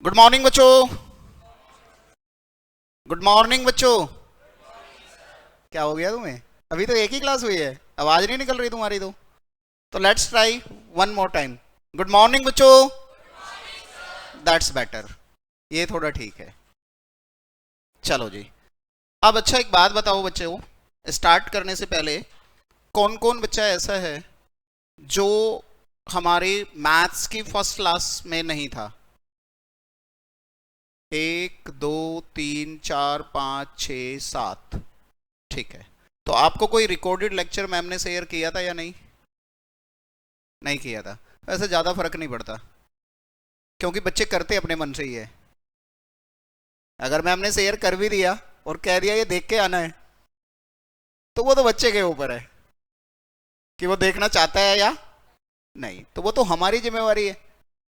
Good morning बच्चों। Good morning बच्चों। क्या हो गया तुम्हें? अभी तो एक ही क्लास हुई है, आवाज नहीं निकल रही तुम्हारी तो let's try one more time. Good morning बच्चों। दैट्स बेटर, ये थोड़ा ठीक है। चलो जी। अब अच्छा एक बात बताओ बच्चों, स्टार्ट करने से पहले कौन कौन बच्चा ऐसा है जो हमारी मैथ्स की फर्स्ट क्लास में नहीं था? 1 2 3 4 5 6 7। ठीक है, तो आपको कोई रिकॉर्डेड लेक्चर मैम ने शेयर किया था या नहीं? नहीं किया था। वैसे ज़्यादा फर्क नहीं पड़ता, क्योंकि बच्चे करते अपने मन से ही है। अगर मैम ने शेयर कर भी दिया और कह दिया ये देख के आना है, तो वो तो बच्चे के ऊपर है कि वो देखना चाहता है या नहीं। तो वो तो हमारी जिम्मेवारी है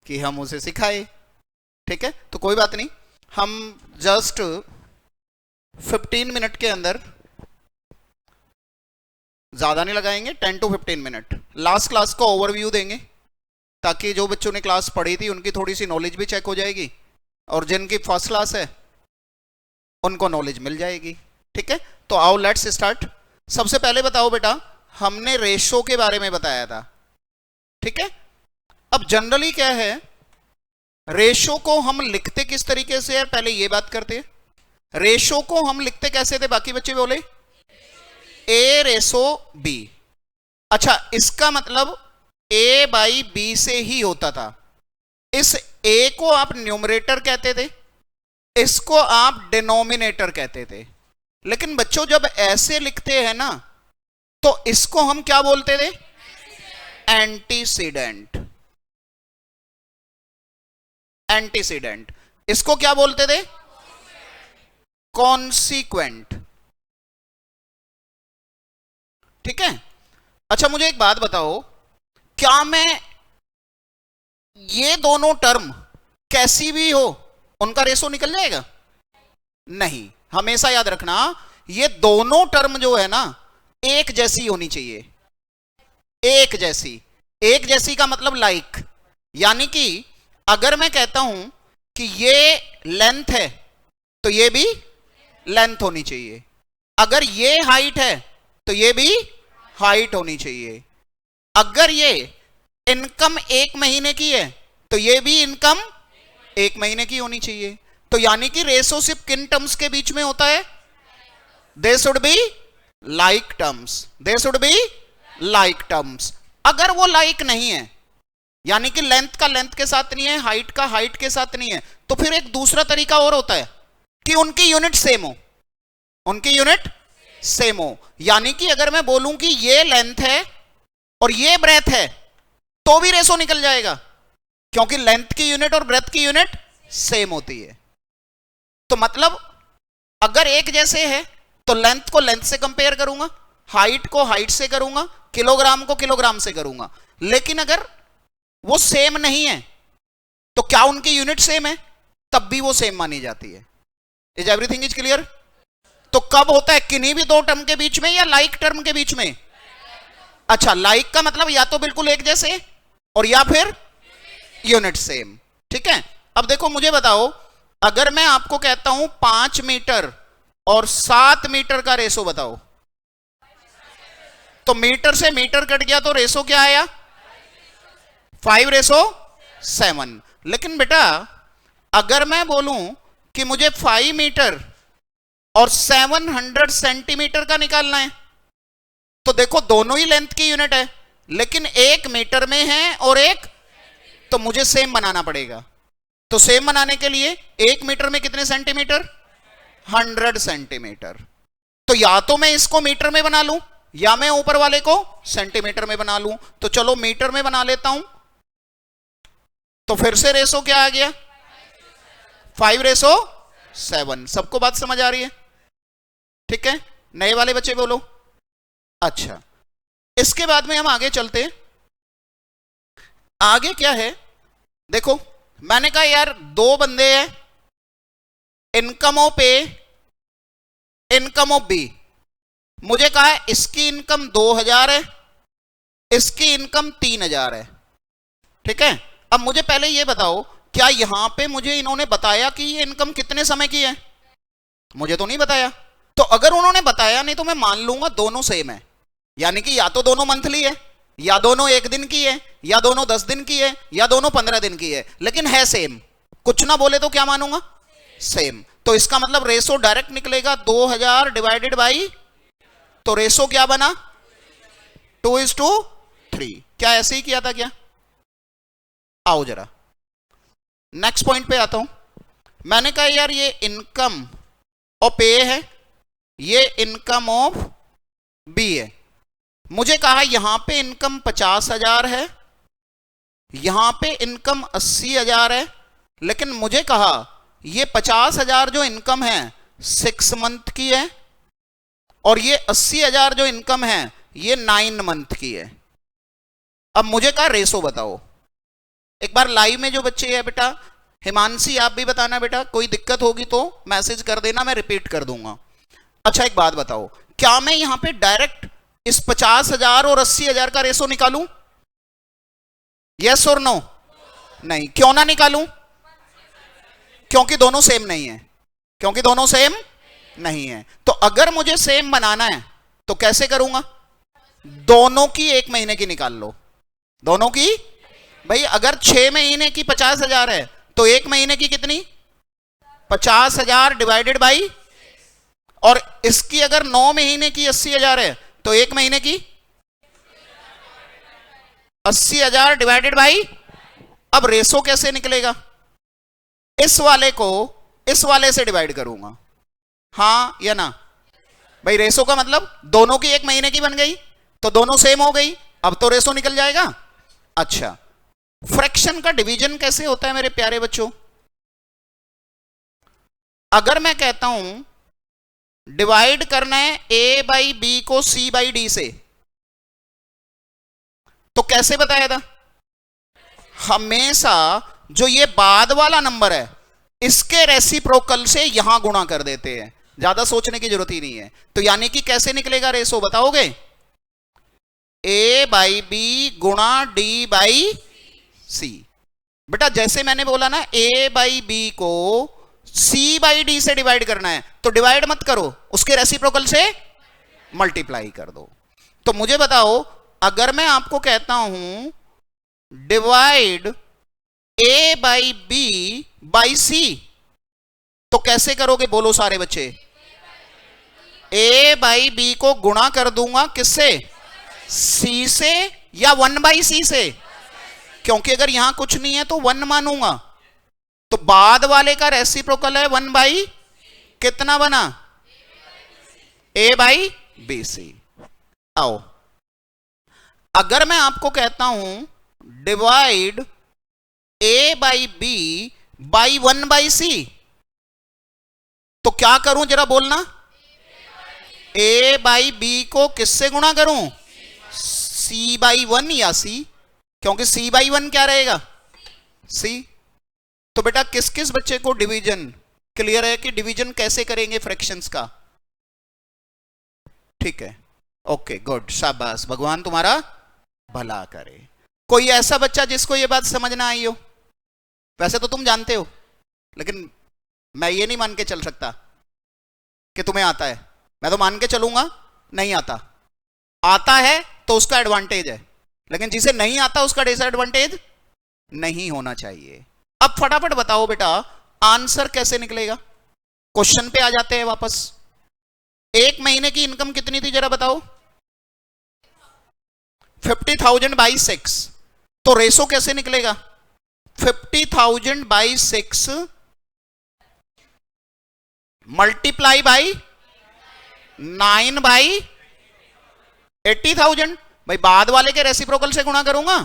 कि हम उसे सिखाए। ठीक है, तो कोई बात नहीं, हम जस्ट 15 मिनट के अंदर, ज़्यादा नहीं लगाएंगे, 10 to 15 मिनट लास्ट क्लास को ओवरव्यू देंगे, ताकि जो बच्चों ने क्लास पढ़ी थी उनकी थोड़ी सी नॉलेज भी चेक हो जाएगी, और जिनकी फर्स्ट क्लास है उनको नॉलेज मिल जाएगी। ठीक है, तो आओ लेट्स स्टार्ट। सबसे पहले बताओ बेटा, हमने रेशो के बारे में बताया था। ठीक है, अब जनरली क्या है, रेशो को हम लिखते किस तरीके से है, पहले ये बात करते हैं। रेशो को हम लिखते कैसे थे? बाकी बच्चे बोले ए रेशो बी। अच्छा, इसका मतलब ए बाई बी से ही होता था। इस ए को आप न्यूमरेटर कहते थे, इसको आप डिनोमिनेटर कहते थे। लेकिन बच्चों जब ऐसे लिखते हैं ना, तो इसको हम क्या बोलते थे? एंटीसीडेंट। एंटीसीडेंट। इसको क्या बोलते थे? कॉन्सिक्वेंट। ठीक है। अच्छा, मुझे एक बात बताओ, क्या मैं ये दोनों टर्म कैसी भी हो उनका रेशो निकल जाएगा? नहीं, हमेशा याद रखना, ये दोनों टर्म जो है ना एक जैसी होनी चाहिए। एक जैसी। एक जैसी का मतलब लाइक, यानी कि अगर मैं कहता हूं कि ये लेंथ है तो ये भी लेंथ होनी चाहिए। अगर ये हाइट है तो ये भी हाइट होनी चाहिए। अगर ये इनकम 1 महीने की है तो ये भी इनकम 1 महीने की होनी चाहिए। तो यानी कि रेशो सिर्फ किन टर्म्स के बीच में होता है? They should be like terms. They should be like terms. अगर वो लाइक नहीं है, यानी कि लेंथ का लेंथ के साथ नहीं है, हाइट का हाइट के साथ नहीं है, तो फिर एक दूसरा तरीका और होता है कि उनकी यूनिट सेम हो। उनकी यूनिट सेम हो, यानी कि अगर मैं बोलूं कि ये लेंथ है और ये ब्रेथ है, तो भी रेशो निकल जाएगा, क्योंकि लेंथ की यूनिट और ब्रेथ की यूनिट सेम होती है। तो मतलब अगर एक जैसे है तो लेंथ को लेंथ से कंपेयर करूंगा, हाइट को हाइट से करूंगा, किलोग्राम को किलोग्राम से करूंगा। लेकिन अगर वो सेम नहीं है तो क्या उनकी यूनिट सेम है? तब भी वो सेम मानी जाती है। Is everything is clear? तो कब होता है? किन्हीं भी दो टर्म के बीच में या लाइक टर्म के बीच में? अच्छा, लाइक का मतलब या तो बिल्कुल एक जैसे और या फिर यूनिट सेम। ठीक है, अब देखो मुझे बताओ, अगर मैं आपको कहता हूं 5 मीटर और 7 मीटर का रेशो बताओ, तो मीटर से मीटर कट गया तो रेशो क्या आया? 5:7। लेकिन बेटा अगर मैं बोलूं कि मुझे 5 मीटर और 700 सेंटीमीटर का निकालना है, तो देखो दोनों ही लेंथ की यूनिट है, लेकिन एक मीटर में है और एक, तो मुझे सेम बनाना पड़ेगा। तो सेम बनाने के लिए 1 मीटर में कितने सेंटीमीटर? 100 सेंटीमीटर। तो या तो मैं इसको मीटर में बना लूं या मैं ऊपर वाले को सेंटीमीटर में बना लूं। तो चलो मीटर में बना लेता हूं। तो फिर से रेशो क्या आ गया? 5:7। सबको बात समझ आ रही है? ठीक है, नए वाले बच्चे बोलो। अच्छा, इसके बाद में हम आगे चलते हैं। आगे क्या है देखो, मैंने कहा यार दो बंदे हैं, income of A, income of B. मुझे कहा है इसकी इनकम 2000 है, इसकी इनकम 3000 है। ठीक है, अब मुझे पहले ये बताओ क्या यहां पे मुझे इन्होंने बताया कि ये इनकम कितने समय की है? मुझे तो नहीं बताया। तो अगर उन्होंने बताया नहीं तो मैं मान लूंगा दोनों सेम है, यानी कि या तो दोनों मंथली है, या दोनों 1 दिन की है, या दोनों 10 दिन की है, या दोनों 15 दिन की है, लेकिन है सेम। कुछ ना बोले तो क्या मानूंगा? सेम। तो इसका मतलब रेशो डायरेक्ट निकलेगा 2000 डिवाइडेड बाई, तो रेशो क्या बना? 2:3। क्या ऐसे ही किया था क्या? आओ जरा नेक्स्ट पॉइंट पे आता हूं। मैंने कहा यार ये इनकम ऑफ ए है, ये इनकम ऑफ बी है। मुझे कहा यहां पे इनकम 50,000 है, यहां पे इनकम 80,000 है, लेकिन मुझे कहा ये 50,000 जो इनकम है 6 मंथ की है, और ये 80,000 जो इनकम है ये 9 मंथ की है। अब मुझे कहा रेशो बताओ। एक बार लाइव में जो बच्चे हैं बेटा, हिमांशी आप भी बताना बेटा, कोई दिक्कत होगी तो मैसेज कर देना, मैं रिपीट कर दूंगा। अच्छा एक बात बताओ, क्या मैं यहां पे डायरेक्ट इस 50,000 और 80,000 का रेशो निकालूं? यस और नो? नहीं। क्यों ना निकालूं? क्योंकि दोनों सेम नहीं है। क्योंकि दोनों सेम नहीं है। तो अगर मुझे सेम बनाना है तो कैसे करूंगा? दोनों की 1 महीने की निकाल लो। दोनों की, भाई अगर 6 महीने की 50,000 है तो 1 महीने की कितनी? 50,000 डिवाइडेड बाई, और इसकी अगर 9 महीने की 80,000 है तो 1 महीने की 80,000 डिवाइडेड बाई। अब रेशो कैसे निकलेगा? इस वाले को इस वाले से डिवाइड करूंगा, हाँ या ना? भाई रेशो का मतलब दोनों की 1 महीने की बन गई, तो दोनों सेम हो गई, अब तो रेशो निकल जाएगा। अच्छा, फ्रैक्शन का डिवीजन कैसे होता है मेरे प्यारे बच्चों? अगर मैं कहता हूं डिवाइड करना है ए बाई बी को सी बाई डी से, तो कैसे बताया था? हमेशा जो ये बाद वाला नंबर है इसके रेसिप्रोकल से यहां गुणा कर देते हैं, ज्यादा सोचने की जरूरत ही नहीं है। तो यानी कि कैसे निकलेगा रेशो बताओगे? ए बाई बी गुणा डी बाई सी। बेटा जैसे मैंने बोला ना, ए बाई बी को सी बाई डी से डिवाइड करना है, तो डिवाइड मत करो, उसके रेसिप्रोकल से मल्टीप्लाई कर दो। तो मुझे बताओ, अगर मैं आपको कहता हूं divide A by B by C, तो कैसे करोगे बोलो सारे बच्चे? ए बाई बी को गुणा कर दूंगा किससे? सी से, या 1/c से? क्योंकि अगर यहां कुछ नहीं है तो 1 मानूंगा, तो बाद वाले का रेसिप्रोकल है 1/, कितना बना? A by B C. आओ, अगर मैं आपको कहता हूं divide A by B by 1/c, तो क्या करूं जरा बोलना? ए बाई बी को किससे गुणा करूं? सी बाई 1 या सी? क्योंकि सी बाई 1 क्या रहेगा? सी। तो बेटा किस किस बच्चे को डिवीजन क्लियर है कि डिवीजन कैसे करेंगे फ्रैक्शंस का? ठीक है, ओके गुड, शाबाश, भगवान तुम्हारा भला करे। कोई ऐसा बच्चा जिसको यह बात समझ ना आई हो? वैसे तो तुम जानते हो, लेकिन मैं ये नहीं मान के चल सकता कि तुम्हें आता है। मैं तो मान के चलूंगा नहीं आता। आता है तो उसका एडवांटेज है, लेकिन जिसे नहीं आता उसका डिसएडवांटेज नहीं होना चाहिए। अब फटाफट बताओ बेटा, आंसर कैसे निकलेगा? क्वेश्चन पे आ जाते हैं वापस। 1 महीने की इनकम कितनी थी जरा बताओ? 50,000 बाई 6। तो रेशो कैसे निकलेगा? 50,000 बाई 6 मल्टीप्लाई बाई 9 बाई 80,000। भाई बाद वाले के रेसिप्रोकल से गुणा करूंगा,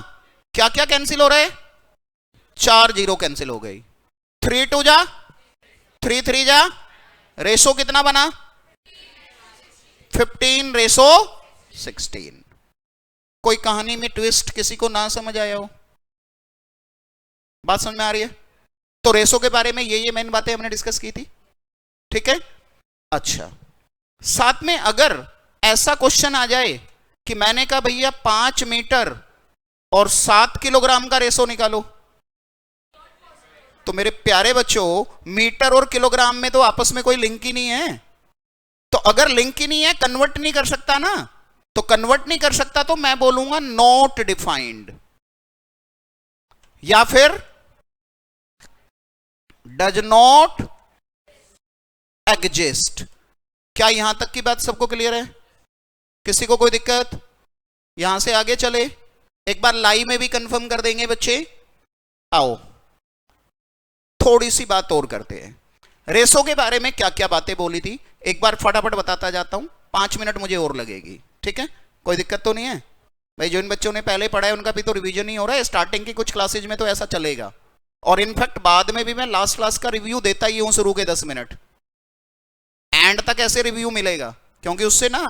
क्या क्या कैंसिल हो रहा है? 4 जीरो कैंसिल हो गई। 3 2 जा, 3 3 जा, रेशो कितना बना? 15 रेशो 16। कोई कहानी में ट्विस्ट किसी को ना समझ आया हो? बात समझ में आ रही है? तो रेशो के बारे में ये मेन बातें हमने डिस्कस की थी, ठीक है। अच्छा, साथ में अगर ऐसा क्वेश्चन आ जाए कि मैंने कहा भैया 5 मीटर और 7 किलोग्राम का रेशो निकालो, तो मेरे प्यारे बच्चों मीटर और किलोग्राम में तो आपस में कोई लिंक ही नहीं है। तो अगर लिंक ही नहीं है, कन्वर्ट नहीं कर सकता ना, तो कन्वर्ट नहीं कर सकता तो मैं बोलूंगा नॉट डिफाइंड, या फिर डज नॉट एग्जिस्ट। क्या यहां तक की बात सबको क्लियर है? किसी को कोई दिक्कत? यहां से आगे चले, एक बार लाइव में भी कंफर्म कर देंगे बच्चे। आओ थोड़ी सी बात और करते हैं। रेसो के बारे में क्या क्या बातें बोली थी एक बार फटाफट बताता जाता हूं, 5 मिनट मुझे और लगेगी, ठीक है? कोई दिक्कत तो नहीं है भाई? जो इन बच्चों ने पहले पढ़ा है उनका भी तो रिवीजन नहीं हो रहा है। स्टार्टिंग की कुछ क्लासेज में तो ऐसा चलेगा, और इनफैक्ट बाद में भी मैं लास्ट क्लास का रिव्यू देता ही हूं, शुरू के 10 मिनट एंड तक ऐसे रिव्यू मिलेगा, क्योंकि उससे ना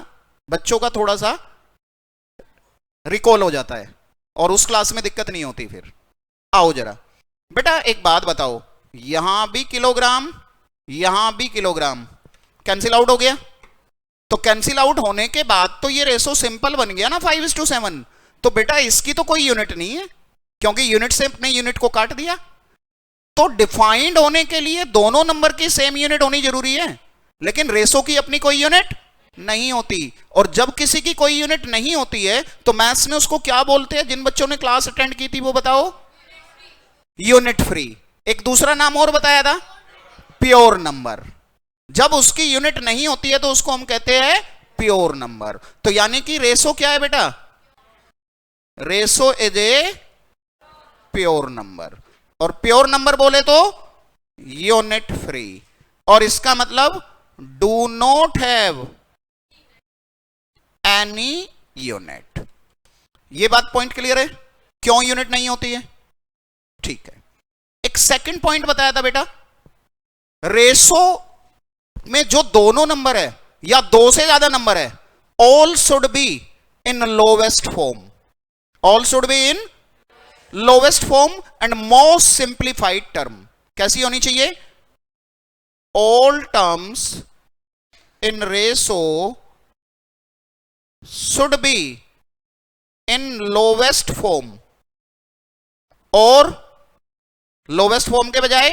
बच्चों का थोड़ा सा रिकॉल हो जाता है और उस क्लास में दिक्कत नहीं होती फिर। आओ जरा बेटा एक बात बताओ, यहां भी किलोग्राम, यहां भी किलोग्राम, कैंसिल आउट हो गया। तो कैंसिल आउट होने के बाद तो ये रेशो सिंपल बन गया ना 5:7। तो बेटा इसकी तो कोई यूनिट नहीं है, क्योंकि यूनिट से अपने यूनिट को काट दिया। तो डिफाइंड होने के लिए दोनों नंबर की सेम यूनिट होनी जरूरी है, लेकिन रेशो की अपनी कोई यूनिट नहीं होती। और जब किसी की कोई यूनिट नहीं होती है तो मैथ्स में उसको क्या बोलते हैं? जिन बच्चों ने क्लास अटेंड की थी वो बताओ। Unit free. एक दूसरा नाम और बताया था, प्योर नंबर। जब उसकी यूनिट नहीं होती है तो उसको हम कहते हैं प्योर नंबर। तो यानी कि रेशो क्या है बेटा? Ratio is a pure number. और प्योर नंबर बोले तो यूनिट फ्री। और इसका मतलब do not have any unit. ये बात पॉइंट क्लियर है? क्यों यूनिट नहीं होती है? ठीक है। एक सेकंड पॉइंट बताया था बेटा, रेशो में जो दोनों नंबर है या दो से ज्यादा नंबर है, all should be in lowest form. All should be in lowest form and most simplified term. कैसी होनी चाहिए? All terms in ratio should be in lowest form, और लोवेस्ट फॉर्म के बजाय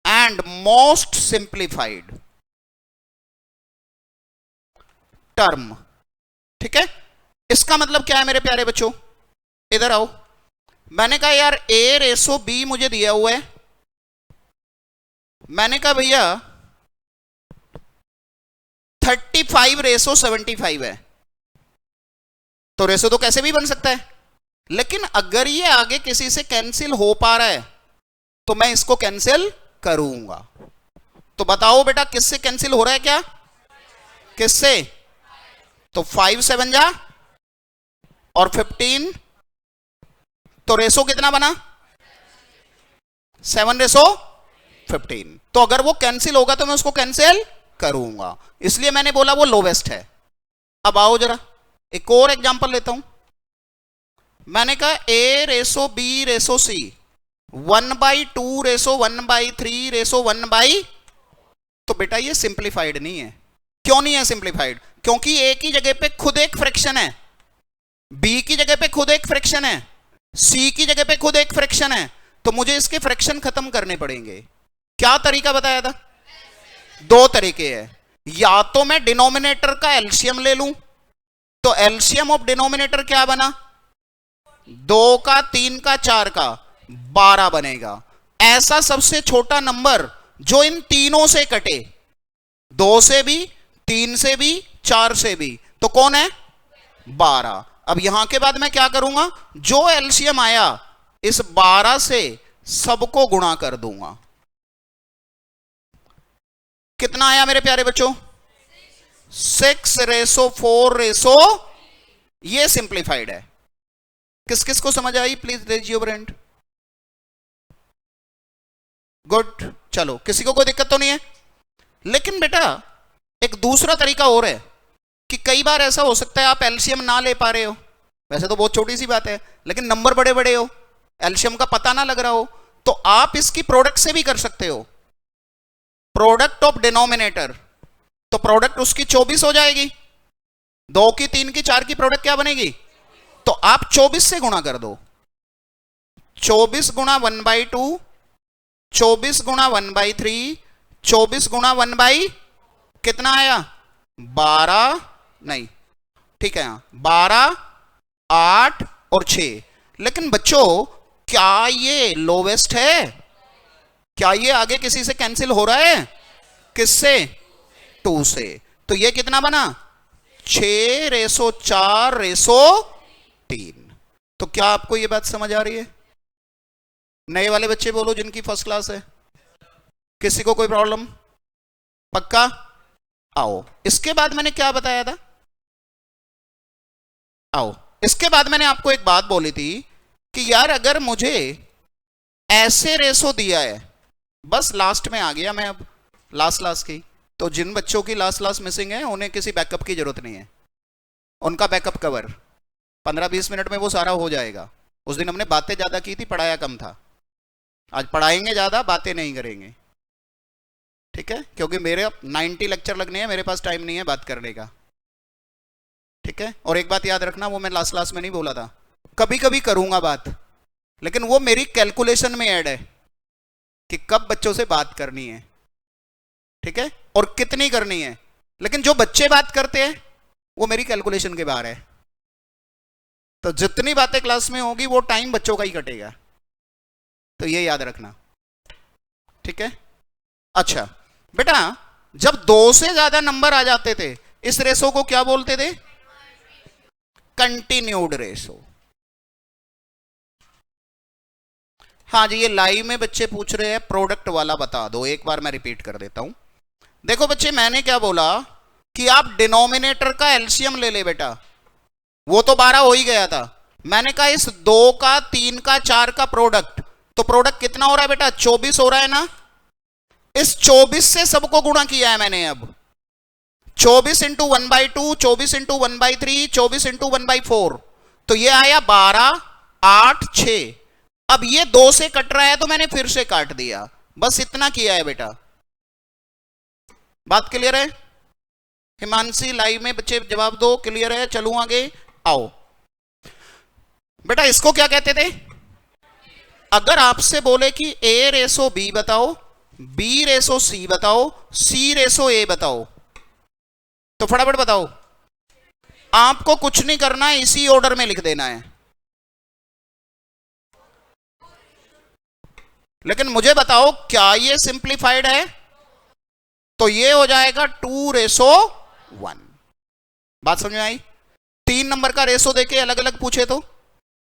एंड मोस्ट सिंप्लीफाइड टर्म। ठीक है? इसका मतलब क्या है मेरे प्यारे बच्चों? इधर आओ। मैंने कहा यार ए रेशो बी मुझे दिया हुआ है, मैंने कहा भैया 35:75 है, तो रेशो तो कैसे भी बन सकता है। लेकिन अगर ये आगे किसी से कैंसिल हो पा रहा है तो मैं इसको कैंसिल करूंगा। तो बताओ बेटा किससे कैंसिल हो रहा है? क्या किससे? तो 5 7 जा और 15, तो रेशो कितना बना? 7:15। तो अगर वो कैंसिल होगा तो मैं उसको कैंसिल करूंगा, इसलिए मैंने बोला वो लोवेस्ट है। अब आओ जरा एक और एग्जांपल लेता हूं। मैंने कहा ए रेशो बी रेशो सी 1/2 रेशो 1/3 रेशो 1/। तो बेटा ये सिंप्लीफाइड नहीं है। क्यों नहीं है सिंप्लीफाइड? क्योंकि ए की जगह पे खुद एक फ्रैक्शन है, बी की जगह पे खुद एक फ्रैक्शन है, सी की जगह पे खुद एक फ्रैक्शन है। तो मुझे इसके फ्रैक्शन खत्म करने पड़ेंगे। क्या तरीका बताया था? 2 तरीके हैं। या तो मैं डिनोमिनेटर का एलसीएम ले लूं, तो एलसीएम ऑफ डिनोमिनेटर क्या बना? 2 का 3 का 4 का 12 बनेगा। ऐसा सबसे छोटा नंबर जो इन तीनों से कटे, 2 से भी, 3 से भी, 4 से भी, तो कौन है? 12। अब यहां के बाद मैं क्या करूंगा? जो एलसीएम आया इस 12 से सबको गुणा कर दूंगा। कितना आया मेरे प्यारे बच्चों? 6:4। ये सिंप्लीफाइड है। किस किस को समझ आई? Please raise your hand. Good. चलो किसी को कोई दिक्कत तो नहीं है। लेकिन बेटा एक दूसरा तरीका और है कि कई बार ऐसा हो सकता है आप एलसीएम ना ले पा रहे हो, वैसे तो बहुत छोटी सी बात है, लेकिन नंबर बड़े बड़े हो, एलसीएम का पता ना लग रहा हो, तो आप इसकी प्रोडक्ट से भी कर सकते हो। प्रोडक्ट ऑफ डिनोमिनेटर, तो प्रोडक्ट उसकी 24 हो जाएगी। 2 की 3 की 4 की प्रोडक्ट क्या बनेगी? तो आप 24 से गुणा कर दो। 24 गुणा 1/2 24 गुणा 1/3, 24 गुणा 1 कितना आया 12, नहीं ठीक है, 12, 8 और 6। लेकिन बच्चों क्या ये लोवेस्ट है? क्या ये आगे किसी से कैंसिल हो रहा है? किससे? 2 से। तो ये कितना बना 6:4:3। तो क्या आपको ये बात समझ आ रही है? नए वाले बच्चे बोलो जिनकी फर्स्ट क्लास है, किसी को कोई प्रॉब्लम? पक्का? आओ, इसके बाद मैंने क्या बताया था? आओ, इसके बाद मैंने आपको एक बात बोली थी कि यार अगर मुझे ऐसे रेशो दिया है, बस लास्ट में आ गया मैं अब, लास्ट की, तो जिन बच्चों की लास्ट मिसिंग है उन्हें किसी बैकअप की जरूरत नहीं है। उनका बैकअप कवर 15-20 मिनट में वो सारा हो जाएगा। उस दिन हमने बातें ज्यादा की थी, पढ़ाया कम था। आज पढ़ाएंगे ज्यादा, बातें नहीं करेंगे, ठीक है? क्योंकि मेरे 90 लेक्चर लगने हैं, मेरे पास टाइम नहीं है बात करने का, ठीक है? और एक बात याद रखना, वो मैं लास्ट में नहीं बोला था, कभी कभी करूंगा बात, लेकिन वो मेरी कैलकुलेशन में ऐड है कि कब बच्चों से बात करनी है, ठीक है, और कितनी करनी है। लेकिन जो बच्चे बात करते हैं वो मेरी कैलकुलेशन के बाहर है। तो जितनी बातें क्लास में होगी वो टाइम बच्चों का ही कटेगा, तो ये याद रखना, ठीक है? अच्छा बेटा, जब 2 से ज्यादा नंबर आ जाते थे इस रेशो को क्या बोलते थे? Continued ratio. हाँ जी, ये लाइव में बच्चे पूछ रहे हैं प्रोडक्ट वाला बता दो, एक बार मैं रिपीट कर देता हूं। देखो बच्चे, मैंने क्या बोला कि आप डिनोमिनेटर का एलसीएम ले ले बेटा, वो तो 12 हो ही गया था। मैंने कहा इस 2 का, 3 का, 4 का प्रोडक्ट, तो प्रोडक्ट कितना हो रहा है बेटा? 24 हो रहा है ना? इस 24 से सबको गुणा किया है मैंने। अब 24 इंटू 1/2, 24 इंटू 1/3, 24 इंटू 1/4, तो ये आया 12, 8, 6। अब ये 2 से कट रहा है तो मैंने फिर से काट दिया, बस इतना किया है बेटा। बात क्लियर है? हिमांशी लाइव में बच्चे जवाब दो, क्लियर है? चलूं आगे, आओ बेटा। इसको क्या कहते थे? अगर आपसे बोले कि A रेशो B बताओ, B रेशो C बताओ, C रेशो A बताओ, तो फटाफट बताओ। आपको कुछ नहीं करना है, इसी ऑर्डर में लिख देना है। लेकिन मुझे बताओ क्या ये सिंप्लीफाइड है? तो ये हो जाएगा 2:1। बात समझ में आई? 3 नंबर का रेशो देके अलग अलग पूछे तो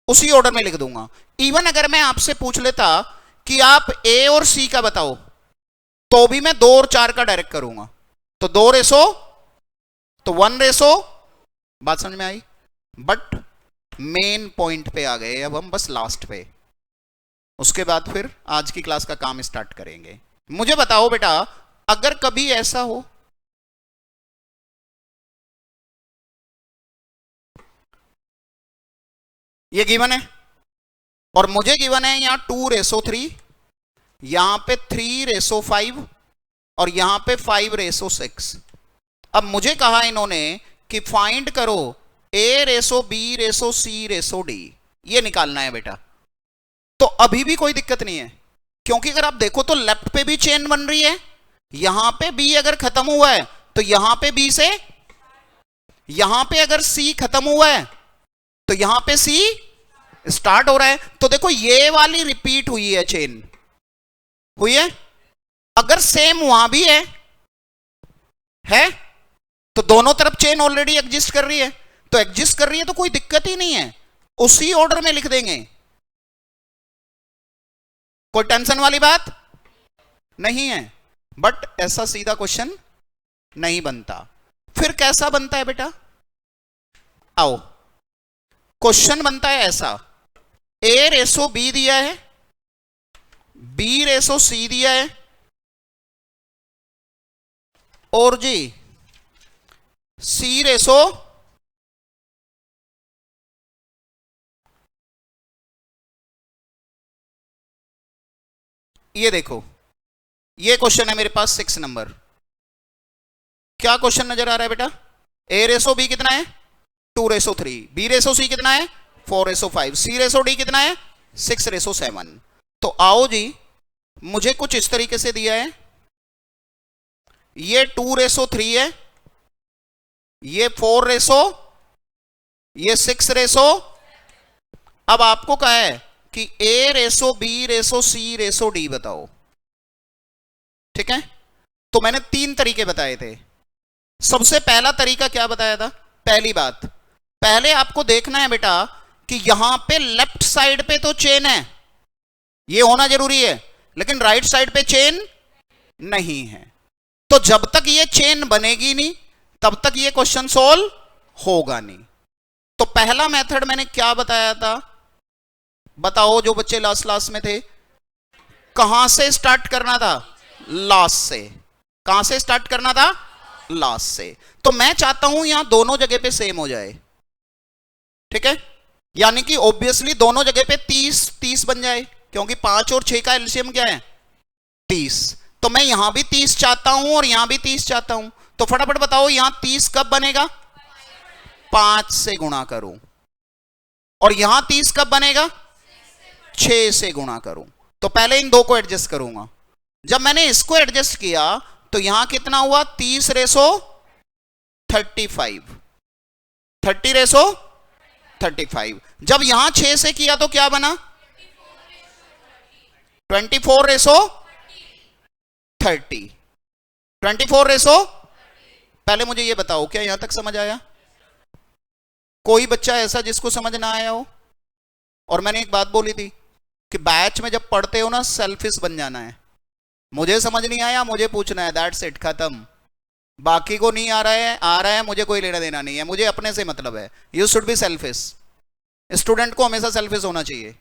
उसी ऑर्डर में लिख दूंगा। इवन अगर मैं आपसे पूछ लेता कि आप A और C का बताओ, तो भी मैं 2 और 4 का डायरेक्ट करूंगा, तो 2 रेशो, तो 1 रेशो। बात समझ में आई? बट मेन पॉइंट पे आ गए अब हम, बस लास्ट पे, उसके बाद फिर आज की क्लास का काम स्टार्ट करेंगे। मुझे बताओ बेटा, अगर कभी ऐसा हो, ये गिवन है और मुझे गिवन है यहां 2:3, यहां पे 3:5 और यहां पे 5:6। अब मुझे कहा इन्होंने कि फाइंड करो A ratio B ratio C ratio D, ये निकालना है बेटा। तो अभी भी कोई दिक्कत नहीं है, क्योंकि अगर आप देखो तो लेफ्ट पे भी चेन बन रही है। यहां पे B अगर खत्म हुआ है तो यहां पे B से, यहां पे अगर C खत्म हुआ है तो यहां पे C स्टार्ट हो रहा है। तो देखो ये वाली रिपीट हुई है, चेन हुई है। अगर सेम वहां भी है तो दोनों तरफ चेन ऑलरेडी एग्जिस्ट कर रही है, तो एग्जिस्ट कर रही है तो कोई दिक्कत ही नहीं है, उसी ऑर्डर में लिख देंगे। कोई टेंशन वाली बात नहीं है। बट ऐसा सीधा क्वेश्चन नहीं बनता। फिर कैसा बनता है बेटा? आओ, क्वेश्चन बनता है ऐसा, A रेशो B दिया है, B रेशो C दिया है, और जी C रेशो ये देखो, ये क्वेश्चन है मेरे पास 6 नंबर। क्या क्वेश्चन नजर आ रहा है बेटा? A रेशो B कितना है? 2:3, B रेशो C कितना है? 4:5, C रेशो D कितना है? 6:7। तो आओ जी, मुझे कुछ इस तरीके से दिया है, ये 2:3 है, ये 4, ये 6। अब आपको कहा है कि A:B:C:D बताओ। ठीक है, तो मैंने 3 तरीके बताए थे। सबसे पहला तरीका क्या बताया था? पहली बात, पहले आपको देखना है बेटा कि यहां पे लेफ्ट साइड पे तो चेन है, ये होना जरूरी है, लेकिन राइट साइड पे चेन नहीं है। तो जब तक ये चेन बनेगी नहीं तब तक ये क्वेश्चन सॉल्व होगा नहीं। तो पहला मेथड मैंने क्या बताया था, बताओ जो बच्चे लास्ट में थे, कहां से स्टार्ट करना था? लास्ट से। कहां से स्टार्ट करना था? लास्ट से। तो मैं चाहता हूं यहां दोनों जगह पे सेम हो जाए। ठीक है, यानी कि ऑब्वियसली दोनों जगह पे 30 बन जाए, क्योंकि 5 और 6 का एलसीएम क्या है? 30। तो मैं यहां भी 30 चाहता हूं और यहां भी 30 चाहता हूं। तो फटाफट बताओ यहां 30 कब बनेगा? 5 से गुणा करूं। और यहां 30 कब बनेगा? 6 से गुणा करूं। तो पहले इन दो को एडजस्ट करूंगा। जब मैंने इसको एडजस्ट किया तो यहां कितना हुआ? 30:35। 30:35। जब यहां 6 से किया तो क्या बना? 24:30। 24:30। पहले मुझे यह बताओ, क्या यहां तक समझ आया? कोई बच्चा ऐसा जिसको समझ ना आया हो? और मैंने एक बात बोली थी कि बैच में जब पढ़ते हो ना, सेल्फिश बन जाना है। मुझे समझ नहीं आया, मुझे पूछना है, दैट्स इट, खत्म। बाकी को नहीं आ रहा है, मुझे कोई लेना देना नहीं है, मुझे अपने से मतलब है। You should be selfish. Student को हमेशा सेल्फिश होना चाहिए।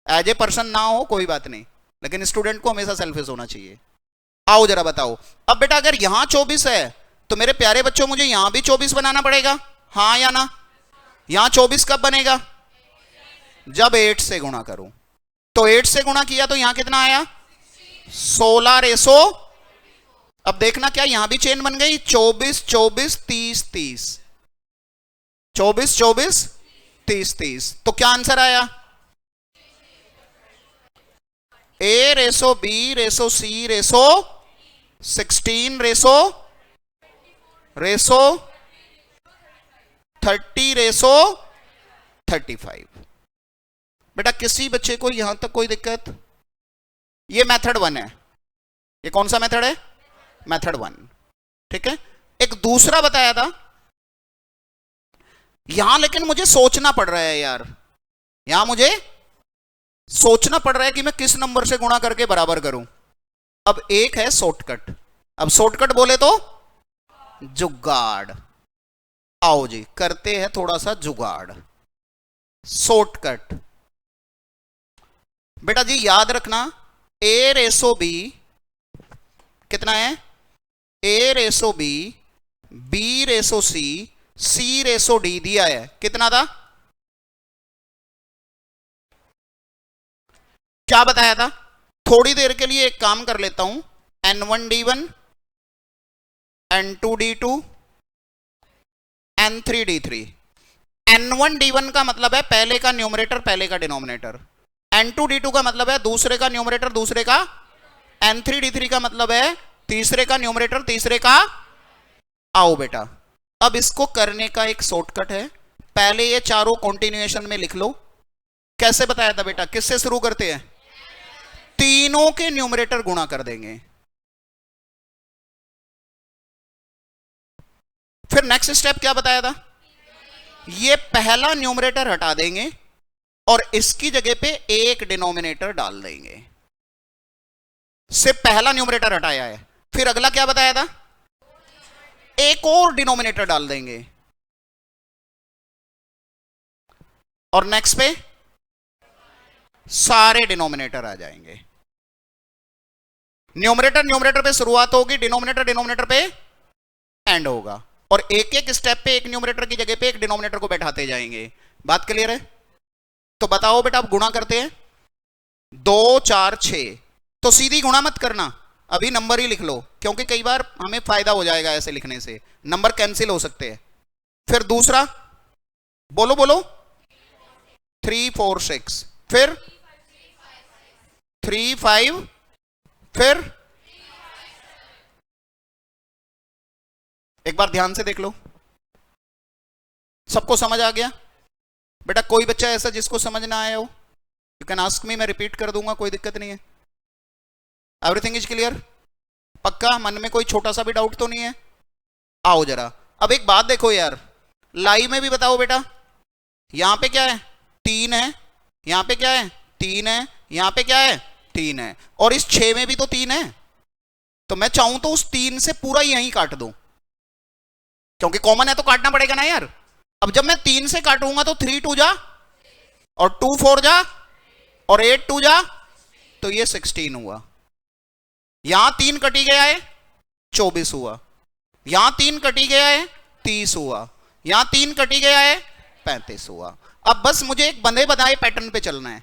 एज ए पर्सन ना हो कोई बात नहीं, लेकिन स्टूडेंट को हमेशा सेल्फिश होना चाहिए। आओ जरा बताओ, अब बेटा अगर यहां 24 है तो मेरे प्यारे बच्चों मुझे यहां भी 24 बनाना पड़ेगा, हाँ या ना? यहां 24 कब बनेगा? जब 8 से गुणा करूं। तो 8 से गुणा किया तो यहां कितना आया? 16:। अब देखना क्या यहां भी चेन बन गई? 24, 24, 30, 30। 24, 24, 30, 30। तो क्या आंसर आया? A:B:C:16:30:35। बेटा किसी बच्चे को यहां तक कोई दिक्कत? ये मेथड 1 है। ये कौन सा मेथड है? मेथड 1। ठीक है, एक दूसरा बताया था यहां, लेकिन मुझे सोचना पड़ रहा है यार। यहां मुझे सोचना पड़ रहा है कि मैं किस नंबर से गुणा करके बराबर करूं। अब एक है शॉर्टकट। अब शॉर्टकट बोले तो जुगाड़। आओ जी करते हैं थोड़ा सा जुगाड़। शॉर्टकट बेटा जी याद रखना, A:B कितना है? A:B, B:C, C:D दिया है। कितना था? क्या बताया था? थोड़ी देर के लिए एक काम कर लेता हूं, N1D1, N2D2, N3D3। N1D1 का मतलब है पहले का न्यूमरेटर पहले का डिनोमिनेटर। N2D2 का मतलब है दूसरे का न्यूमरेटर दूसरे का। N3D3 का मतलब है तीसरे का न्यूमरेटर तीसरे का। आओ बेटा, अब इसको करने का एक शॉर्टकट है। पहले ये चारों कॉन्टिन्यूएशन में लिख लो। कैसे बताया था बेटा? किससे शुरू करते हैं? तीनों के न्यूमरेटर गुणा कर देंगे। फिर नेक्स्ट स्टेप क्या बताया था? ये पहला न्यूमरेटर हटा देंगे और इसकी जगह पे एक डिनोमिनेटर डाल देंगे। सिर्फ पहला न्यूमरेटर हटाया है। फिर अगला क्या बताया था? एक और डिनोमिनेटर डाल देंगे और नेक्स्ट पे सारे डिनोमिनेटर आ जाएंगे। न्यूमरेटर न्यूमरेटर पे शुरुआत होगी, डिनोमिनेटर डिनोमिनेटर पे एंड होगा, और एक एक स्टेप पे एक न्यूमरेटर की जगह पे एक डिनोमिनेटर को बैठाते जाएंगे। बात क्लियर है? तो बताओ बेटा, आप गुणा करते हैं 2, 4, 6। तो सीधी गुणा मत करना, अभी नंबर ही लिख लो, क्योंकि कई बार हमें फायदा हो जाएगा ऐसे लिखने से, नंबर कैंसिल हो सकते हैं। फिर दूसरा बोलो बोलो, 3, 4, 6। फिर 3, 5, फिर एक बार ध्यान से देख लो, सबको समझ आ गया? बेटा कोई बच्चा ऐसा जिसको समझ ना आया हो, यू कैन आस्क मी, मैं रिपीट कर दूंगा, कोई दिक्कत नहीं है। Everything is clear? पक्का? मन में कोई छोटा सा भी डाउट तो नहीं है? आओ जरा, अब एक बात देखो यार, लाइव में भी बताओ बेटा, यहां पे क्या है? 3 है, यहां पे क्या है? 3 है, यहां पे क्या है? 3 है, और इस 6 में भी तो 3 है। तो मैं चाहूं तो उस 3 से पूरा यहीं काट दूं, क्योंकि कॉमन है तो काटना पड़ेगा ना यार। अब जब मैं 3 से काटूंगा तो 3 2 जा, और 2 4 जा, और 8 2 जा, तो ये 16 हुआ। यहां 3 कटी गया है, 24 हुआ। यहां 3 कटी गया है, 30 हुआ। यहां 3 कटी गया है, 35 हुआ। अब बस मुझे एक बंधे बनाए पैटर्न पे चलना है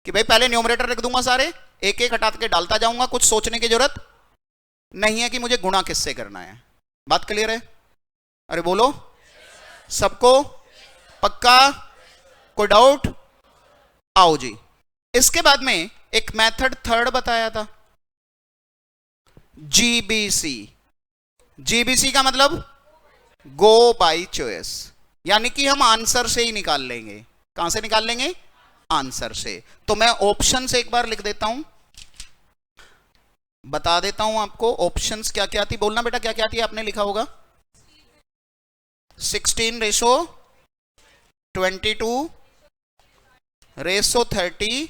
कि भाई पहले न्यूमरेटर लिख दूंगा सारे, एक एक हटा के डालता जाऊंगा, कुछ सोचने की जरूरत नहीं है कि मुझे गुणा किससे करना है। बात क्लियर है? अरे बोलो सबको, पक्का? कोई डाउट? आओ जी, इसके बाद में एक मेथड थर्ड बताया था, जीबीसी। जीबीसी का मतलब गो बाय चॉइस, यानी कि हम आंसर से ही निकाल लेंगे। कहां से निकाल लेंगे? आंसर से। तो मैं ऑप्शन से एक बार लिख देता हूं, बता देता हूं आपको ऑप्शंस क्या क्या थी। बोलना बेटा क्या क्या थी, आपने लिखा होगा। 16:22:30।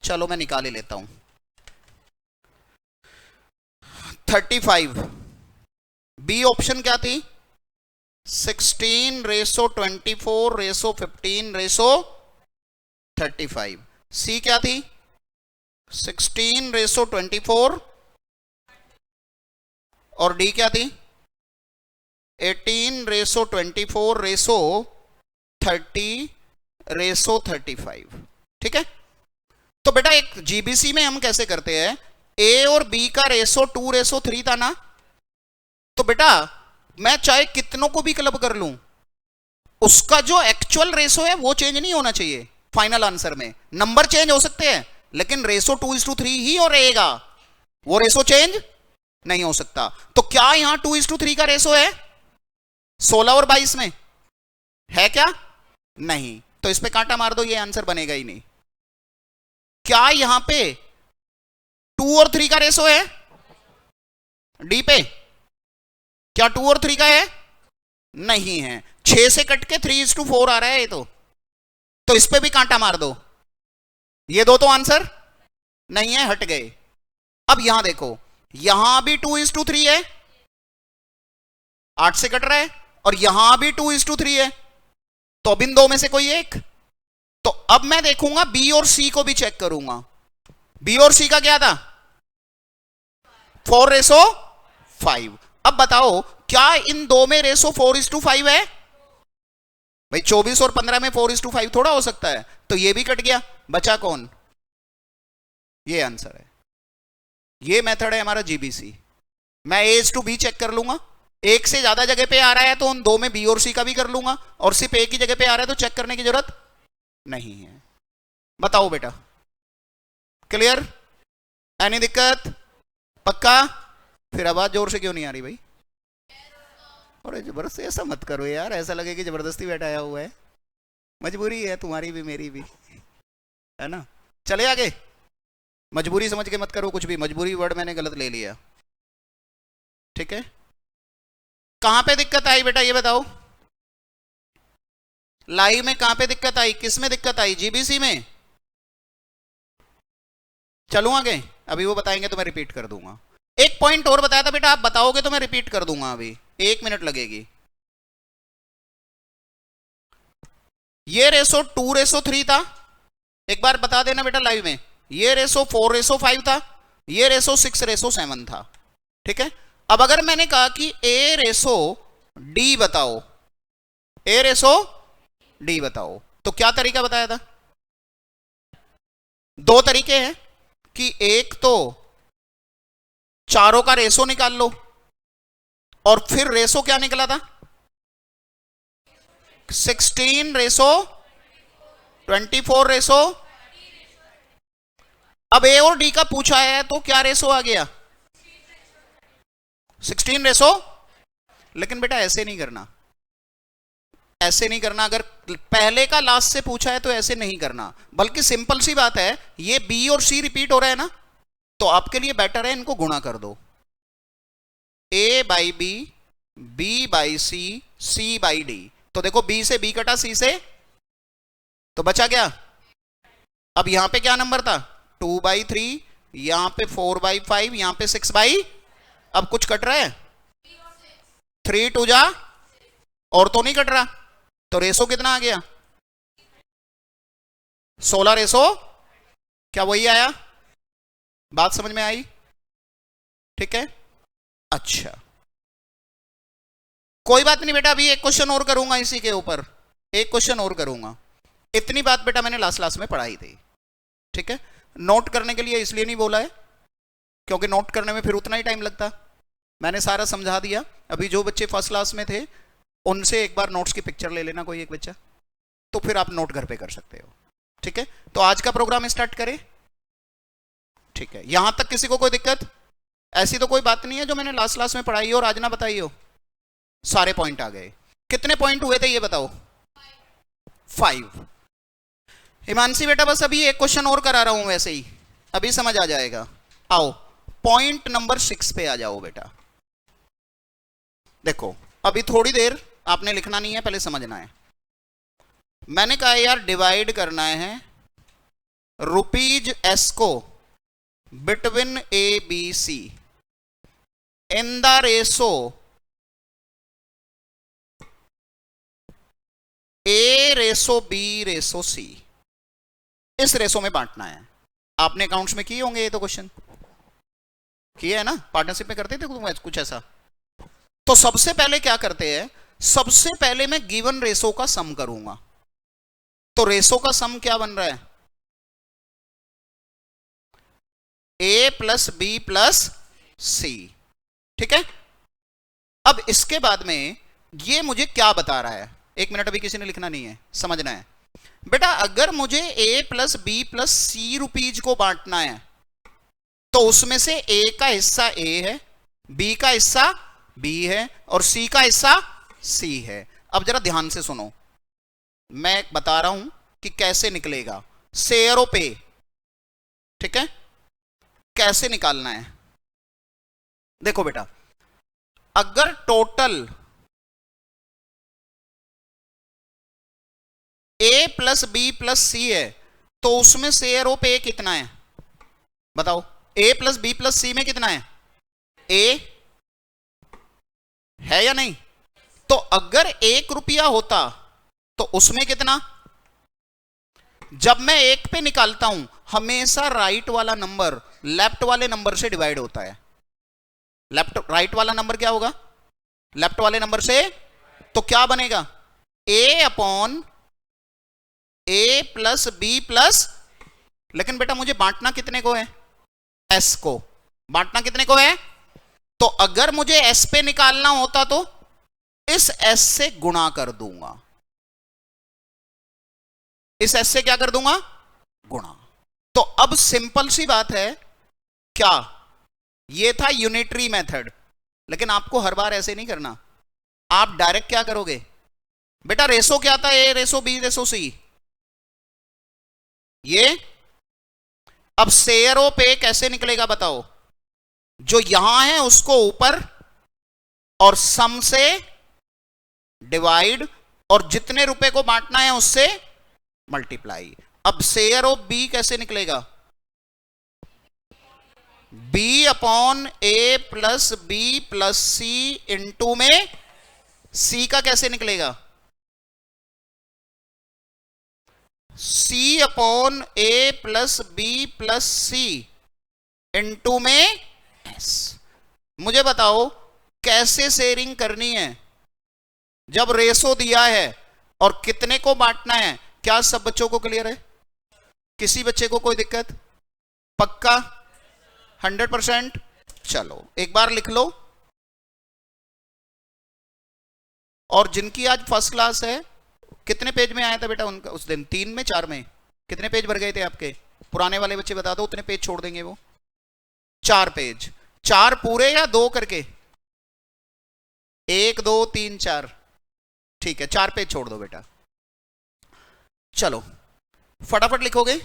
चलो मैं निकाल ही लेता हूं। 35। बी ऑप्शन क्या थी? 16:24:15:35। सी क्या थी? 16:24, और डी क्या थी? 18:24:30:35। ठीक है। तो बेटा एक जीबीसी में हम कैसे करते हैं, ए और बी का रेसो 2:3 था ना, तो बेटा मैं चाहे कितनों को भी क्लब कर लूं, उसका जो एक्चुअल रेसो है वो चेंज नहीं होना चाहिए। फाइनल आंसर में नंबर चेंज हो सकते हैं, लेकिन रेसो 2:3 ही और रहेगा, वो रेसो चेंज नहीं हो सकता। तो क्या यहां 2:3 का रेसो है 16 और 22 में? है क्या? नहीं। तो इस पे कांटा मार दो, ये आंसर बनेगा ही नहीं। क्या यहां पे 2 और 3 का रेसो है डी पे? क्या 2 और 3 का है? नहीं है। 6 से कट के 3:4 आ रहा है ये तो इस पे भी कांटा मार दो, ये दो तो आंसर नहीं है, हट गए। अब यहां देखो, यहां भी 2:3 है, 8 से कट रहा है, और यहां भी 2:3 है, तो अब इन दो में से कोई एक। तो अब मैं देखूंगा बी और सी को भी चेक करूंगा। बी और सी का क्या था? 4:5। अब बताओ क्या इन दो में रेसो 4:5 है? भाई 24 और 15 में 4:5 थोड़ा हो सकता है, तो ये भी कट गया, बचा कौन? ये आंसर है। ये मेथड है हमारा जीबीसी। मैं ए टू बी चेक कर लूंगा, एक से ज्यादा जगह पे आ रहा है तो उन दो में बी और सी का भी कर लूंगा, और सिर्फ एक ही जगह पे आ रहा है तो चेक करने की जरूरत नहीं है। बताओ बेटा, क्लियर? एनी दिक्कत? पक्का? फिर आवाज जोर से क्यों नहीं आ रही भाई? और जबरदस्ती ऐसा मत करो यार, ऐसा लगे कि जबरदस्ती बैठाया हुआ है। मजबूरी है तुम्हारी भी मेरी भी, है ना। चले आगे, मजबूरी समझ के मत करो कुछ भी, मजबूरी वर्ड मैंने गलत ले लिया। ठीक है, कहां पे दिक्कत आई बेटा ये बताओ? लाइव में कहां पे दिक्कत आई, किस में दिक्कत आई? जीबीसी में? चलूं आगे, अभी वो बताएंगे तो मैं रिपीट कर दूंगा। एक पॉइंट और बताया था बेटा, आप बताओगे तो मैं रिपीट कर दूंगा, अभी 1 मिनट लगेगी। ये रेसो 2:3 था, एक बार बता देना बेटा लाइव में। ये रेसो 4:5 था, ये रेसो 6:7 था। ठीक है, अब अगर मैंने कहा कि ए रेसो डी बताओ, ए रेसो डी बताओ, तो क्या तरीका बताया था? 2 तरीके हैं कि एक तो चारों का रेसो निकाल लो, और फिर रेसो क्या निकला था? 16:24:30 अब ए और डी का पूछा है तो क्या रेशो आ गया? 16 रेशो। लेकिन बेटा ऐसे नहीं करना, ऐसे नहीं करना। अगर पहले का लास्ट से पूछा है तो ऐसे नहीं करना, बल्कि सिंपल सी बात है, ये बी और सी रिपीट हो रहा है ना, तो आपके लिए बेटर है इनको गुणा कर दो। A by B, B by C, C by D. तो देखो बी से बी कटा, सी से, तो बचा क्या? अब यहां पे क्या नंबर था? 2/3, यहां पे 4/5, यहां पे 6/। अब कुछ कट रहा है? 3 2 जा, और तो नहीं कट रहा, तो रेशो कितना आ गया? 16 रेशो। क्या वही आया? बात समझ में आई? ठीक है, अच्छा कोई बात नहीं बेटा, अभी एक क्वेश्चन और करूंगा इसी के ऊपर, एक क्वेश्चन और करूंगा। इतनी बात बेटा मैंने लास्ट क्लास में पढ़ाई थी, ठीक है। नोट करने के लिए इसलिए नहीं बोला है क्योंकि नोट करने में फिर उतना ही टाइम लगता, मैंने सारा समझा दिया। अभी जो बच्चे फर्स्ट क्लास में थे उनसे एक बार नोट्स की पिक्चर ले लेना कोई एक बच्चा, तो फिर आप नोट घर पे कर सकते हो, ठीक है। तो आज का प्रोग्राम स्टार्ट करें, ठीक है। यहां तक किसी को कोई दिक्कत? ऐसी तो कोई बात नहीं है जो मैंने लास्ट क्लास में पढ़ाई हो और आज ना बताई हो? सारे पॉइंट आ गए। कितने पॉइंट हुए थे ये बताओ? 5। हिमांशी बेटा बस अभी एक क्वेश्चन और करा रहा हूं, वैसे ही अभी समझ आ जाएगा। आओ पॉइंट नंबर 6 पे आ जाओ बेटा। देखो अभी थोड़ी देर आपने लिखना नहीं है, पहले समझना है। मैंने कहा यार डिवाइड करना है ₹s को between A B C in the ratio A ratio B ratio C, इस रेशो में बांटना है। आपने अकाउंट्स में किए होंगे ये तो क्वेश्चन, किए है ना, पार्टनरशिप में करते थे कुछ ऐसा। तो सबसे पहले क्या करते हैं, सबसे पहले मैं गिवन रेशो का सम करूंगा। तो रेशो का सम क्या बन रहा है? ए प्लस बी प्लस सी, ठीक है। अब इसके बाद में ये मुझे क्या बता रहा है, एक मिनट अभी किसी ने लिखना नहीं है, समझना है बेटा। अगर मुझे A plus B plus C rupees को बांटना है तो उसमें से ए का हिस्सा ए है, बी का हिस्सा बी है और सी का हिस्सा सी है। अब जरा ध्यान से सुनो, मैं बता रहा हूं कि कैसे निकलेगा शेयरों पे, ठीक है, कैसे निकालना है। देखो बेटा अगर total A plus B plus सी है तो उसमें शेयर ऑफ ए कितना है बताओ? ए प्लस बी प्लस सी में कितना है? ए है या नहीं? तो अगर ₹1 होता तो उसमें कितना? जब मैं एक पे निकालता हूं हमेशा राइट वाला नंबर लेफ्ट वाले नंबर से डिवाइड होता है। राइट वाला नंबर क्या होगा? लेफ्ट वाले नंबर से। तो क्या बनेगा? ए अपॉन ए प्लस बी प्लस, लेकिन बेटा मुझे बांटना कितने को है? एस को। बांटना कितने को है? तो अगर मुझे एस पे निकालना होता तो इस एस से गुणा कर दूंगा, इस एस से क्या कर दूंगा? गुणा। तो अब सिंपल सी बात है, क्या ये था यूनिटरी मेथड, लेकिन आपको हर बार ऐसे नहीं करना। आप डायरेक्ट क्या करोगे बेटा? रेशो क्या था? ए रेशो बी रेशो सी, ये। अब शेयर ऑफ ए कैसे निकलेगा बताओ? जो यहां है उसको ऊपर और सम से डिवाइड और जितने रुपए को बांटना है उससे मल्टीप्लाई। अब शेयर ऑफ बी कैसे निकलेगा? बी अपॉन ए प्लस बी प्लस सी इंटू में सी का कैसे निकलेगा? सी अपॉन ए प्लस बी प्लस सी इंटू में एस। मुझे बताओ कैसे शेयरिंग करनी है? जब रेशो दिया है और कितने को बांटना है, क्या सब बच्चों को क्लियर है? किसी बच्चे को कोई दिक्कत? पक्का 100%? चलो एक बार लिख लो। और जिनकी आज फर्स्ट क्लास है, कितने पेज में आया था बेटा उनका उस दिन? 3 में 4 में? कितने पेज भर गए थे आपके? पुराने वाले बच्चे बता दो, उतने पेज छोड़ देंगे वो। 4 पेज, 4 पूरे या 2 करके? 1 2 3 4, ठीक है 4 पेज छोड़ दो बेटा। चलो फटाफट लिखोगे।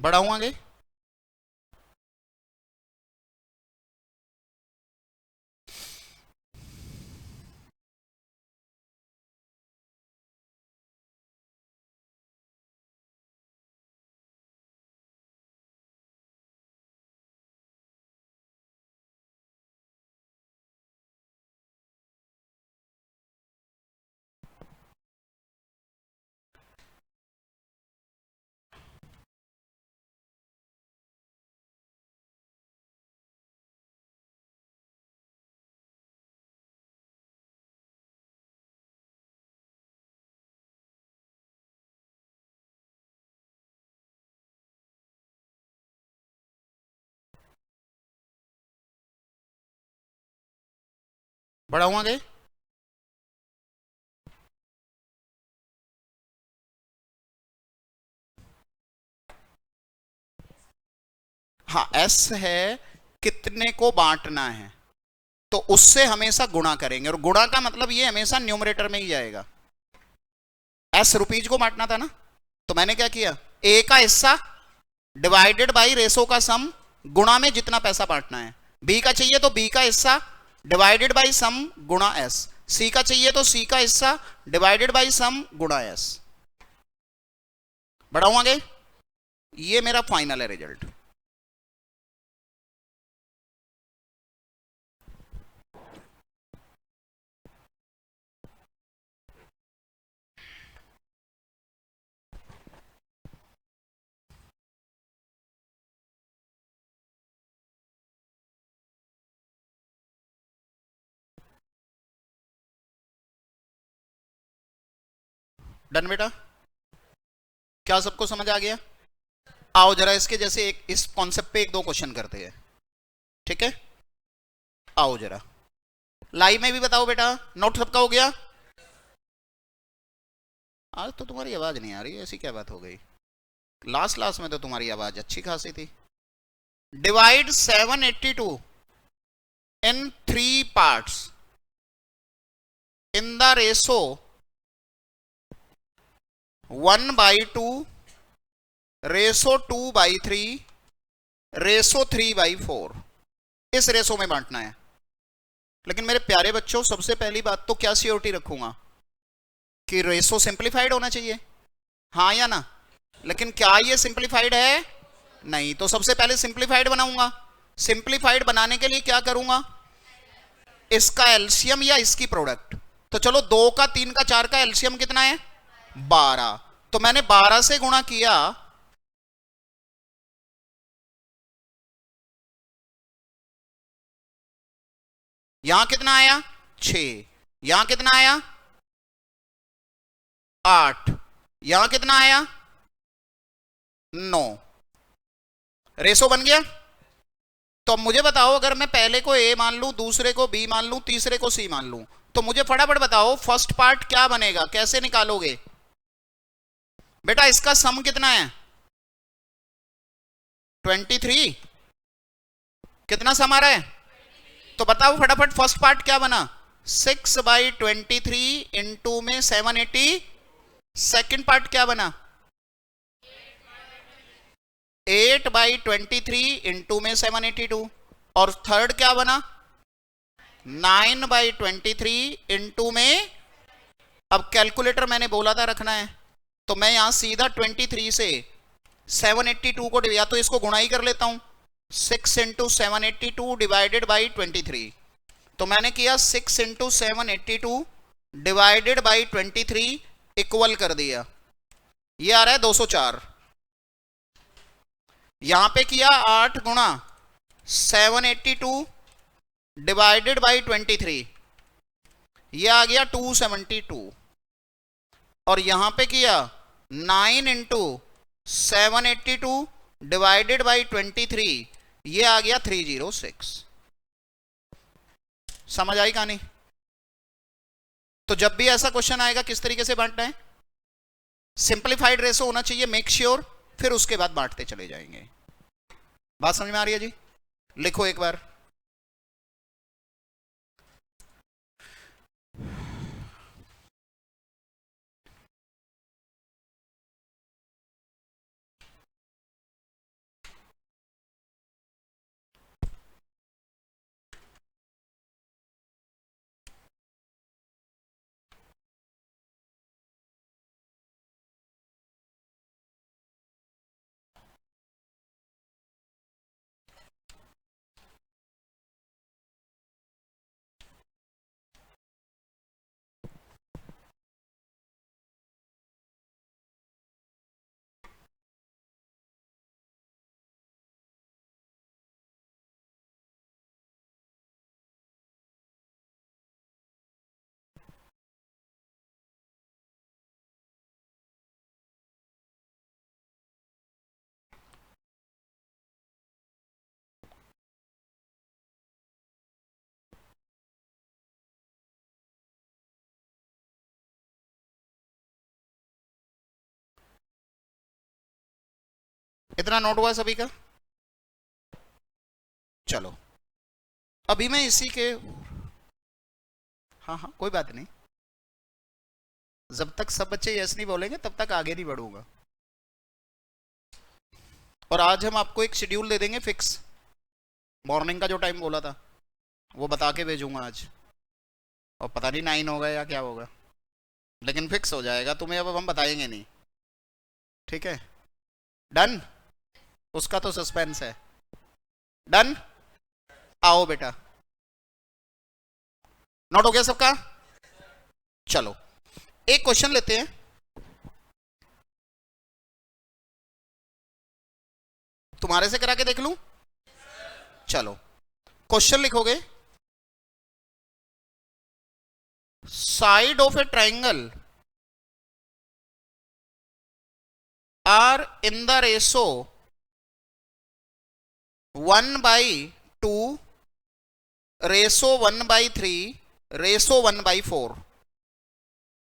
बढ़ाऊं आगे? बढ़ाऊं आगे? हाँ, एस है कितने को बांटना है, तो उससे हमेशा गुणा करेंगे, और गुणा का मतलब ये हमेशा न्यूमरेटर में ही जाएगा। एस रुपीज को बांटना था ना, तो मैंने क्या किया, ए का हिस्सा डिवाइडेड बाई रेशो का सम गुणा में जितना पैसा बांटना है। बी का चाहिए तो बी का हिस्सा डिवाइडेड बाई सम गुणा एस। सी का चाहिए तो सी का हिस्सा डिवाइडेड बाई सम गुणा एस। बढ़ाऊं आगे? ये मेरा फाइनल है रिजल्ट। डन बेटा? क्या सबको समझ आ गया? आओ जरा इसके जैसे एक इस कॉन्सेप्ट पे 1 2 क्वेश्चन करते हैं, ठीक है? आओ जरा लाइव में भी बताओ बेटा। नोट सबका हो गया? आज तो तुम्हारी आवाज नहीं आ रही, ऐसी क्या बात हो गई? लास्ट लास्ट में तो तुम्हारी आवाज अच्छी खासी थी। Divide 782 in 3 parts in the ratio 1/2, ratio 2/3, ratio 3/4। इस रेशो में बांटना है। लेकिन मेरे प्यारे बच्चों, सबसे पहली बात तो क्या सियोरिटी रखूंगा कि रेशो सिंप्लीफाइड होना चाहिए, हाँ या ना? लेकिन क्या ये सिंप्लीफाइड है? नहीं। तो सबसे पहले सिंप्लीफाइड बनाऊंगा। सिंप्लीफाइड बनाने के लिए क्या करूंगा, इसका एलसीएम या इसकी प्रोडक्ट। तो चलो 2 का 3 का 4 का एलसीएम कितना है? 12। तो मैंने 12 से गुणा किया, यहां कितना आया? 6। यहां कितना आया? 8। यहां कितना आया? 9। रेशो बन गया। तो अब मुझे बताओ, अगर मैं पहले को ए मान लूं, दूसरे को बी मान लूं, तीसरे को सी मान लूं, तो मुझे फटाफट बताओ फर्स्ट पार्ट क्या बनेगा, कैसे निकालोगे? बेटा इसका सम कितना है? 23। कितना सम आ रहा है? तो बताओ फटाफट फर्स्ट पार्ट क्या बना? 6/23 इंटू में 780। सेकेंड पार्ट क्या बना? 8/23 इंटू में 782। और थर्ड क्या बना? 9/23 इंटू में, अब कैलकुलेटर मैंने बोला था रखना है, तो मैं यहां सीधा 23 से 782 को, या तो इसको गुणा ही कर लेता हूं, 6 इंटू 782 डिवाइडेड बाई 23। तो मैंने किया 6 इंटू 782 डिवाइडेड बाई 23 इक्वल कर दिया, ये आ रहा है 204। यहां पे किया 8 गुणा 782 डिवाइडेड बाई 23, ये आ गया 272। और यहां पे किया 9 इंटू 782 डिवाइडेड बाई 23, ये आ गया 306। समझ आई कहानी? तो जब भी ऐसा क्वेश्चन आएगा किस तरीके से बांटना है, सिंपलीफाइड रेशो होना चाहिए, मेक श्योर, फिर उसके बाद बांटते चले जाएंगे। बात समझ में आ रही है जी? लिखो एक बार। इतना नोट हुआ सभी का? चलो अभी मैं इसी के, हाँ हाँ कोई बात नहीं, जब तक सब बच्चे यस नहीं बोलेंगे तब तक आगे नहीं बढ़ूंगा। और आज हम आपको एक शेड्यूल दे देंगे फिक्स, मॉर्निंग का जो टाइम बोला था वो बता के भेजूंगा आज। और पता नहीं 9 होगा या क्या होगा, लेकिन फिक्स हो जाएगा, तुम्हें अब हम बताएंगे नहीं, ठीक है? डन? उसका तो सस्पेंस है। डन? आओ बेटा, नोट हो गया सबका? चलो एक क्वेश्चन लेते हैं, तुम्हारे से करा के देख लूं? चलो क्वेश्चन लिखोगे, side of a triangle are in the ratio 1/2 ratio 1/3 ratio 1/4।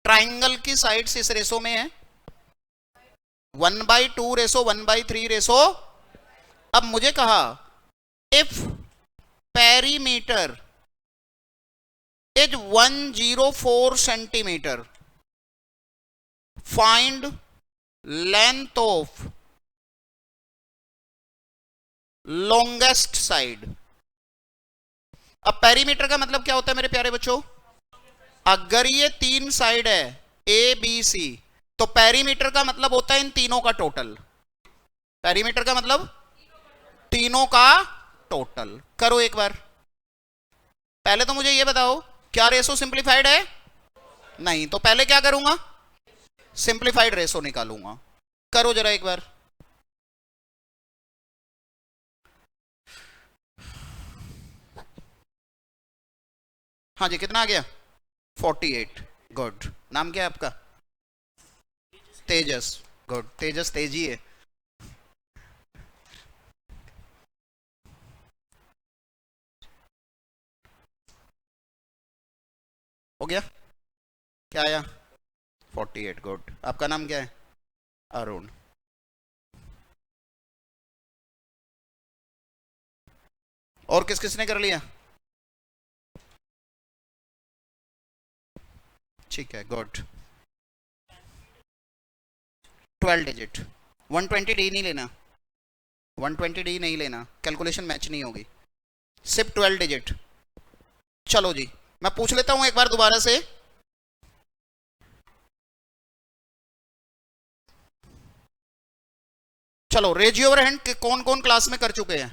Triangle की साइड्स इस रेशो में है 1/2 रेशो 1/3 रेशो। अब मुझे कहा if perimeter is 104 centimetre, find length of longest side. अब पेरीमीटर का मतलब क्या होता है मेरे प्यारे बच्चों? अगर ये 3 साइड है ए बी सी, तो पेरीमीटर का मतलब होता है इन तीनों का टोटल। पेरीमीटर का मतलब तीनों का टोटल। करो एक बार, पहले तो मुझे ये बताओ क्या रेशो सिंपलीफाइड है? नहीं, तो पहले क्या करूंगा? सिंपलीफाइड रेशो निकालूंगा। करो जरा एक बार। हाँ जी, कितना आ गया? 48। गुड। नाम क्या है आपका? तेजस। गुड, तेजस तेजी है। हो गया? क्या आया? 48। गुड। आपका नाम क्या है? अरुण। और किस किसने कर लिया? ठीक है, गुड। 12 डिजिट। 120D नहीं लेना, 120D नहीं लेना, कैलकुलेशन मैच नहीं होगी, सिर्फ 12 डिजिट। चलो जी, मैं पूछ लेता हूं एक बार दोबारा से। चलो रेज योर हैंड, कौन कौन क्लास में कर चुके हैं?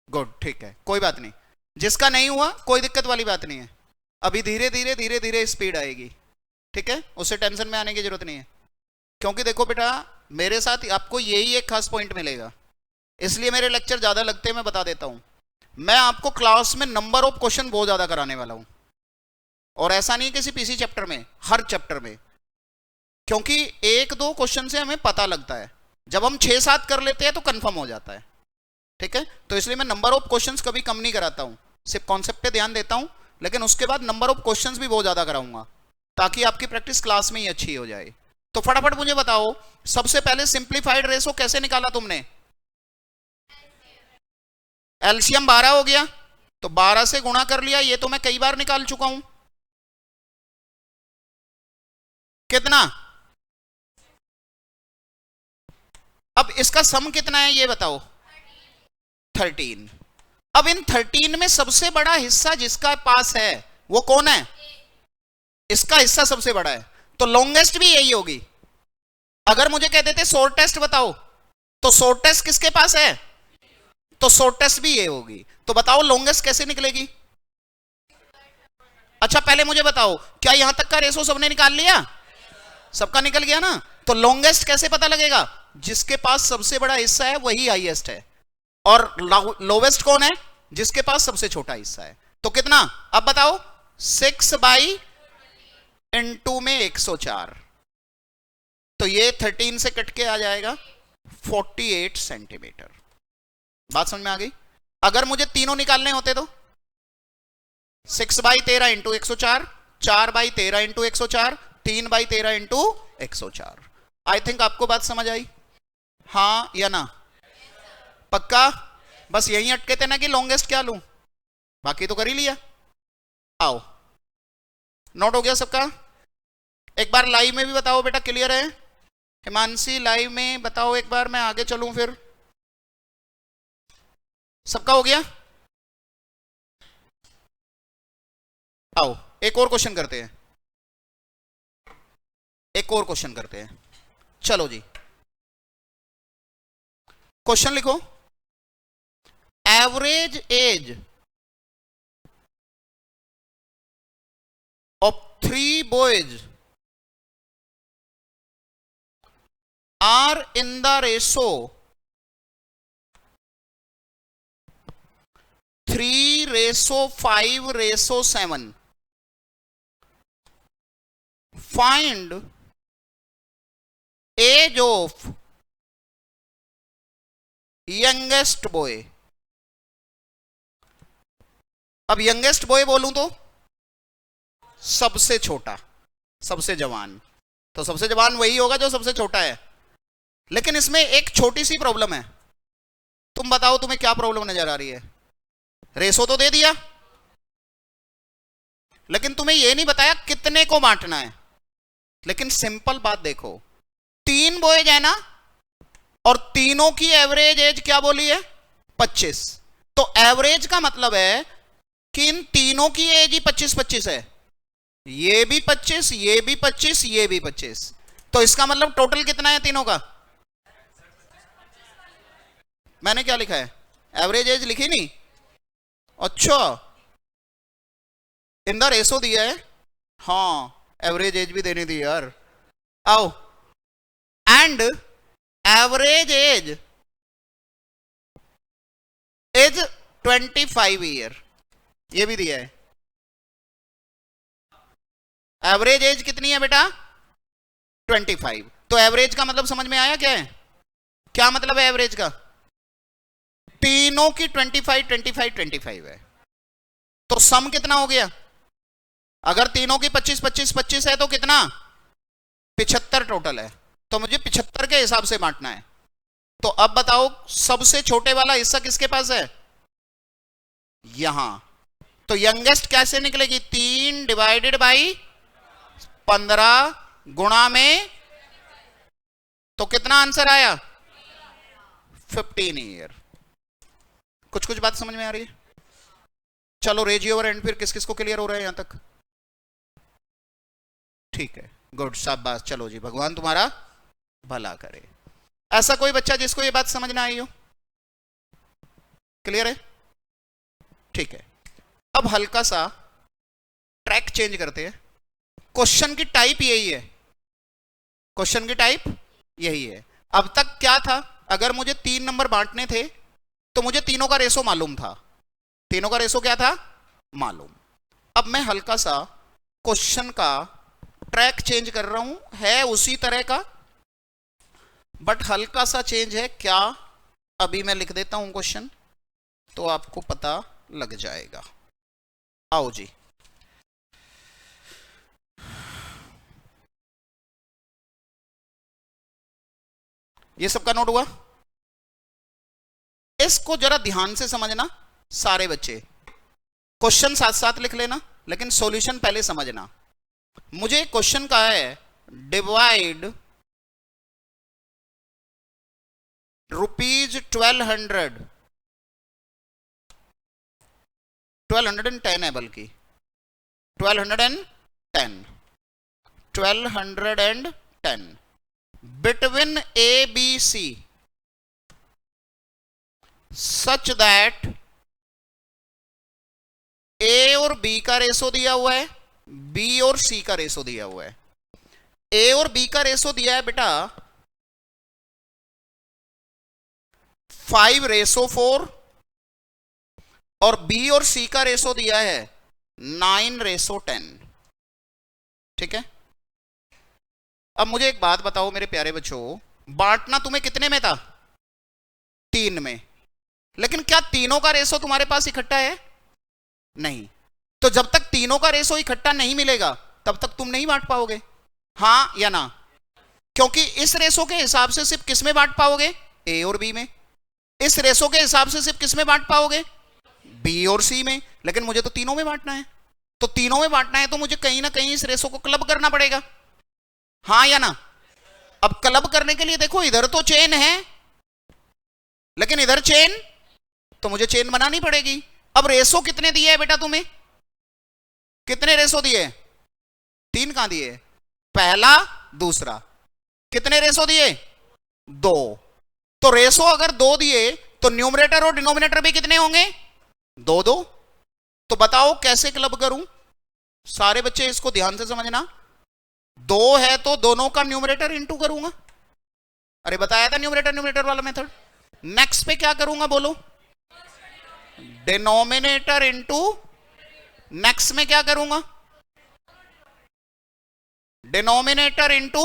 गुड, ठीक है, कोई बात नहीं। जिसका नहीं हुआ कोई दिक्कत वाली बात नहीं है, अभी धीरे धीरे धीरे धीरे स्पीड आएगी, ठीक है? उससे टेंशन में आने की जरूरत नहीं है। क्योंकि देखो बेटा, मेरे साथ आपको यही एक खास पॉइंट मिलेगा, इसलिए मेरे लेक्चर ज्यादा लगते हैं, मैं बता देता हूं। मैं आपको क्लास में नंबर ऑफ क्वेश्चन बहुत ज्यादा कराने वाला हूं, और ऐसा नहीं किसी पीसी चैप्टर में, हर चैप्टर में, क्योंकि एक दो क्वेश्चन से हमें पता लगता है, जब हम 6-7 कर लेते हैं तो कंफर्म हो जाता है। ठीक है, तो इसलिए मैं नंबर ऑफ क्वेश्चंस कभी कम नहीं कराता हूं, सिर्फ कॉन्सेप्ट पे ध्यान देता हूं, लेकिन उसके बाद नंबर ऑफ क्वेश्चंस भी बहुत ज्यादा कराऊंगा, ताकि आपकी प्रैक्टिस क्लास में ही अच्छी हो जाए। तो फटाफट मुझे बताओ, सबसे पहले सिंप्लीफाइड रेशो कैसे निकाला तुमने? एलसीएम 12 हो गया, तो 12 से गुणा कर लिया, ये तो मैं कई बार निकाल चुका हूं। कितना? अब इसका सम कितना है ये बताओ? 13। अब इन 13 में सबसे बड़ा हिस्सा जिसका पास है वो कौन है? इसका हिस्सा सबसे बड़ा है, तो लॉन्गेस्ट भी यही होगी। अगर मुझे कह देते शॉर्टेस्ट बताओ, तो शॉर्टेस्ट किसके पास है? तो शॉर्टेस्ट भी ये होगी। तो बताओ लॉन्गेस्ट कैसे निकलेगी? अच्छा पहले मुझे बताओ, क्या यहां तक का रेशो सबने निकाल लिया? सबका निकल गया ना? तो लॉन्गेस्ट कैसे पता लगेगा? जिसके पास सबसे बड़ा हिस्सा है वही हाईएस्ट है, और लोवेस्ट कौन है? जिसके पास सबसे छोटा हिस्सा है। तो कितना? अब बताओ, 6/(into) में 104, तो ये 13 से कट के आ जाएगा 48 सेंटीमीटर। बात समझ में आ गई? अगर मुझे तीनों निकालने होते तो 6/13 × 104, 4/13 × 104, 3/13 × 104। आई थिंक आपको बात समझ आई, हाँ या ना? पक्का? बस यहीं अटके थे ना कि लॉन्गेस्ट क्या लूं, बाकी तो कर ही लिया। आओ, नोट हो गया सबका? एक बार लाइव में भी बताओ बेटा, क्लियर है? हिमांशी लाइव में बताओ एक बार, मैं आगे चलूं फिर। सबका हो गया? आओ एक और क्वेश्चन करते हैं, एक और क्वेश्चन करते हैं। चलो जी, क्वेश्चन लिखो। Average age of 3 boys are in the ratio 3:5:7. Find age of youngest boy. अब यंगेस्ट बॉय बोलूं तो सबसे छोटा, सबसे जवान, तो सबसे जवान वही होगा जो सबसे छोटा है। लेकिन इसमें एक छोटी सी प्रॉब्लम है। तुम बताओ तुम्हें क्या प्रॉब्लम नजर आ रही है? रेशो तो दे दिया, लेकिन तुम्हें यह नहीं बताया कितने को बांटना है। लेकिन सिंपल बात देखो, 3 बॉयज है ना, और तीनों की एवरेज एज क्या बोली है? 25। तो एवरेज का मतलब है कि इन तीनों की एज ही 25-25 है, ये भी 25, ये भी 25, ये भी 25। तो इसका मतलब टोटल कितना है तीनों का? मैंने क्या लिखा है? एवरेज एज लिखी नहीं? अच्छा, इन द रेशो दिया है, हाँ एवरेज एज भी देनी थी यार। आओ, and average age is 25 year, ये भी दिया है। एवरेज एज कितनी है बेटा? 25। तो एवरेज का मतलब समझ में आया क्या है? क्या मतलब है एवरेज का? तीनों की 25 25 25 है। तो सम कितना हो गया? अगर तीनों की 25 25 25 है तो कितना? 75 टोटल है। तो मुझे 75 के हिसाब से बांटना है। तो अब बताओ सबसे छोटे वाला हिस्सा किसके पास है? यहां। तो यंगेस्ट कैसे निकलेगी? 3/15 गुणा में, तो कितना आंसर आया? 15 ईयर। कुछ कुछ बात समझ में आ रही है? चलो रेज ओवर एंड फिर किस किस को क्लियर हो रहा है यहां तक? ठीक है, गुड, शाबाश। चलो जी, भगवान तुम्हारा भला करे। ऐसा कोई बच्चा जिसको ये बात समझ ना आई हो? क्लियर है? ठीक है, अब हल्का सा ट्रैक चेंज करते हैं। क्वेश्चन की टाइप यही है, क्वेश्चन की टाइप यही है। अब तक क्या था, अगर मुझे 3 नंबर बांटने थे तो मुझे तीनों का रेशो मालूम था, तीनों का रेशो क्या था मालूम। अब मैं हल्का सा क्वेश्चन का ट्रैक चेंज कर रहा हूं, है उसी तरह का बट हल्का सा चेंज है क्या। अभी मैं लिख देता हूं क्वेश्चन तो आपको पता लग जाएगा। आओ जी, ये सबका नोट हुआ? इसको जरा ध्यान से समझना सारे बच्चे, क्वेश्चन साथ साथ लिख लेना लेकिन सॉल्यूशन पहले समझना। मुझे क्वेश्चन का है डिवाइड रुपीज 1210 है, बल्कि 1210 between A B C such that A और बी का रेशो दिया हुआ है, बी और सी का रेशो दिया हुआ है। ए और बी का रेशो दिया है बेटा 5:4 और बी और सी का रेशो दिया है 9:10। ठीक है, अब मुझे एक बात बताओ मेरे प्यारे बच्चों, बांटना तुम्हें कितने में था? 3 में। लेकिन क्या तीनों का रेशो तुम्हारे पास इकट्ठा है? नहीं। तो जब तक तीनों का रेशो इकट्ठा नहीं मिलेगा तब तक तुम नहीं बांट पाओगे, हां या ना? क्योंकि इस रेशो के हिसाब से सिर्फ किस में बांट पाओगे? ए और बी में। इस रेशो के हिसाब से सिर्फ किस में बांट पाओगे? बी और सी में। लेकिन मुझे तो तीनों में बांटना है, तो तीनों में बांटना है तो मुझे कहीं ना कहीं इस रेशो को क्लब करना पड़ेगा, हां या ना? अब क्लब करने के लिए देखो इधर तो चेन है लेकिन इधर चेन, तो मुझे चेन बनानी पड़ेगी। अब रेशो कितने दिए है बेटा तुम्हें? कितने रेशो दिए? 3 कहां दिए? पहला दूसरा। कितने रेशो दिए? 2। तो रेशो अगर 2 दिए तो न्यूमरेटर और डिनोमिनेटर भी कितने होंगे? 2-2। तो बताओ कैसे क्लब करूं? सारे बच्चे इसको ध्यान से समझना। 2 है तो दोनों का न्यूमरेटर इंटू करूंगा, अरे बताया था न्यूमरेटर न्यूमरेटर वाला मेथड। नेक्स्ट पे क्या करूंगा बोलो? डिनोमिनेटर इंटू, नेक्स्ट में क्या करूंगा? डिनोमिनेटर इंटू,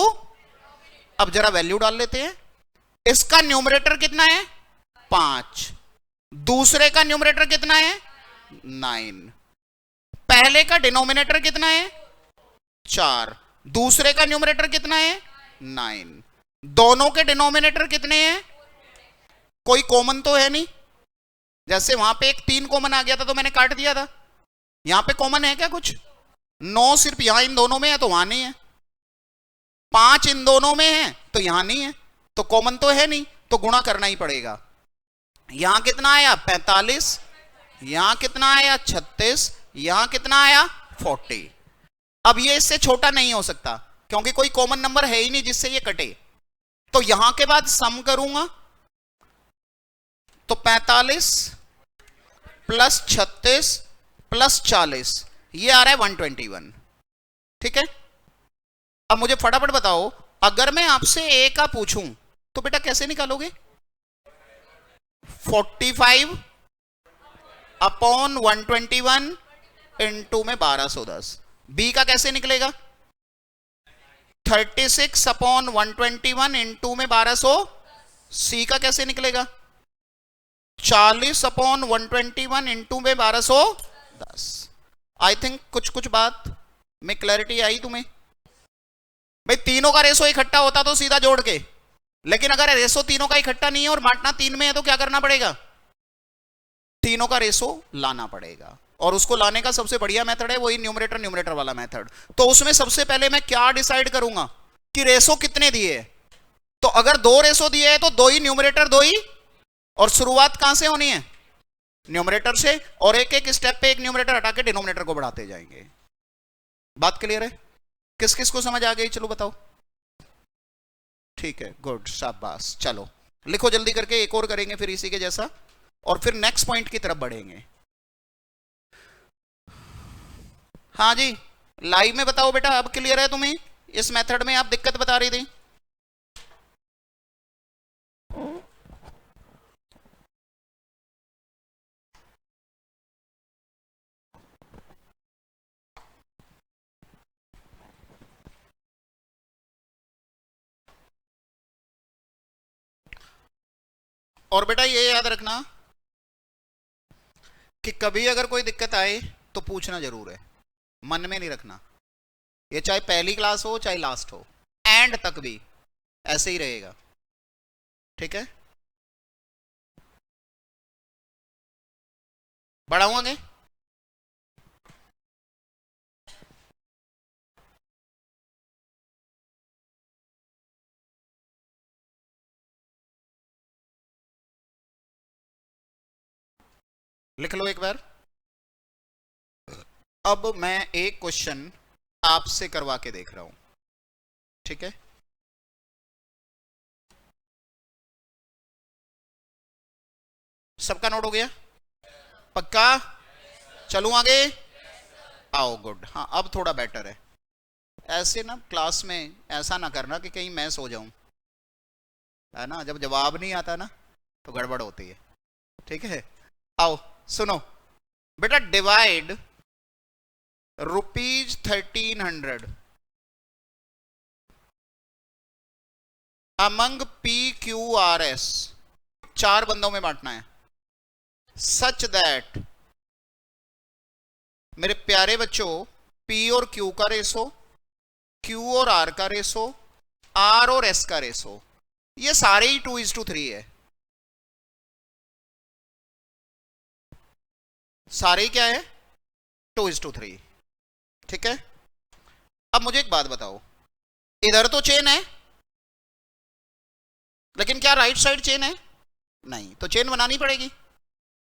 अब जरा वैल्यू डाल लेते हैं। इसका न्यूमरेटर कितना है? 5। दूसरे का न्यूमरेटर कितना है? 9। पहले का डिनोमिनेटर कितना है? 4। दूसरे का न्यूमरेटर कितना है? 9। दोनों के डिनोमिनेटर कितने हैं? कोई कॉमन तो है नहीं, जैसे वहां पे एक 3 कॉमन आ गया था तो मैंने काट दिया था। यहां पे कॉमन है क्या कुछ? 9 सिर्फ यहां इन दोनों में है तो वहां नहीं है, 5 इन दोनों में है तो यहां नहीं है, तो कॉमन तो है नहीं, तो गुणा करना ही पड़ेगा। यहां कितना आया? 45। यहां कितना आया? 36। यहां कितना आया? 40। अब ये इससे छोटा नहीं हो सकता क्योंकि कोई कॉमन नंबर है ही नहीं जिससे ये कटे। तो यहां के बाद सम करूंगा तो 45 प्लस 36 प्लस 40 ये आ रहा है 121। ठीक है, अब मुझे फटाफट बताओ, अगर मैं आपसे ए का पूछूं तो बेटा कैसे निकालोगे? 45 अपॉन 121 इंटू में 1210। बी का कैसे निकलेगा? 36 अपॉन 121 इंटू में 1200। सी का कैसे निकलेगा? 40 अपॉन 121 इंटू में 1210। आई थिंक कुछ कुछ बात में क्लैरिटी आई तुम्हें? भाई तीनों का रेशो इकट्ठा होता तो सीधा जोड़ के, लेकिन अगर रेशो तीनों का इकट्ठा नहीं है और बांटना 3 में है तो क्या करना पड़ेगा? तीनों का रेशो लाना पड़ेगा, और उसको लाने का सबसे बढ़िया मेथड है वही न्यूमरेटर न्यूमरेटर वाला मेथड। तो उसमें सबसे पहले मैं क्या डिसाइड करूंगा कि रेशो कितने दिए। तो अगर 2 रेशो दिए है तो 2 ही न्यूमरेटर 2 ही, और शुरुआत कहां से होनी है? न्यूमरेटर से, और एक एक स्टेप पे एक न्यूमरेटर हटा के डिनोमिनेटर को बढ़ाते जाएंगे। बात क्लियर है? किस किस को समझ आ गई? चलो बताओ। ठीक है, गुड, शाबाश। चलो लिखो जल्दी करके, एक और करेंगे फिर इसी के जैसा, और फिर नेक्स्ट पॉइंट की तरफ बढ़ेंगे। हाँ जी, लाइव में बताओ बेटा, अब क्लियर है तुम्हें? इस मेथड में आप दिक्कत बता रही थी। और बेटा ये याद रखना कि कभी अगर कोई दिक्कत आए तो पूछना जरूर है, मन में नहीं रखना। ये चाहे पहली क्लास हो चाहे लास्ट हो, एंड तक भी ऐसे ही रहेगा, ठीक है। बढ़ाऊंगे। लिख लो एक बार। अब मैं एक क्वेश्चन आपसे करवा के देख रहा हूं, ठीक है। सबका नोट हो गया? पक्का? चलूं आगे? आओ, गुड। हाँ, अब थोड़ा बेटर है। ऐसे ना क्लास में ऐसा ना करना कि कहीं मैं सो जाऊं, है ना। जब जवाब नहीं आता ना तो गड़बड़ होती है, ठीक है। आओ सुनो बेटा, डिवाइड ₹1300 अमंग PQRS, 4 बंदों में बांटना है, सच दैट मेरे प्यारे बच्चों P और Q का रेसो, Q और R का रेसो, R और S का रेसो, ये सारे ही 2:3 है। सारे ही क्या है? 2:3, ठीक है। अब मुझे एक बात बताओ, इधर तो चेन है, लेकिन क्या राइट साइड चेन है? नहीं, तो चेन बनानी पड़ेगी।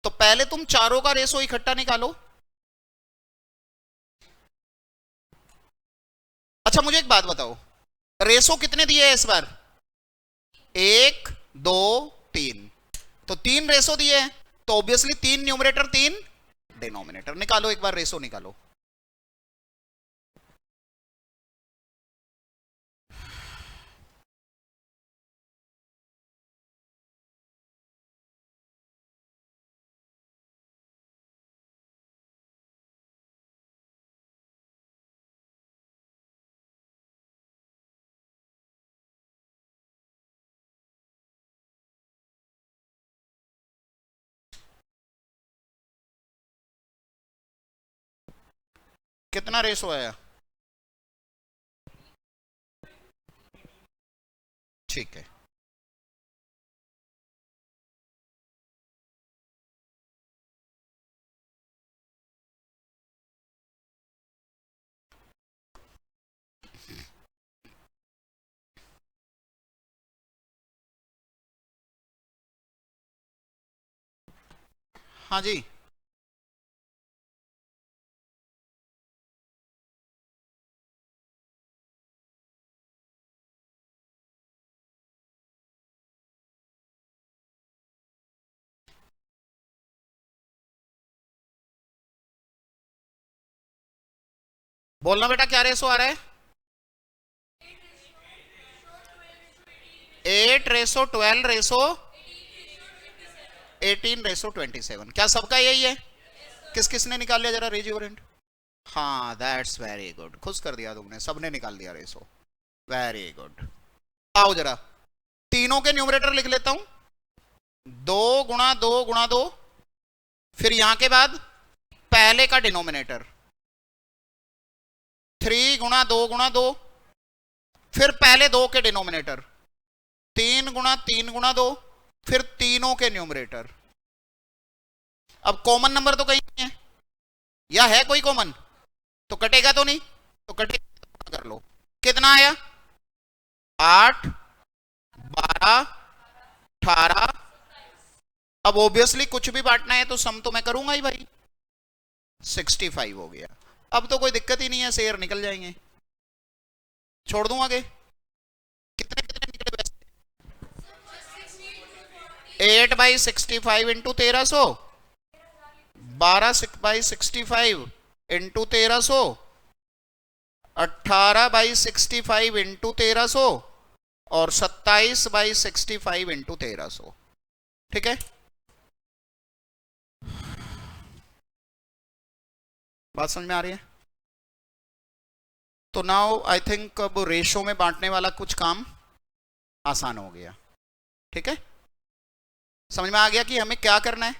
तो पहले तुम चारों का रेसो इकट्ठा निकालो। अच्छा मुझे एक बात बताओ, रेसो कितने दिए हैं इस बार? 1 2 3, तो 3 रेसो दिए हैं, तो ऑब्वियसली 3 न्यूमरेटर 3 डिनोमिनेटर। निकालो एक बार रेसो निकालो। कितना रेसो आया? ठीक है। हाँ जी, बोलना बेटा क्या रेसो आ रहा है? 8:12:18:27। क्या सबका यही है? किस किस ने निकाल लिया, जरा रेज योर हैंड। हाँ, दैट्स वेरी गुड, खुश कर दिया तुमने, सबने निकाल दिया रेसो, वेरी गुड। आओ जरा तीनों के न्यूमरेटर लिख लेता हूं, 2 × 2 × 2, फिर यहां के बाद पहले का डिनोमिनेटर 3 × 2 × 2, फिर पहले 2 के डिनोमिनेटर 3 × 3 × 2, फिर तीनों के न्यूमरेटर। अब कॉमन नंबर तो कहीं नहीं है, या है कोई कॉमन? तो कटेगा तो नहीं, तो कटेगा कर लो। कितना आया? 8 12 18। अब ऑब्वियसली कुछ भी बांटना है तो सम तो मैं करूंगा ही भाई, 65 हो गया। अब तो कोई दिक्कत ही नहीं है, शेयर निकल जाएंगे। छोड़ दूं आगे? कितने कितने निकले वैसे? 8/65 इंटू 1300, 12/65 इंटू 1300, 18/65 इंटू 1300, और 27/65 इंटू 1300, ठीक है। बात समझ में आ रही है? तो नाउ आई थिंक अब रेशो में बांटने वाला कुछ काम आसान हो गया, ठीक है। समझ में आ गया कि हमें क्या करना है?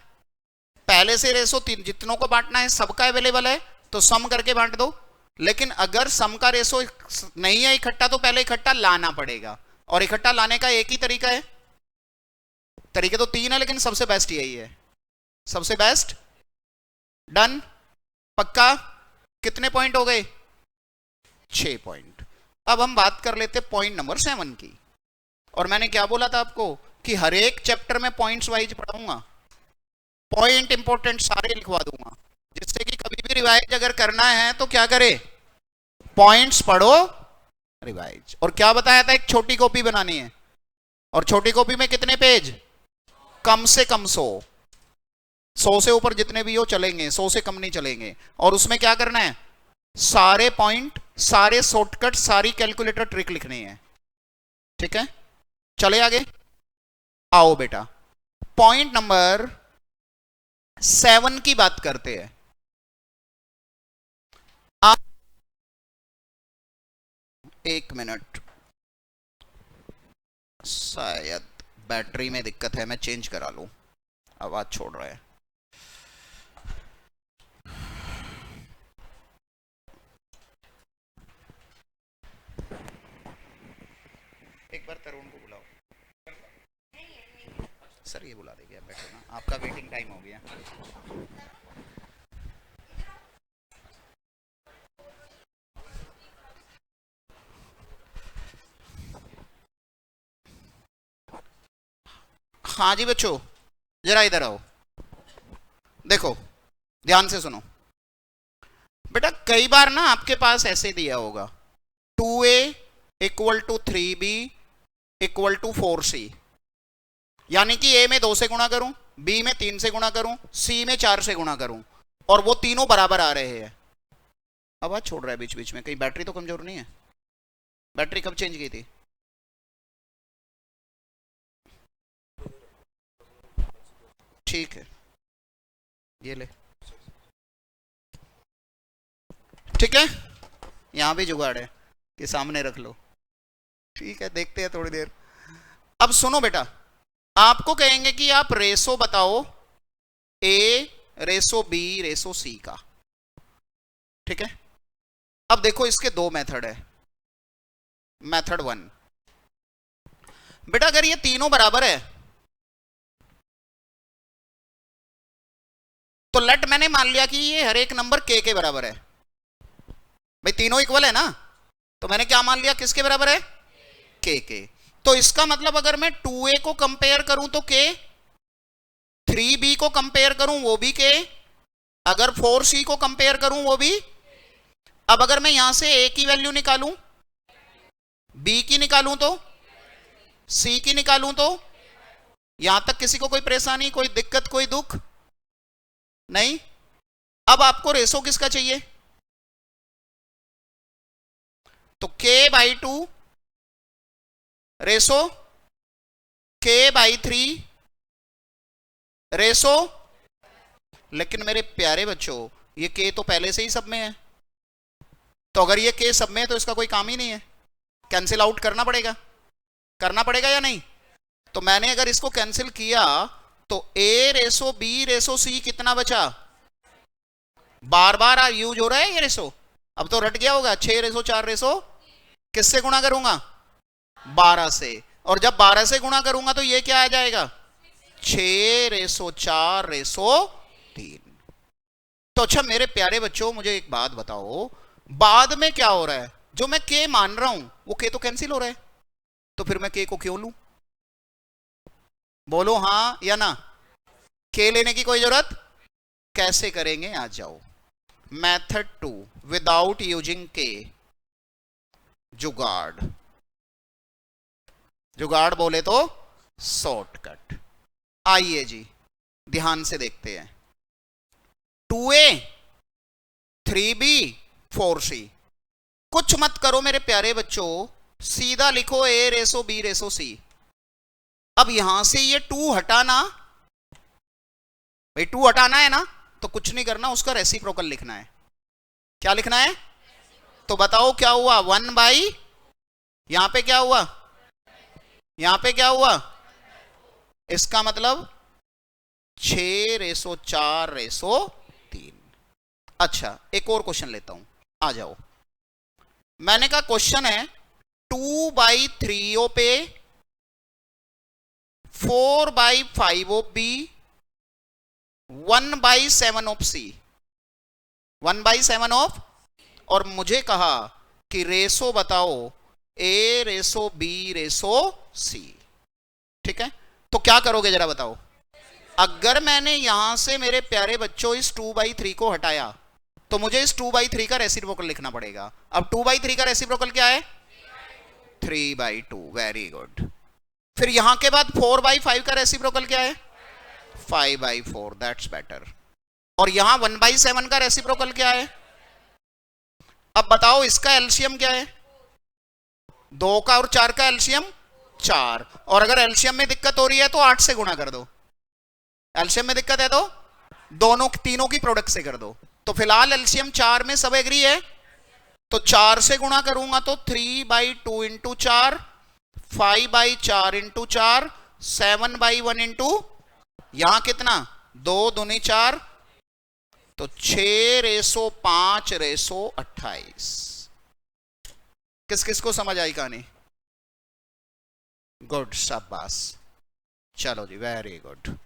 पहले से रेशो जितनों को बांटना है, सबका अवेलेबल है तो सम करके बांट दो। लेकिन अगर सम का रेशो नहीं है इकट्ठा तो पहले इकट्ठा लाना पड़ेगा, और इकट्ठा लाने का एक ही तरीका है। तरीके तो 3 है लेकिन सबसे बेस्ट यही है, सबसे बेस्ट। डन, पक्का? कितने पॉइंट हो गए? 6 पॉइंट। अब हम बात कर लेते पॉइंट नंबर 7 की। और मैंने क्या बोला था आपको कि हर एक चैप्टर में पॉइंट्स वाइज पढ़ाऊंगा, पॉइंट इंपॉर्टेंट सारे लिखवा दूंगा, जिससे कि कभी भी रिवाइज अगर करना है तो क्या करे, पॉइंट्स पढ़ो, रिवाइज। और क्या बताया था, एक छोटी कॉपी बनानी है, और छोटी कॉपी में कितने पेज? कम से कम 100 से ऊपर जितने भी हो चलेंगे, 100 से कम नहीं चलेंगे। और उसमें क्या करना है, सारे पॉइंट, सारे शॉर्टकट, सारी कैलकुलेटर ट्रिक लिखनी है। ठीक है, चले आगे। आओ बेटा, पॉइंट नंबर 7 की बात करते हैं। आप 1 मिनट, शायद बैटरी में दिक्कत है, मैं चेंज करा लूं, आवाज छोड़ रहा है। एक बार तरुण को बुलाओ। सर ये बुला देंगे, बैठो ना, आपका वेटिंग टाइम हो गया। हाँ जी बच्चों, जरा इधर आओ। देखो ध्यान से सुनो बेटा, कई बार ना आपके पास ऐसे दिया होगा 2a equal to 3b equal to 4c, यानी कि a में 2 से गुणा करूं, b में 3 से गुणा करूं, c में 4 से गुणा करूं, और वो तीनों बराबर आ रहे हैं। आवाज छोड़ रहा है बीच बीच में, कहीं बैटरी तो कमजोर नहीं है? बैटरी कब चेंज की थी? ठीक है, ये ले, ठीक है, यहां भी जुगाड़ है कि सामने रख लो। ठीक है, देखते हैं थोड़ी देर। अब सुनो बेटा, आपको कहेंगे कि आप रेशो बताओ a ratio b ratio c का। ठीक है, अब देखो इसके 2 मेथड है। मेथड 1, बेटा अगर ये तीनों बराबर है तो लेट मैंने मान लिया कि ये हर एक नंबर k के बराबर है। भाई तीनों इक्वल है ना, तो मैंने क्या मान लिया, किसके बराबर है? k के। तो इसका मतलब अगर मैं 2a को कंपेयर करूं तो k, 3b को कंपेयर करूं वो भी k, अगर 4c को कंपेयर करूं वो भी। अब अगर मैं यहां से a की वैल्यू निकालूं, b की निकालूं तो, c की निकालूं तो, यहां तक किसी को कोई परेशानी, कोई दिक्कत, कोई दुख नहीं? अब आपको रेशो किसका चाहिए? तो k/2 रेशो k/3 रेशो। लेकिन मेरे प्यारे बच्चों ये k तो पहले से ही सब में है, तो अगर ये k सब में है तो इसका कोई काम ही नहीं है, कैंसिल आउट करना पड़ेगा, करना पड़ेगा या नहीं? तो मैंने अगर इसको कैंसिल किया तो a ratio b ratio c कितना बचा? बार बार यूज हो रहा है ये रेशो, अब तो रट गया होगा। 6 रेशो 4 रेशो, किससे गुणा करूंगा? 12 से। और जब 12 से गुणा करूंगा तो ये क्या आ जाएगा? 6 रेशो 4 रेशो 3। तो अच्छा मेरे प्यारे बच्चों मुझे एक बात बताओ, बाद में क्या हो रहा है? जो मैं k मान रहा हूं वो k तो कैंसिल हो रहा है, तो फिर मैं k को क्यों लूं? बोलो हाँ या ना? k लेने की कोई जरूरत? कैसे करेंगे, आ जाओ। मेथड 2, विदाउट यूजिंग k, जुगाड़। जुगाड़ बोले तो शॉर्टकट। आइए जी ध्यान से देखते हैं। 2a 3b 4c, कुछ मत करो मेरे प्यारे बच्चों, सीधा लिखो a ratio b ratio c। अब यहां से ये 2 हटाना, भाई 2 हटाना है ना, तो कुछ नहीं करना, उसका रेसिप्रोकल लिखना है। क्या लिखना है? तो बताओ क्या हुआ? 1 बाई, यहां पे क्या हुआ? यहां पे क्या हुआ? इसका मतलब 6:4:3। अच्छा एक और क्वेश्चन लेता हूं, आ जाओ। मैंने कहा क्वेश्चन है 2/3 of A, 4/5 of B, 1/7 of C, 1/7 of, और मुझे कहा कि रेसो बताओ A ratio B ratio C. ठीक है, तो क्या करोगे जरा बताओ। अगर मैंने यहां से मेरे प्यारे बच्चों इस 2/3 को हटाया तो मुझे इस 2/3 का रेसिप्रोकल लिखना पड़ेगा। अब 2/3 का रेसिप्रोकल क्या है? 3/2। Very good. फिर यहां के बाद 4/5 का रेसिप्रोकल क्या है? 5/4। That's better. और यहां 1/7 का रेसिप्रोकल क्या है? अब बताओ इसका एलसीएम क्या है? 2 का और 4 का एलसीएम 4। और अगर एलसीएम में दिक्कत हो रही है तो 8 से गुणा कर दो। एलसीएम में दिक्कत है तो दोनों तीनों की प्रोडक्ट से कर दो। तो फिलहाल एलसीएम 4 में सब एग्री है, तो 4 से गुणा करूंगा तो 3/2 इंटू 4, 5/4 इंटू 4, 7/1 इंटू, यहां कितना 2 दूनी 4, तो 6:5:28। किस किस को समझ आई कहानी? गुड, शाबाश। चलो जी, वेरी गुड।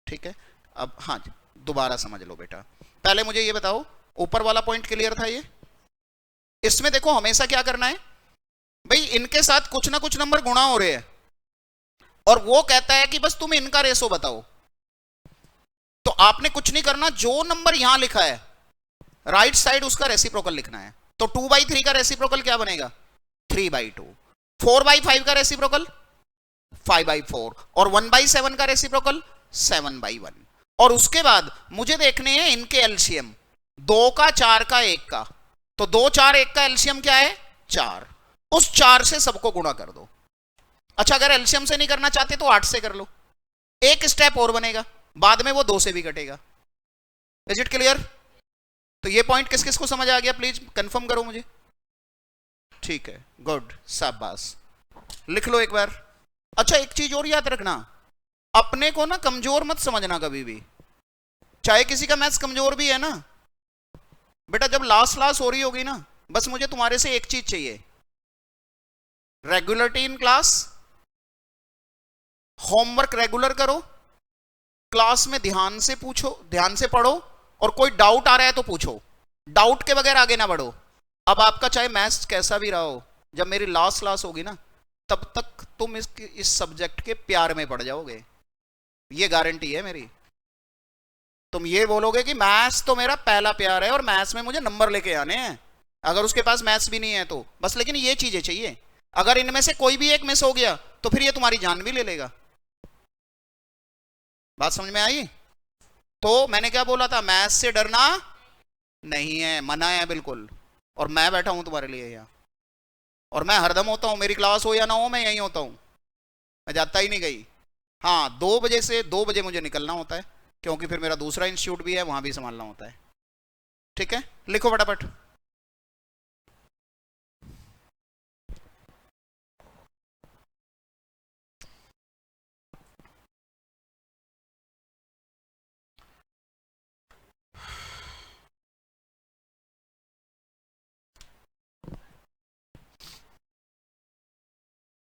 ठीक है, अब हाँ जी दोबारा समझ लो बेटा। पहले मुझे ये बताओ, ऊपर वाला पॉइंट क्लियर था ये? इसमें देखो हमेशा क्या करना है भाई, इनके साथ कुछ ना कुछ नंबर गुणा हो रहे हैं और वो कहता है कि बस तुम इनका रेशो बताओ। तो आपने कुछ नहीं करना, जो नंबर यहां लिखा है राइट साइड उसका रेसिप्रोकल लिखना है। तो 2/3 का रेसिप्रोकल क्या बनेगा? 3/2। 4/5 का रेसिप्रोकल 5/4 और 1/7 का रेसिप्रोकल 7/1। और उसके बाद मुझे देखने हैं इनके एलसीएम, 2 का 4 का 1 का। तो 2 4 1 का एलसीएम क्या है? 4। उस 4 से सबको गुणा कर दो। अच्छा अगर एलसीएम से नहीं करना चाहते तो 8 से कर लो। एक स्टेप और बनेगा, बाद में वो 2 से भी कटेगा। Is it clear? तो ये पॉइंट किस किस को समझ आ गया प्लीज कंफर्म करो मुझे। ठीक है, गुड, शाबाश। लिख लो एक बार। अच्छा एक चीज और याद रखना, अपने को ना कमजोर मत समझना कभी भी, चाहे किसी का मैथ्स कमजोर भी है ना बेटा, जब लास्ट क्लास हो रही होगी ना, बस मुझे तुम्हारे से एक चीज चाहिए, regularity in class, homework regular करो, क्लास में ध्यान से पूछो, ध्यान से पढ़ो, और कोई डाउट आ रहा है तो पूछो, डाउट के बगैर आगे ना बढ़ो। अब आपका चाहे मैथ्स कैसा भी रहा हो, जब मेरी लास्ट क्लास होगी ना तब तक तुम इस सब्जेक्ट के प्यार में पड़ जाओगे, ये गारंटी है मेरी। तुम ये बोलोगे कि मैथ्स तो मेरा पहला प्यार है और मैथ्स में मुझे नंबर लेके आने हैं, अगर उसके पास मैथ्स भी नहीं है तो बस। लेकिन ये चीजें चाहिए, अगर इनमें से कोई भी एक मिस हो गया तो फिर ये तुम्हारी जान भी ले लेगा। बात समझ में आई? तो मैंने क्या बोला था, मैथ्स से डरना नहीं है, मना है बिल्कुल। और मैं बैठा हूं तुम्हारे लिए यहाँ, और मैं हरदम होता हूं, मेरी क्लास हो या ना हो मैं यहीं होता हूं, मैं जाता ही नहीं गई। हाँ 2 बजे से 2 बजे मुझे निकलना होता है, क्योंकि फिर मेरा दूसरा इंस्टीट्यूट भी है, वहां भी संभालना होता है। ठीक है, लिखो फटाफट।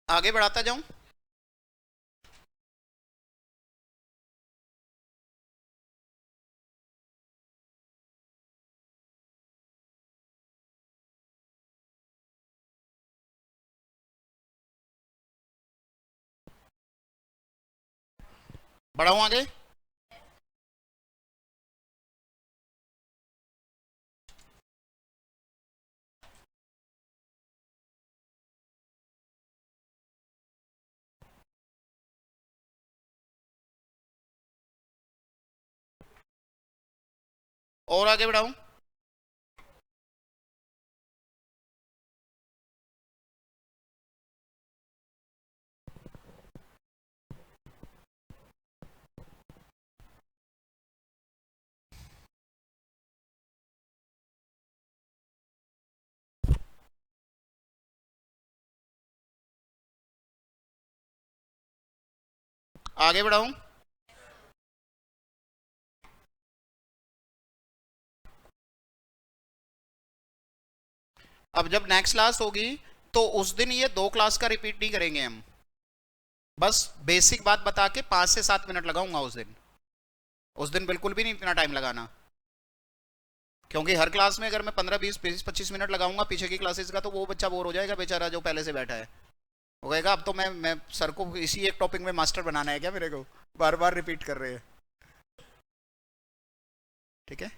आगे बढ़ाता जाऊं। बढ़ाऊं आगे? और आगे बढ़ाऊं? आगे बढ़ाऊं? अब जब नेक्स्ट क्लास होगी तो उस दिन ये 2 क्लास का रिपीट नहीं करेंगे हम, बस बेसिक बात बता के 5 से 7 मिनट लगाऊंगा उस दिन बिल्कुल भी नहीं इतना टाइम लगाना, क्योंकि हर क्लास में अगर मैं 15 20 25 मिनट लगाऊंगा पीछे की क्लासेस का तो वो बच्चा बोर हो जाएगा बेचारा जो पहले से बैठा है, वो कहेगा अब तो मैं सर को इसी एक टॉपिक में मास्टर बनाना है क्या, मेरे को बार बार रिपीट कर रहे हैं। ठीक है,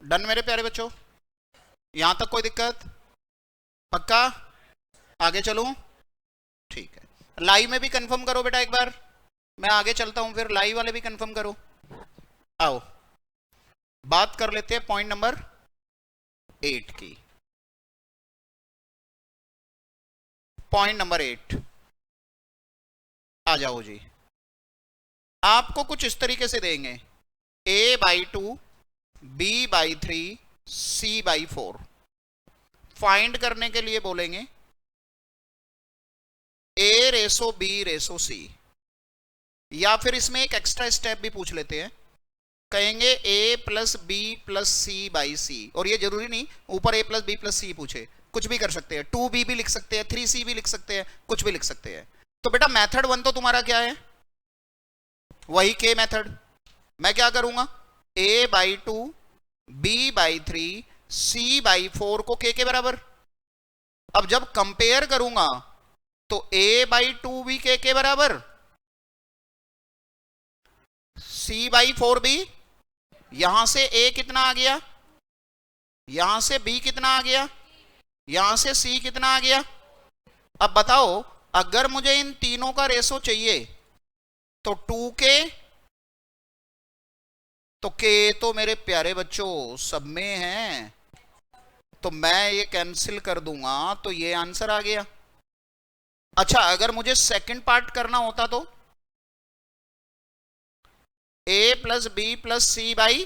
डन मेरे प्यारे बच्चों, यहां तक कोई दिक्कत? पक्का आगे चलूं? ठीक है, लाइव में भी कंफर्म करो बेटा एक बार, मैं आगे चलता हूं फिर लाइव वाले भी कंफर्म करो। आओ बात कर लेते हैं पॉइंट नंबर 8 की। पॉइंट नंबर 8 आ जाओ जी। आपको कुछ इस तरीके से देंगे a/2 b/3 c/4, फाइंड करने के लिए बोलेंगे a/b/c, या फिर इसमें एक एक्स्ट्रा स्टेप भी पूछ लेते हैं, कहेंगे a + b + c/c, और ये जरूरी नहीं ऊपर a + b + c पूछे, कुछ भी कर सकते हैं, 2b भी लिख सकते हैं, 3c भी लिख सकते हैं, कुछ भी लिख सकते हैं। तो बेटा मेथड 1 तो तुम्हारा क्या है, वही के मेथड। मैं क्या करूंगा, a/2 b/3 c/4 को के बराबर। अब जब कंपेयर करूंगा तो a/2 भी के बराबर, c/4 भी, यहां से a कितना आ गया, यहां से b कितना आ गया, यहां से c कितना आ गया। अब बताओ अगर मुझे इन तीनों का रेशो चाहिए तो 2k, तो k तो मेरे प्यारे बच्चों सब में है, तो मैं ये कैंसिल कर दूंगा तो ये आंसर आ गया। अच्छा अगर मुझे सेकंड पार्ट करना होता तो a + b + c/,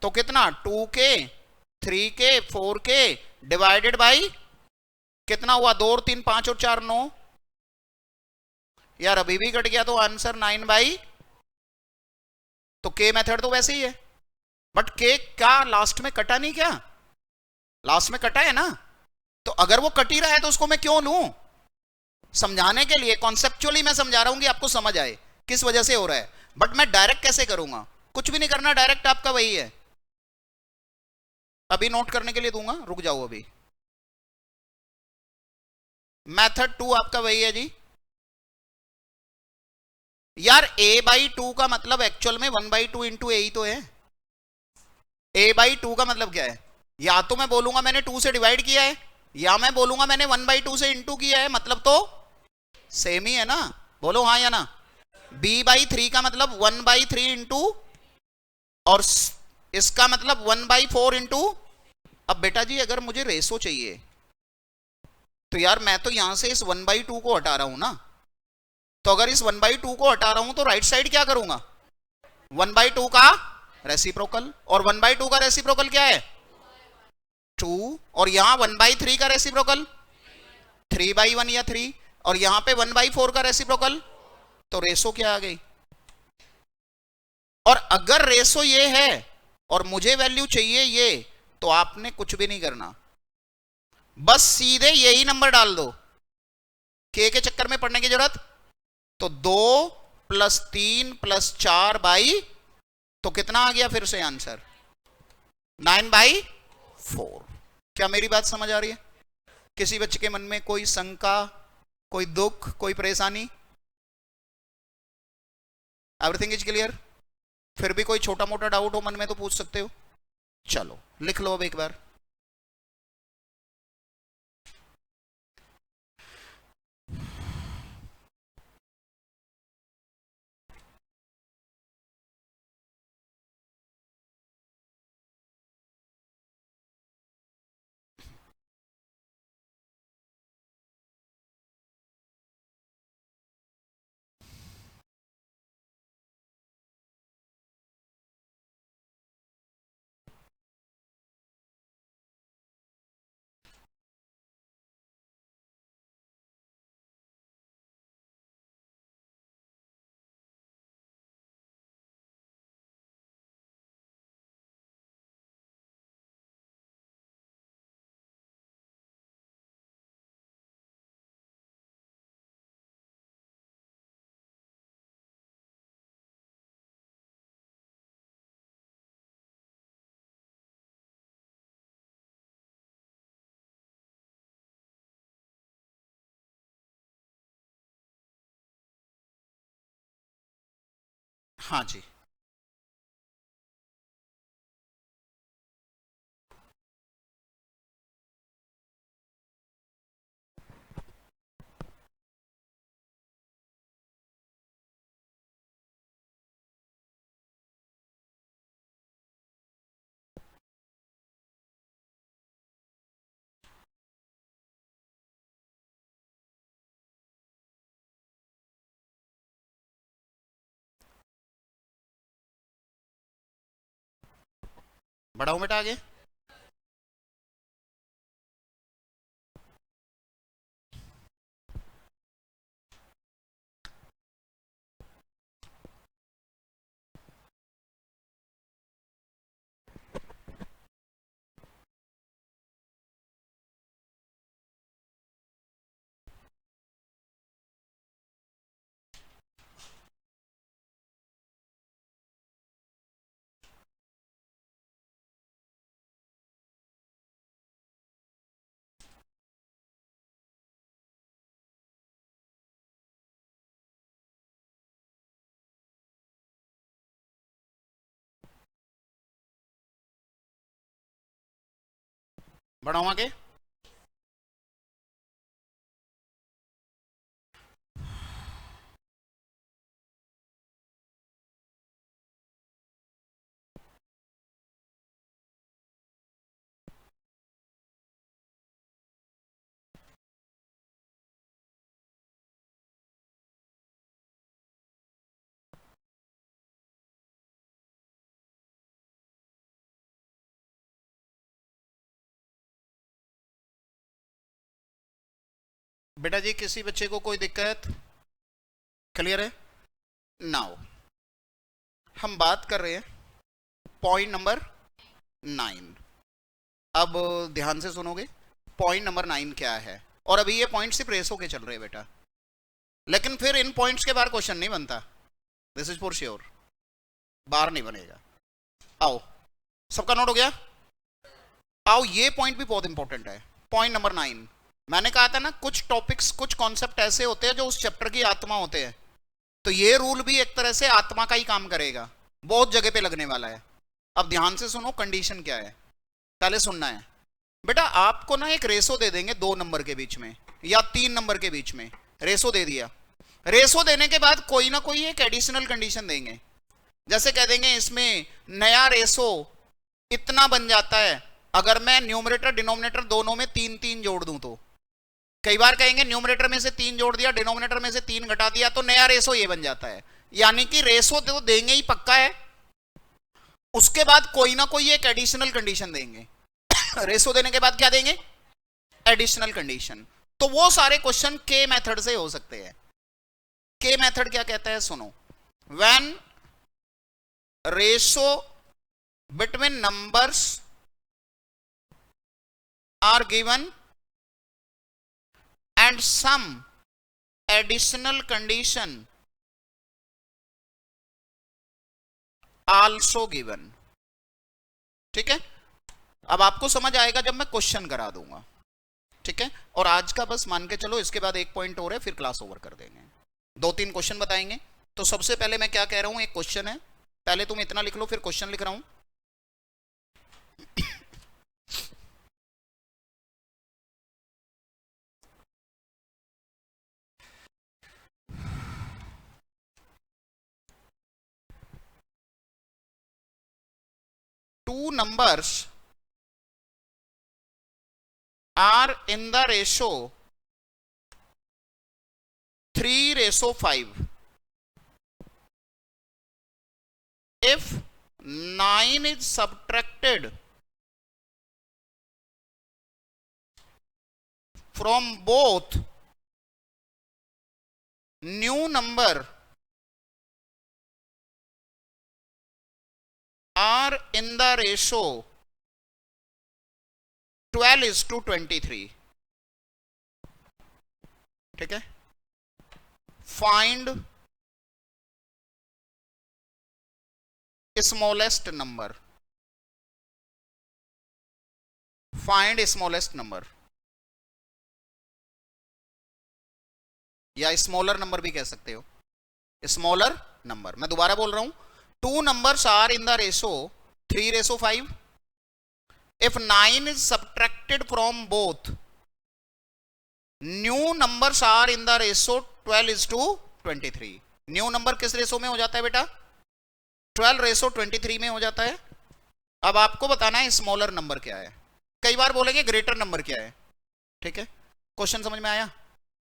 तो कितना 2k 3k 4k divided by कितना हुआ, 2 और 3 5 और 4 9, यार अभी भी कट गया तो आंसर 9/, तो के मेथड तो वैसे ही है, बट के क्या लास्ट में कटा नहीं, क्या लास्ट में कटा है ना, तो अगर वो कट ही रहा है तो उसको मैं क्यों लूं, समझाने के लिए कॉन्सेप्चुअली मैं समझा रहा हूं कि आपको समझ आए किस वजह से हो रहा है, बट मैं डायरेक्ट कैसे करूंगा, कुछ भी नहीं करना, डायरेक्ट आपका वही है। अभी नोट करने के लिए दूंगा, रुक जाओ अभी। मेथड 2 आपका वही है जी। यार a/2 का मतलब एक्चुअल में 1/2 इंटू ए ही तो है। a/2 का मतलब क्या है, या तो मैं बोलूंगा मैंने 2 से डिवाइड किया है, या मैं बोलूंगा मैंने 1/2 से इंटू किया है, मतलब तो सेम ही है ना, बोलो हाँ या ना। b/3 का मतलब 1/3 इंटू, और इसका मतलब 1/4 इंटू। अब बेटा जी अगर मुझे रेशो चाहिए तो यार मैं तो यहां से इस 1/2 को हटा रहा हूं ना, तो अगर इस 1/2 को हटा रहा हूं तो राइट साइड क्या करूंगा, 1/2 का रेसिप्रोकल, और 1/2 का रेसिप्रोकल क्या है 2, और यहां 1/3 का रेसिप्रोकल 3/1 या 3, और यहां पे 1/4 का रेसिप्रोकल, तो रेशो क्या आ गई। और अगर रेशो ये है और मुझे वैल्यू चाहिए ये, तो आपने कुछ भी नहीं करना, बस सीधे यही नंबर डाल दो, के चक्कर में पड़ने की जरूरत। तो 2 + 3 + 4/, तो कितना आ गया फिर से आंसर 9/4। क्या मेरी बात समझ आ रही है, किसी बच्चे के मन में कोई शंका, कोई दुख, कोई परेशानी, एवरीथिंग इज क्लियर। फिर भी कोई छोटा मोटा डाउट हो मन में तो पूछ सकते हो, चलो लिख लो अब एक बार। हाँ जी, बढ़ाऊं बेटा आगे। बढ़ाऊं आगे। बेटा जी किसी बच्चे को कोई दिक्कत? क्लियर है? नाउ हम बात कर रहे हैं पॉइंट नंबर 9। अब ध्यान से सुनोगे, पॉइंट नंबर 9 क्या है। और अभी ये पॉइंट सिर्फ रेस होके चल रहे हैं बेटा, लेकिन फिर इन पॉइंट्स के बाहर क्वेश्चन नहीं बनता, दिस इज फॉर श्योर, बाहर नहीं बनेगा। आओ, सबका नोट हो गया? आओ, ये पॉइंट भी बहुत इंपॉर्टेंट है, पॉइंट नंबर 9। मैंने कहा था ना, कुछ टॉपिक्स कुछ कॉन्सेप्ट ऐसे होते हैं जो उस चैप्टर की आत्मा होते हैं, तो ये रूल भी एक तरह से आत्मा का ही काम करेगा, बहुत जगह पे लगने वाला है। अब ध्यान से सुनो, कंडीशन क्या है पहले सुनना है बेटा। आपको ना एक रेशो दे देंगे 2 नंबर के बीच में या 3 नंबर के बीच में, रेशो दे दिया। रेशो देने के बाद कोई ना कोई एक एडिशनल कंडीशन देंगे, जैसे कह देंगे इसमें नया रेशो इतना बन जाता है अगर मैं न्यूमरेटर डिनोमिनेटर दोनों में 3-3 जोड़ दूं तो। कई बार कहेंगे न्यूमरेटर में से 3 जोड़ दिया, डिनोमिनेटर में से 3 घटा दिया, तो नया रेशो ये बन जाता है। यानी कि रेशो तो देंगे ही पक्का है, उसके बाद कोई ना कोई एक एडिशनल कंडीशन देंगे। रेशो देने के बाद क्या देंगे? Additional condition. तो वो सारे क्वेश्चन के मेथड से हो सकते हैं। के मेथड क्या कहता है सुनो, when ratio between numbers are given and some additional condition also given। ठीक है, अब आपको समझ आएगा जब मैं क्वेश्चन करा दूंगा। ठीक है, और आज का बस मान के चलो, इसके बाद एक पॉइंट और है, फिर क्लास ओवर कर देंगे। 2-3 क्वेश्चन बताएंगे। तो सबसे पहले मैं क्या कह रहा हूं, एक क्वेश्चन है, पहले तुम इतना लिख लो, फिर क्वेश्चन लिख रहा हूं। Two numbers are in the ratio 3:5 if 9 is subtracted from both new number are in the ratio 12:23। ठीक है, find smallest number, find smallest number, या स्मॉलर नंबर भी कह सकते हो, स्मॉलर नंबर। मैं दोबारा बोल रहा हूं, 2 numbers are in the ratio 3:5. If 9 is subtracted from both, new numbers are in the ratio 12:23. New number किस रेशो में हो जाता है बेटा? 12:23 में हो जाता है। अब आपको बताना है स्मॉलर नंबर क्या है। कई बार बोलेंगे ग्रेटर नंबर क्या है, ठीक है? क्वेश्चन समझ में आया?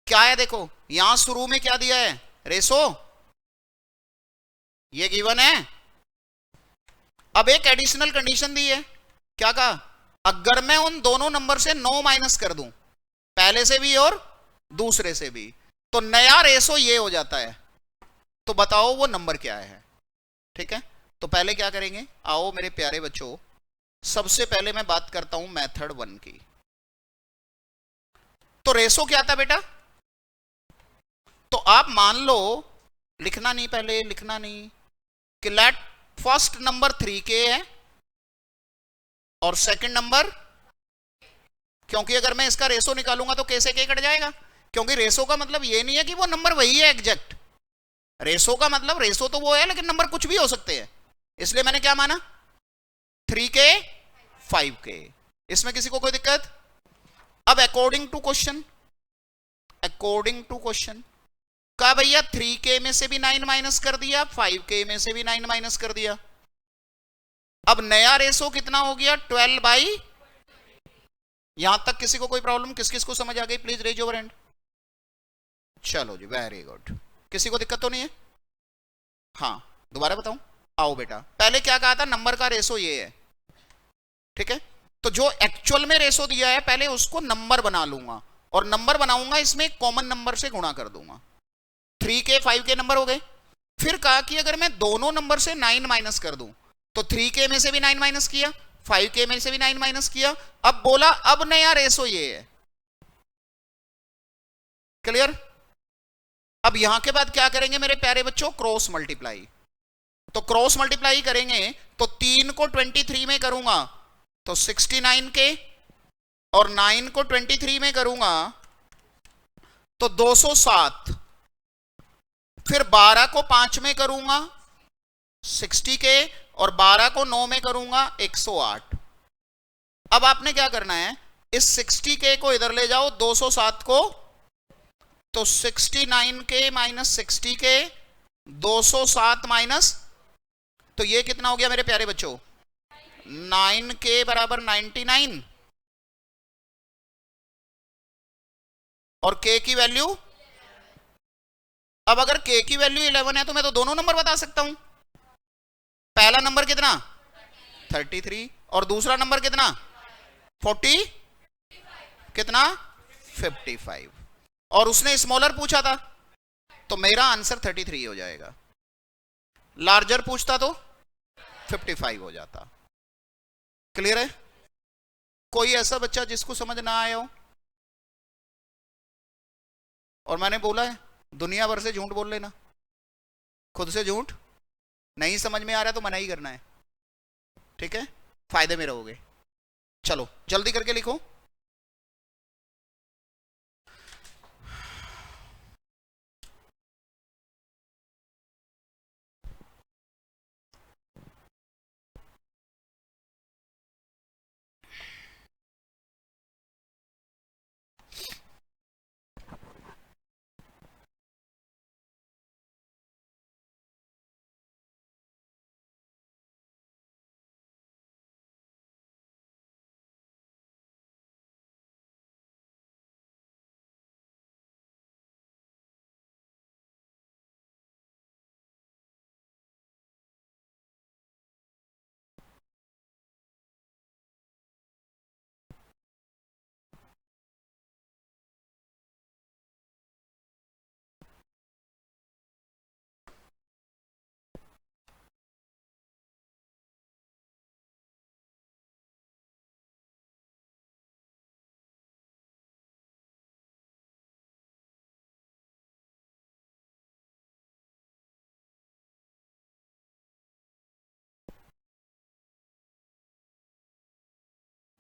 क्या है देखो, यहां शुरू में क्या दिया है? रेशो, ये गिवन है। अब एक एडिशनल कंडीशन दी है, क्या कहा? अगर मैं उन दोनों नंबर से 9 माइनस कर दूं, पहले से भी और दूसरे से भी, तो नया रेशो ये हो जाता है। तो बताओ वो नंबर क्या है? ठीक है, तो पहले क्या करेंगे, आओ मेरे प्यारे बच्चों, सबसे पहले मैं बात करता हूं मेथड 1 की। तो रेशो क्या था बेटा? तो आप मान लो, लिखना नहीं, पहले लिखना नहीं, कि लेट फर्स्ट नंबर 3k है और सेकंड नंबर, क्योंकि अगर मैं इसका रेशो निकालूंगा तो k से k कट जाएगा, क्योंकि रेशो का मतलब ये नहीं है कि वो नंबर वही है एग्जैक्ट। रेशो का मतलब, रेशो तो वो है लेकिन नंबर कुछ भी हो सकते हैं, इसलिए मैंने क्या माना, 3k 5k। इसमें किसी को कोई दिक्कत? अब अकॉर्डिंग टू क्वेश्चन, कहा भैया 3k में से भी 9 माइनस कर दिया, 5k में से भी 9 माइनस कर दिया। अब नया रेशो कितना हो गया? 12/। यहां तक किसी को कोई प्रॉब्लम? किस किस को समझ आ गई? Please raise your hand. चलो जी, वेरी गुड। किसी को दिक्कत तो नहीं है? हाँ, दोबारा बताऊं? आओ बेटा, पहले क्या कहा था, नंबर का रेशो ये है, ठीक है? तो जो एक्चुअल में रेशो दिया है पहले उसको नंबर बना लूंगा, और नंबर बनाऊंगा इसमें कॉमन नंबर से गुणा कर दूंगा। 3k 5k नंबर हो गए। फिर कहा कि अगर मैं दोनों नंबर से 9 माइनस कर दूं, तो 3k में से भी 9 माइनस किया, 5k में से भी 9 माइनस किया। अब बोला अब नया रेशो ये है। क्लियर? अब यहां के बाद क्या करेंगे मेरे प्यारे बच्चों? Cross multiply. तो क्रॉस मल्टीप्लाई करेंगे तो 3 को 23 में करूंगा तो 69k, और 9 को 23 में करूंगा तो 207, फिर 12 को 5 में करूंगा 60k, और 12 को 9 में करूंगा 108। अब आपने क्या करना है, इस 60k को इधर ले जाओ, 207 को, तो 69k माइनस 60k, 207 माइनस, तो ये कितना हो गया मेरे प्यारे बच्चों? 9k बराबर 99, और k की वैल्यू, अब अगर k की वैल्यू 11 है तो मैं तो दोनों नंबर बता सकता हूं। पहला नंबर कितना? 33, और दूसरा नंबर कितना? 40, कितना? 55, और उसने स्मॉलर पूछा था तो मेरा आंसर 33 हो जाएगा। लार्जर पूछता तो 55 हो जाता। क्लियर है? कोई ऐसा बच्चा जिसको समझ ना आया हो? और मैंने बोला है दुनिया भर से झूठ बोल लेना, खुद से झूठ नहीं समझ में आ रहा तो मना ही करना है, ठीक है? फायदे में रहोगे। चलो जल्दी करके लिखो।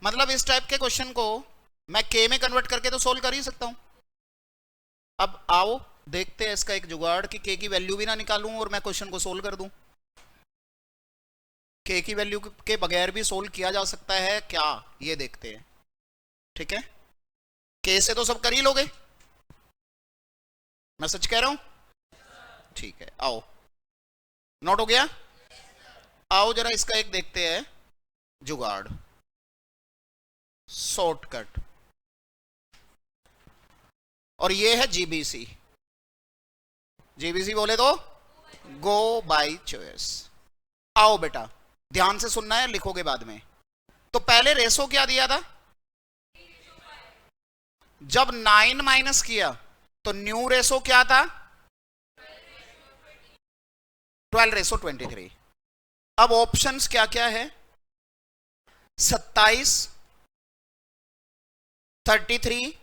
मतलब इस टाइप के क्वेश्चन को मैं के में कन्वर्ट करके तो सोल्व कर ही सकता हूं। अब आओ देखते हैं इसका एक जुगाड़ कि के की वैल्यू भी ना निकालूं और मैं क्वेश्चन को सोल्व कर दूं। के की वैल्यू के बगैर भी सोल्व किया जा सकता है क्या, ये देखते हैं। ठीक है, के से तो सब कर ही लोगे, मैं सच कह रहा हूं? ठीक है, आओ, नोट हो गया? आओ जरा इसका एक देखते हैं जुगाड़, शॉर्टकट। और ये है जीबीसी। जीबीसी बोले तो गो बाय चॉइस। आओ बेटा, ध्यान से सुनना है, लिखोगे बाद में। तो पहले रेशो क्या दिया था? जब 9 माइनस किया तो न्यू रेशो क्या था? 12:23। अब ऑप्शंस क्या क्या है? 27, 33,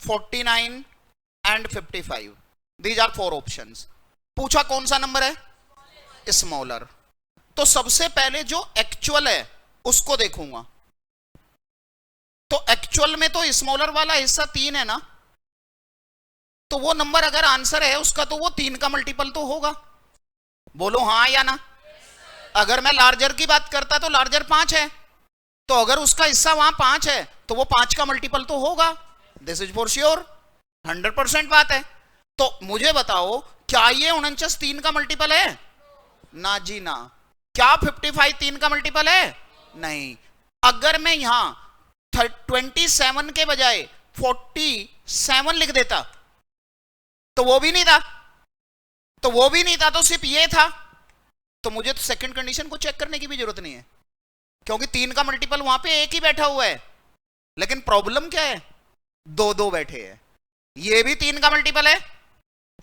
49 एंड 55। These are 4 options. पूछा कौन सा नंबर है? स्मॉलर। तो सबसे पहले जो एक्चुअल है उसको देखूंगा। तो एक्चुअल में तो स्मॉलर वाला हिस्सा 3 है ना, तो वो नंबर अगर आंसर है उसका तो वो 3 का मल्टीपल तो होगा। बोलो हां या ना। अगर मैं लार्जर की बात करता तो लार्जर 5 है, तो अगर उसका हिस्सा वहां 5 है तो वो 5 का मल्टीपल तो होगा। दिस इज फॉर श्योर, 100% बात है। तो मुझे बताओ, क्या ये 49 3 का मल्टीपल है? ना जी ना। क्या 55 3 का मल्टीपल है? नहीं। अगर मैं यहां 27 के बजाय 47 लिख देता तो वो भी नहीं था, तो वो भी नहीं था, तो सिर्फ ये था। तो मुझे तो सेकंड कंडीशन को चेक करने की भी जरूरत नहीं है, क्योंकि 3 का मल्टीपल वहां पे एक ही बैठा हुआ है। लेकिन प्रॉब्लम क्या है? 2 बैठे हैं। ये भी 3 का मल्टीपल है,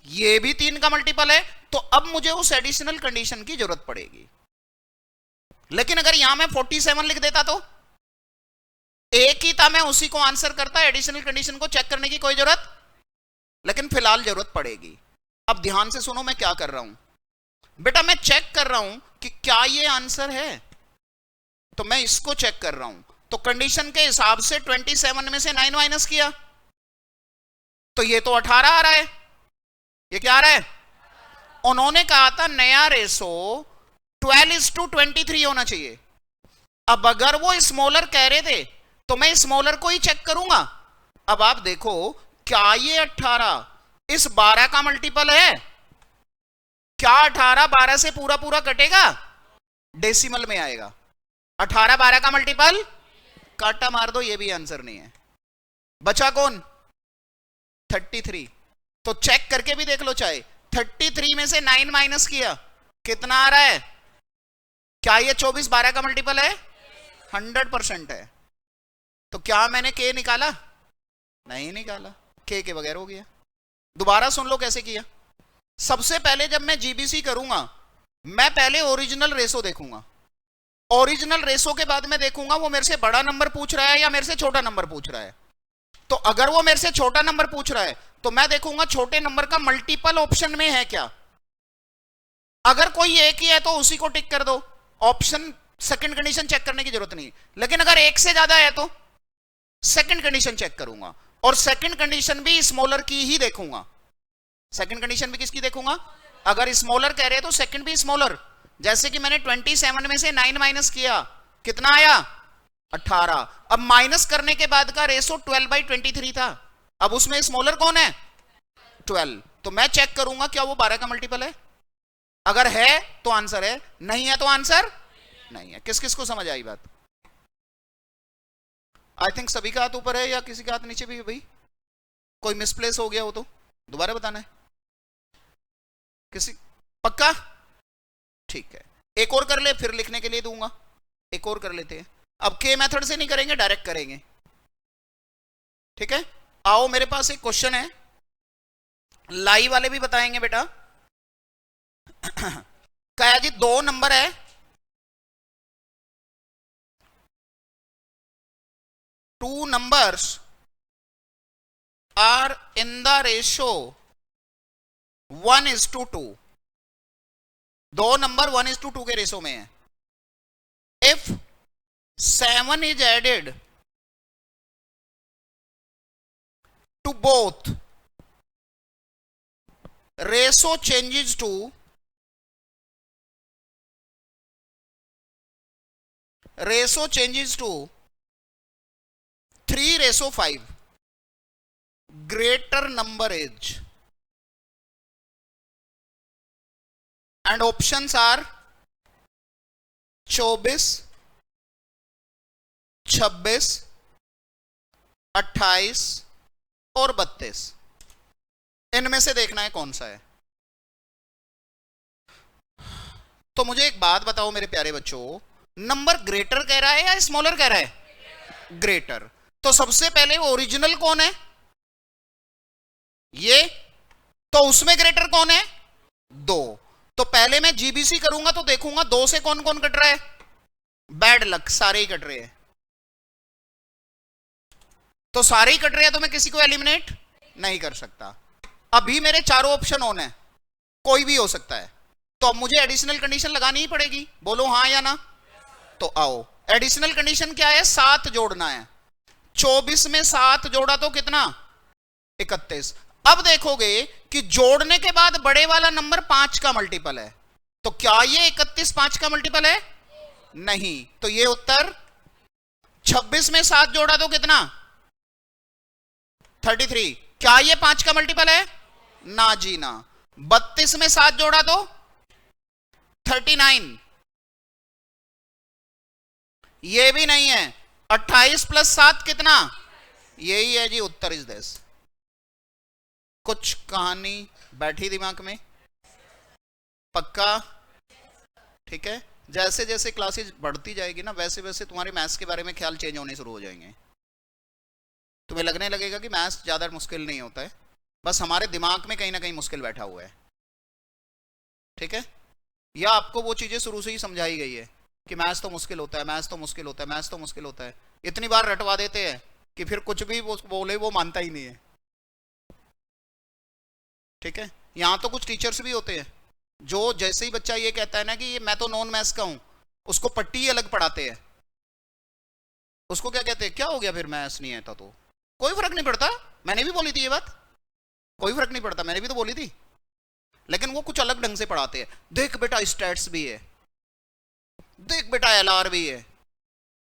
ये भी 3 का मल्टीपल है। तो अब मुझे उस एडिशनल कंडीशन की जरूरत पड़ेगी। लेकिन अगर यहां मैं 47 लिख देता तो एक ही था, मैं उसी को आंसर करता, एडिशनल कंडीशन को चेक करने की कोई जरूरत। लेकिन फिलहाल जरूरत पड़ेगी। अब ध्यान से सुनो मैं क्या कर रहा हूं बेटा। मैं चेक कर रहा हूं कि क्या ये आंसर है, तो मैं इसको चेक कर रहा हूं। तो कंडीशन के हिसाब से 27 में से 9 माइनस किया तो ये तो 18 आ रहा है। ये क्या आ रहा है? उन्होंने कहा था नया रेशो 12:23 होना चाहिए। अब अगर वो स्मॉलर कह रहे थे तो मैं स्मॉलर को ही चेक करूंगा। अब आप देखो, क्या ये 18 इस 12 का मल्टीपल है? क्या 18 12 से पूरा पूरा कटेगा? डेसिमल में आएगा। 18 12 का मल्टीपल, काटा मार दो, ये भी आंसर नहीं है। बचा कौन? 33। तो चेक करके भी देख लो चाहे। 33 में से 9 माइनस किया कितना आ रहा है? क्या ये 24 12 का मल्टीपल है? 100% है। तो क्या मैंने के निकाला? नहीं निकाला, के बगैर हो गया। दोबारा सुन लो कैसे किया। सबसे पहले जब मैं जीबीसी करूंगा, मैं पहले ओरिजिनल रेशो देखूंगा। ओरिजिनल रेशो के बाद मैं देखूंगा वो मेरे से बड़ा नंबर पूछ रहा है या मेरे से छोटा नंबर पूछ रहा है। तो अगर वो मेरे से छोटा नंबर पूछ रहा है तो मैं देखूंगा छोटे नंबर का मल्टीपल ऑप्शन में है क्या। अगर कोई एक ही है तो उसी को टिक कर दो, ऑप्शन सेकंड कंडीशन चेक करने की जरूरत नहीं। लेकिन अगर एक से ज्यादा है तो सेकंड कंडीशन चेक करूंगा, और सेकंड कंडीशन भी स्मॉलर की ही देखूंगा। सेकंड कंडीशन भी किसकी देखूंगा? अगर स्मॉलर कह रहे हैं तो सेकंड भी स्मॉलर। जैसे कि मैंने 27 में से 9 माइनस किया, कितना आया? 18। अब माइनस करने के बाद का रेशो 12/23 था। अब उसमें स्मॉलर कौन है? 12। तो मैं चेक करूंगा क्या वो 12 का मल्टीपल है। अगर है तो आंसर है, नहीं है तो आंसर नहीं है। किस किस को समझ आई बात? आई थिंक सभी का हाथ ऊपर है या किसी का हाथ नीचे भी है भाई? कोई मिसप्लेस हो गया हो तो दोबारा बताना है। किसी पक्का? ठीक है, एक और कर ले, फिर लिखने के लिए दूंगा। एक और कर लेते हैं। अब के मेथड से नहीं करेंगे, डायरेक्ट करेंगे। ठीक है, आओ मेरे पास एक क्वेश्चन है, लाइव वाले भी बताएंगे बेटा। कहा जी 2 नंबर है, two numbers are in the ratio 1:2। 2 number 1:2 के रेशो में है। If 7 is added to both ratio changes to ratio changes to 3:5 greater number is, and options are 24, 26, 28 और 32। इनमें से देखना है कौन सा है। तो मुझे एक बात बताओ मेरे प्यारे बच्चों, नंबर ग्रेटर कह रहा है या स्मॉलर कह रहा है? ग्रेटर। तो सबसे पहले ओरिजिनल कौन है? ये। तो उसमें ग्रेटर कौन है? 2। तो पहले मैं जीबीसी करूंगा तो देखूंगा 2 से कौन कौन कट रहा है। बैड लक, सारे ही कट रहे हैं। तो सारे ही कट रहे हैं तो मैं किसी को एलिमिनेट नहीं कर सकता। अभी मेरे चारों ऑप्शन ऑन है, कोई भी हो सकता है। तो अब मुझे एडिशनल कंडीशन लगानी ही पड़ेगी। बोलो हाँ या ना। तो आओ, एडिशनल कंडीशन क्या है? 7 जोड़ना है। 24 में 7 जोड़ा तो कितना? 31। अब देखोगे कि जोड़ने के बाद बड़े वाला नंबर 5 का मल्टीपल है। तो क्या ये 31 5 का मल्टीपल है? नहीं। तो ये उत्तर 26 में 7 जोड़ा तो कितना? 33। क्या ये 5 का मल्टीपल है? ना जी ना। 32 में 7 जोड़ा तो 39। ये भी नहीं है। 28 + 7 कितना? यही है जी उत्तर इज दिस। कुछ कहानी बैठी दिमाग में? पक्का? ठीक है। जैसे जैसे क्लासेस बढ़ती जाएगी ना, वैसे वैसे तुम्हारे मैथ्स के बारे में ख्याल चेंज होने शुरू हो जाएंगे। तुम्हें लगने लगेगा कि मैथ्स ज्यादा मुश्किल नहीं होता है, बस हमारे दिमाग में कहीं ना कहीं मुश्किल बैठा हुआ है। ठीक है। या आपको वो चीजें शुरू से ही समझाई गई है कि मैथ्स तो मुश्किल होता है, मैथ्स तो मुश्किल होता है, मैथ्स तो मुश्किल होता है। इतनी बार रटवा देते हैं कि फिर कुछ भी वो बोले वो मानता ही नहीं है। ठीक है। यहां तो कुछ टीचर्स भी होते हैं जो जैसे ही बच्चा ये कहता है ना कि ये मैं तो नॉन मैथ्स का हूं, उसको पट्टी अलग पढ़ाते हैं। उसको क्या कहते हैं? क्या हो गया फिर मैथ्स नहीं आता तो? कोई फर्क नहीं पड़ता। मैंने भी बोली थी ये बात, कोई फर्क नहीं पड़ता, मैंने भी तो बोली थी। लेकिन वो कुछ अलग ढंग से पढ़ाते हैं। देख बेटा स्टैट्स भी है, देख बेटा एलआर भी है।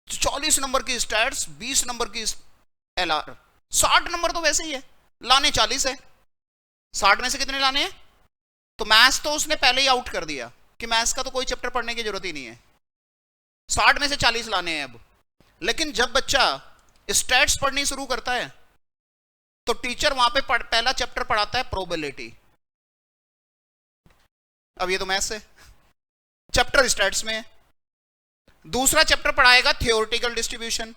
40 नंबर की स्टैट्स, 20 नंबर की एलआर, 60 नंबर तो वैसे ही है, लाने 40 है। 60 में से कितने लाने हैं? तो मैथ्स तो उसने पहले ही आउट कर दिया कि मैथ्स का तो कोई चैप्टर पढ़ने की जरूरत ही नहीं है। 60 में से 40 लाने हैं अब। लेकिन जब बच्चा स्टैट्स पढ़नी शुरू करता है तो टीचर वहां पे पहला चैप्टर पढ़ाता है प्रोबेबिलिटी। अब ये तो मैथ्स है, चैप्टर स्टैट्स में है। दूसरा चैप्टर पढ़ाएगा थियोरेटिकल डिस्ट्रीब्यूशन।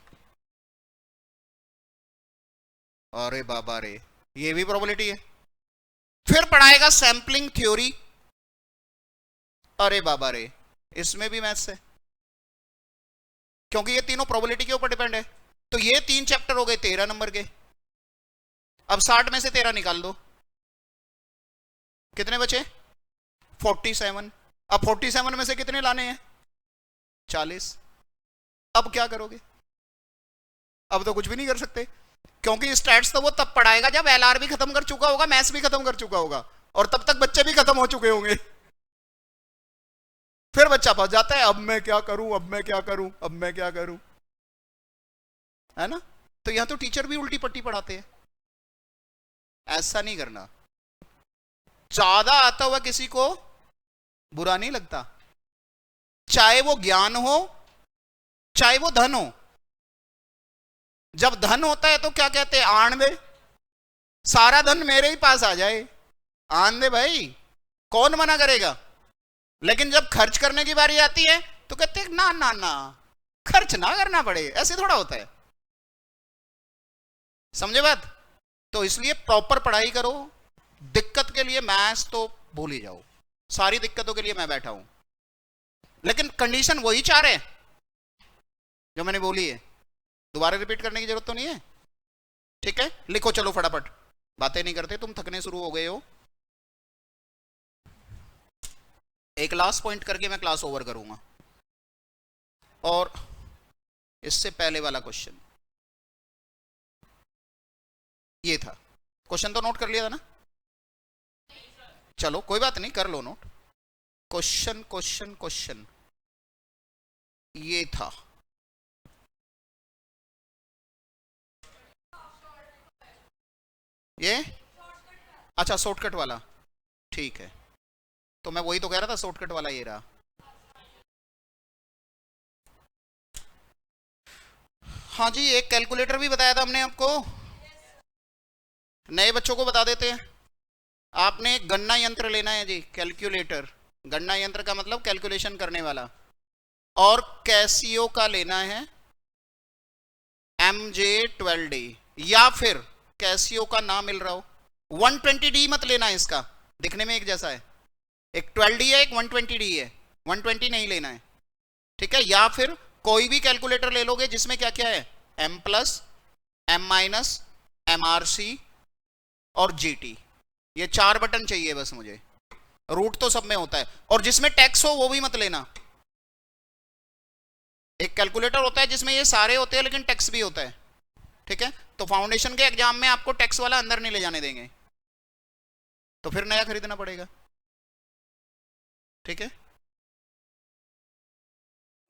अरे बाबा रे, ये भी प्रोबेबिलिटी है। फिर पढ़ाएगा सैंपलिंग थ्योरी। अरे बाबा रे, इसमें भी मैथ्स है, क्योंकि ये तीनों प्रोबेबिलिटी के ऊपर डिपेंड है। तो ये 3 चैप्टर हो गए 13 नंबर के। अब 60 में से 13 निकाल दो, कितने बचे? 47। अब 47 में से कितने लाने हैं? 40। अब क्या करोगे? अब तो कुछ भी नहीं कर सकते, क्योंकि स्टैट्स तो वो तब पढ़ाएगा जब एलआर भी खत्म कर चुका होगा, मैथ्स भी खत्म कर चुका होगा, और तब तक बच्चे भी खत्म हो चुके होंगे। फिर बच्चा फंस जाता है, अब मैं क्या करूं, अब मैं क्या करूं, अब मैं क्या करूं, है ना। तो यहां तो टीचर भी उल्टी पट्टी पढ़ाते हैं। ऐसा नहीं करना। ज्यादा आता हुआ किसी को बुरा नहीं लगता, चाहे वो ज्ञान हो चाहे वो धन हो। जब धन होता है तो क्या कहते हैं? आन दे, सारा धन मेरे ही पास आ जाए, आन दे भाई, कौन मना करेगा। लेकिन जब खर्च करने की बारी आती है तो कहते हैं ना ना ना, खर्च ना करना पड़े। ऐसे थोड़ा होता है, समझे बात। तो इसलिए प्रॉपर पढ़ाई करो। दिक्कत के लिए मैथ्स तो भूल ही जाओ, सारी दिक्कतों के लिए मैं बैठा हूं। लेकिन कंडीशन वही 4 है जो मैंने बोली है, दोबारा रिपीट करने की जरूरत तो नहीं है। ठीक है, लिखो चलो फटाफट, बातें नहीं करते, तुम थकने शुरू हो गए हो। एक लास्ट पॉइंट करके मैं क्लास ओवर करूंगा। और इससे पहले वाला क्वेश्चन ये था। क्वेश्चन तो नोट कर लिया था ना? चलो कोई बात नहीं, कर लो नोट। क्वेश्चन क्वेश्चन क्वेश्चन ये था। ये अच्छा शॉर्टकट वाला, ठीक है। तो मैं वही तो कह रहा था, शॉर्टकट वाला ये रहा। हाँ जी, एक कैलकुलेटर भी बताया था हमने आपको, नए बच्चों को बता देते हैं। आपने एक गणना यंत्र लेना है जी, कैलकुलेटर। गणना यंत्र का मतलब कैलकुलेशन करने वाला। और कैसियो का लेना है MJ12D, या फिर कैसियो का ना मिल रहा हो 120D मत लेना है, इसका दिखने में एक जैसा है। एक 12D है, एक 120D है, 120 नहीं लेना है, ठीक है। या फिर कोई भी कैलकुलेटर ले लोगे जिसमें क्या क्या है, M+, M-, MRC और GT, ये 4 बटन चाहिए बस मुझे। रूट तो सब में होता है। और जिसमें टैक्स हो वो भी मत लेना। एक कैलकुलेटर होता है जिसमें ये सारे होते हैं लेकिन टैक्स भी होता है, ठीक है। तो फाउंडेशन के एग्जाम में आपको टैक्स वाला अंदर नहीं ले जाने देंगे, तो फिर नया खरीदना पड़ेगा, ठीक है।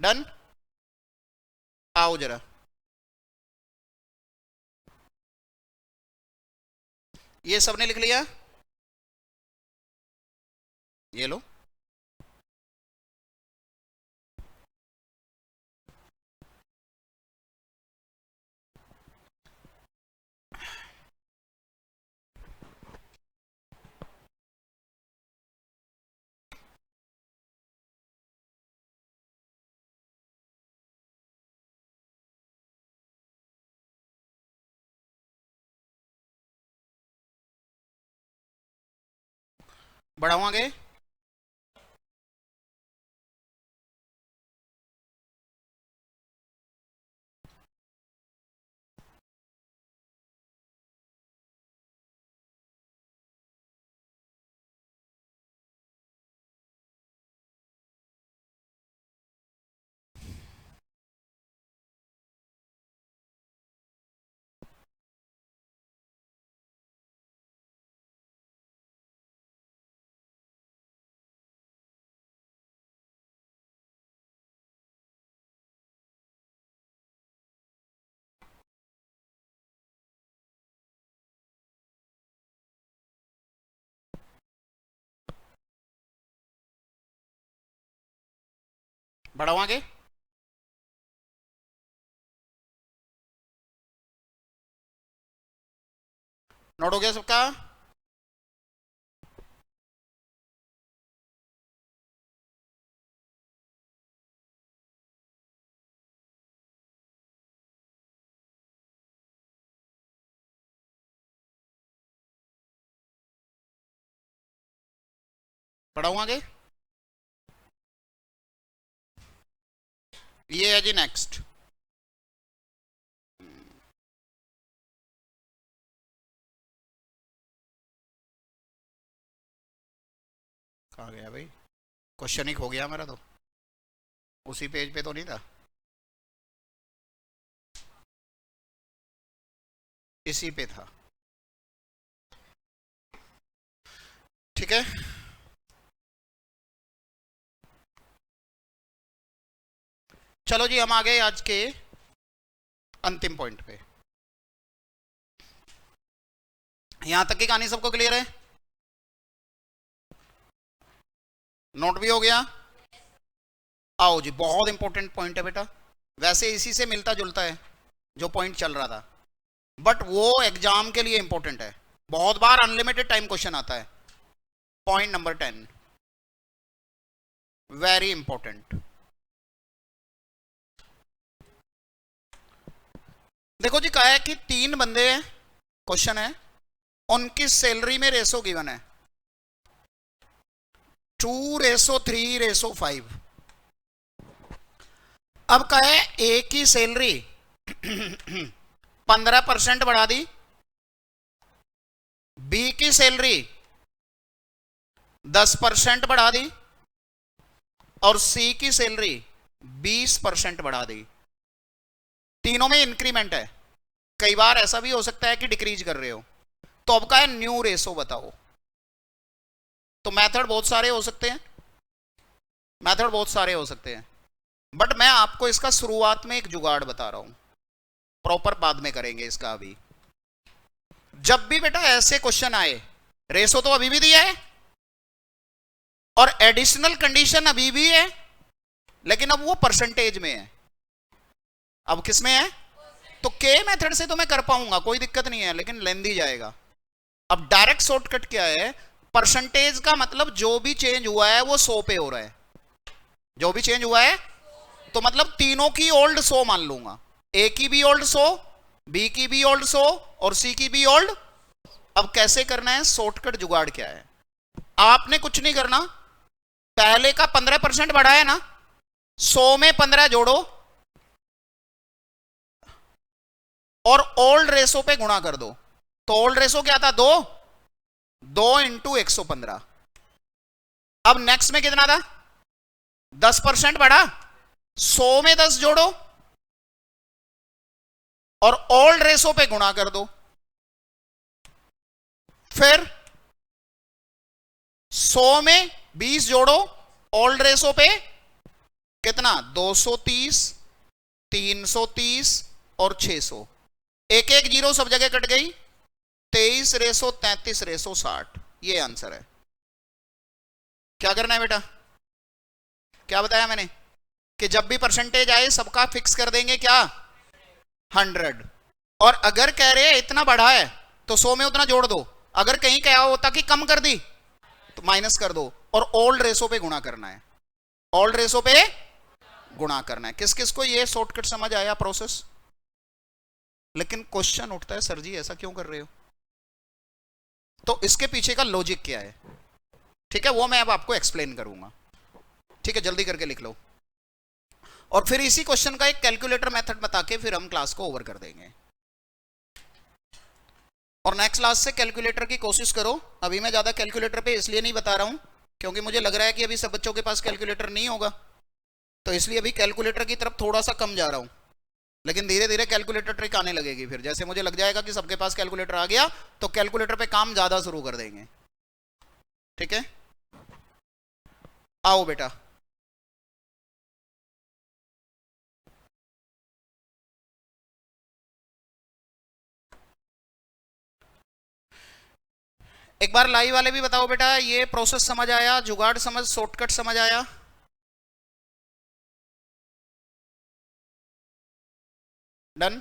डन, आओ जरा। ये सबने लिख लिया, ये लो। बढ़ाओ आगे। बढ़ाओ आगे। नोट हो गया सबका? बढ़ाओ आगे। ये है जी नेक्स्ट। कहाँ गया भाई? क्वेश्चन ही खो गया मेरा तो, उसी पेज पे तो नहीं था, इसी पे था, ठीक है। चलो जी, हम आ गए आज के अंतिम पॉइंट पे। यहां तक की कहानी सबको क्लियर है? नोट भी हो गया? आओ जी, बहुत इंपॉर्टेंट पॉइंट है बेटा। वैसे इसी से मिलता जुलता है जो पॉइंट चल रहा था, बट वो एग्जाम के लिए इंपॉर्टेंट है। बहुत बार अनलिमिटेड टाइम क्वेश्चन आता है। Point number 10, very important. देखो जी, कहा है कि 3 बंदे हैं, क्वेश्चन है, उनकी सैलरी में रेशो गिवन है 2:3:5। अब कहा है ए की सैलरी 15% बढ़ा दी, बी की सैलरी 10% बढ़ा दी, और सी की सैलरी 20% बढ़ा दी। तीनों में इंक्रीमेंट है। कई बार ऐसा भी हो सकता है कि डिक्रीज कर रहे हो। तो अब का है न्यू रेशो बताओ। तो मेथड बहुत सारे हो सकते हैं, मेथड बहुत सारे हो सकते हैं, बट मैं आपको इसका शुरुआत में एक जुगाड़ बता रहा हूं, प्रॉपर बाद में करेंगे इसका। अभी जब भी बेटा ऐसे क्वेश्चन आए, रेशो तो अभी भी दिया है और एडिशनल कंडीशन अभी भी है, लेकिन अब वो परसेंटेज में है। अब किस में है? तो के मेथड से तो मैं कर पाऊंगा, कोई दिक्कत नहीं है, लेकिन लेंदी जाएगा। अब डायरेक्ट शॉर्टकट क्या है? परसेंटेज का मतलब जो भी चेंज हुआ है वो 100 पे हो रहा है, जो भी चेंज हुआ है, तो मतलब तीनों की ओल्ड 100 मान लूंगा, ए की भी ओल्ड 100, बी की भी ओल्ड 100 और सी की भी ओल्ड। अब कैसे करना है? शॉर्टकट जुगाड़ क्या है? आपने कुछ नहीं करना, पहले का 15% बढ़ा है ना, 100 में 15 जोड़ो और ओल्ड रेशो पे गुणा कर दो। तो ओल्ड रेशो क्या था? 2 इंटू 115। अब नेक्स्ट में कितना था? 10% बढ़ा, 100 में 10 जोड़ो और ओल्ड रेशो पे गुणा कर दो। फिर 100 में 20 जोड़ो, ओल्ड रेशो पे कितना? 230, 330 और 600। एक एक जीरो सब जगह कट गई, 23 रेशो 33 रेशो 60। ये आंसर है। क्या करना है बेटा? क्या बताया मैंने कि जब भी परसेंटेज आए सबका फिक्स कर देंगे क्या? 100। और अगर कह रहे हैं इतना बढ़ा है तो 100 में उतना जोड़ दो, अगर कहीं क्या होता कि कम कर दी तो माइनस कर दो और ओल्ड रेशो पे गुणा करना है, ओल्ड रेशो पे गुणा करना है। किस किस को ये शॉर्टकट समझ आया प्रोसेस? लेकिन क्वेश्चन उठता है, सर जी ऐसा क्यों कर रहे हो? तो इसके पीछे का लॉजिक क्या है, ठीक है, वो मैं अब आपको एक्सप्लेन करूंगा। ठीक है, जल्दी करके लिख लो। और फिर इसी क्वेश्चन का एक कैलकुलेटर मेथड बता के फिर हम क्लास को ओवर कर देंगे। और नेक्स्ट क्लास से कैलकुलेटर की कोशिश करो। अभी मैं ज्यादा कैलकुलेटर पे इसलिए नहीं बता रहा हूं क्योंकि मुझे लग रहा है कि अभी सब बच्चों के पास कैलकुलेटर नहीं होगा, तो इसलिए अभी कैलकुलेटर की तरफ थोड़ा सा कम जा रहा हूं। लेकिन धीरे धीरे कैलकुलेटर ट्रिक आने लगेगी, फिर जैसे मुझे लग जाएगा कि सबके पास कैलकुलेटर आ गया तो कैलकुलेटर पे काम ज्यादा शुरू कर देंगे। ठीक है, आओ बेटा। एक बार लाइव वाले भी बताओ बेटा, ये प्रोसेस समझ आया? जुगाड़ समझ, शॉर्टकट समझ आया? डन।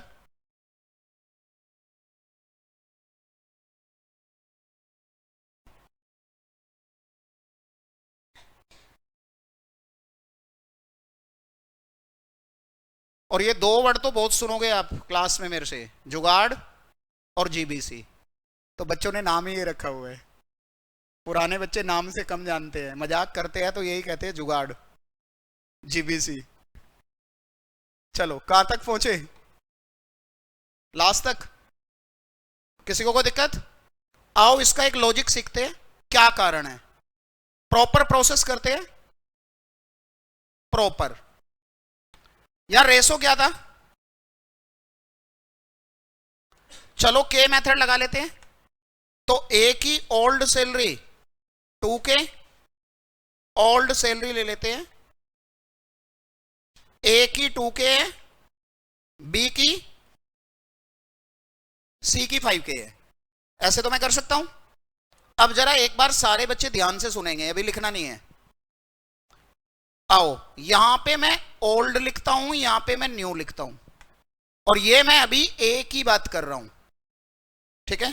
और ये दो वर्ड तो बहुत सुनोगे आप क्लास में मेरे से, जुगाड़ और जीबीसी। तो बच्चों ने नाम ही ये रखा हुआ है, पुराने बच्चे नाम से कम जानते हैं, मजाक करते हैं तो यही कहते हैं जुगाड़, जीबीसी। चलो कहां तक पहुंचे? लास्ट तक? किसी को कोई दिक्कत? आओ इसका एक लॉजिक सीखते हैं, क्या कारण है। प्रॉपर प्रोसेस करते हैं, प्रॉपर। यार रेशो क्या था? चलो के मेथड लगा लेते हैं। तो ए की old salary 2K, old salary ले लेते हैं। ए की 2K है, बी की, सी की 5K है। ऐसे तो मैं कर सकता हूं। अब जरा एक बार सारे बच्चे ध्यान से सुनेंगे, अभी लिखना नहीं है। आओ यहां पे मैं ओल्ड लिखता हूं, यहां पे मैं न्यू लिखता हूं, और ये मैं अभी ए की बात कर रहा हूं। ठीक है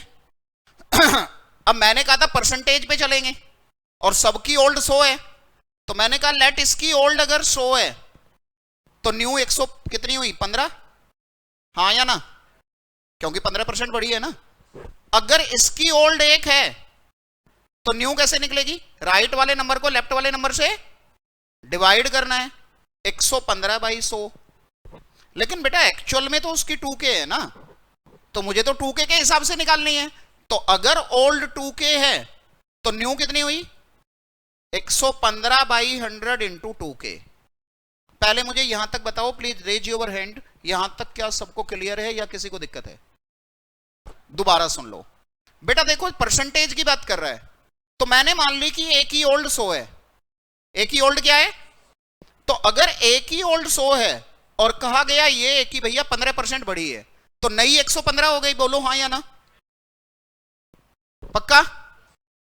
अब मैंने कहा था परसेंटेज पे चलेंगे और सबकी ओल्ड 100 है, तो मैंने कहा लेट इसकी ओल्ड अगर 100 है तो न्यू 100 कितनी हुई? 15। हाँ या ना? क्योंकि 15% बढ़ी है ना। अगर इसकी ओल्ड 1 है तो न्यू कैसे निकलेगी? राइट वाले नंबर को लेफ्ट वाले नंबर से डिवाइड करना है, 115/100। लेकिन बेटा एक्चुअल में तो उसकी 2K है ना, तो मुझे तो 2K के हिसाब से निकालनी है। तो अगर ओल्ड 2K है तो न्यू कितनी हुई? 115/100 इंटू 2K। पहले मुझे यहां तक बताओ प्लीज, रेज योर हैंड। यहां तक क्या सबको क्लियर है या किसी को दिक्कत है? दोबारा सुन लो बेटा, देखो परसेंटेज की बात कर रहा है, तो मैंने मान ली कि एक ही ओल्ड 100 है, एक ही ओल्ड क्या है, तो अगर एक ही ओल्ड 100 है और कहा गया ये कि भैया 15% बढ़ी है, तो नई 115 हो गई, बोलो हाँ या ना, पक्का।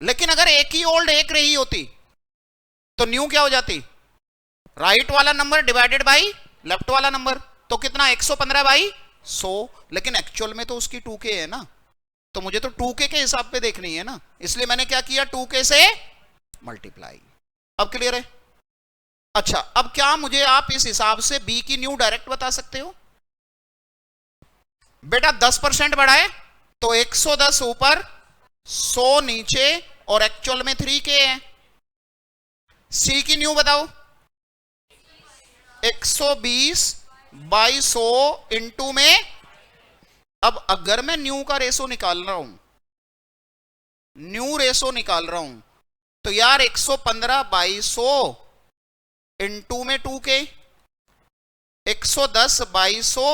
लेकिन अगर एक ही ओल्ड एक रही होती तो न्यू क्या हो जाती, राइट वाला नंबर डिवाइडेड बाई लेफ्ट वाला नंबर, तो कितना 115 बाई 100, लेकिन एक्चुअल में तो उसकी 2k है ना, तो मुझे तो 2k के हिसाब पे देखनी है ना, इसलिए मैंने क्या किया 2k से मल्टीप्लाई। अब क्लियर है। अच्छा, अब क्या मुझे आप इस हिसाब से b की न्यू डायरेक्ट बता सकते हो, बेटा 10% बढ़ा है तो 110 ऊपर 100 नीचे और एक्चुअल में 3k है। c की न्यू बताओ, 120 बाई 100 इंटू में, अब अगर मैं न्यू का रेशो निकाल रहा हूं, न्यू रेशो निकाल रहा हूं, तो यार 115 बाई 100 इंटू में 2k, 110 बाई 100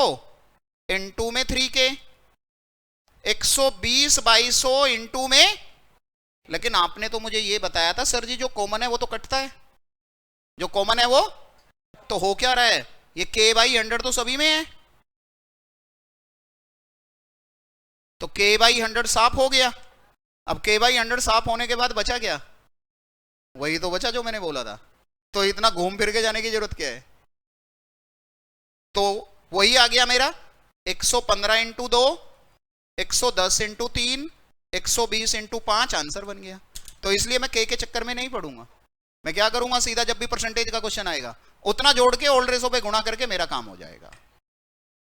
इंटू में 3k, 120 बाई 100 इंटू में, लेकिन आपने तो मुझे ये बताया था सर जी जो कॉमन है वो तो कटता है, जो कॉमन है वो तो हो क्या रहा है, ये k बाई 100 तो सभी में है, तो k बाई 100 साफ हो गया। अब k बाई 100 साफ होने के बाद बचा क्या, वही तो बचा जो मैंने बोला था, तो इतना घूम फिर के जाने की जरूरत क्या है, तो वही आ गया मेरा 115 इंटू 2, 110 इंटू 3, 120 इंटू 5, आंसर बन गया। तो इसलिए मैं के चक्कर में नहीं पढ़ूंगा, मैं क्या करूंगा, सीधा जब भी परसेंटेज का क्वेश्चन आएगा उतना जोड़ के ओल्ड रेशो पे गुणा करके मेरा काम हो जाएगा।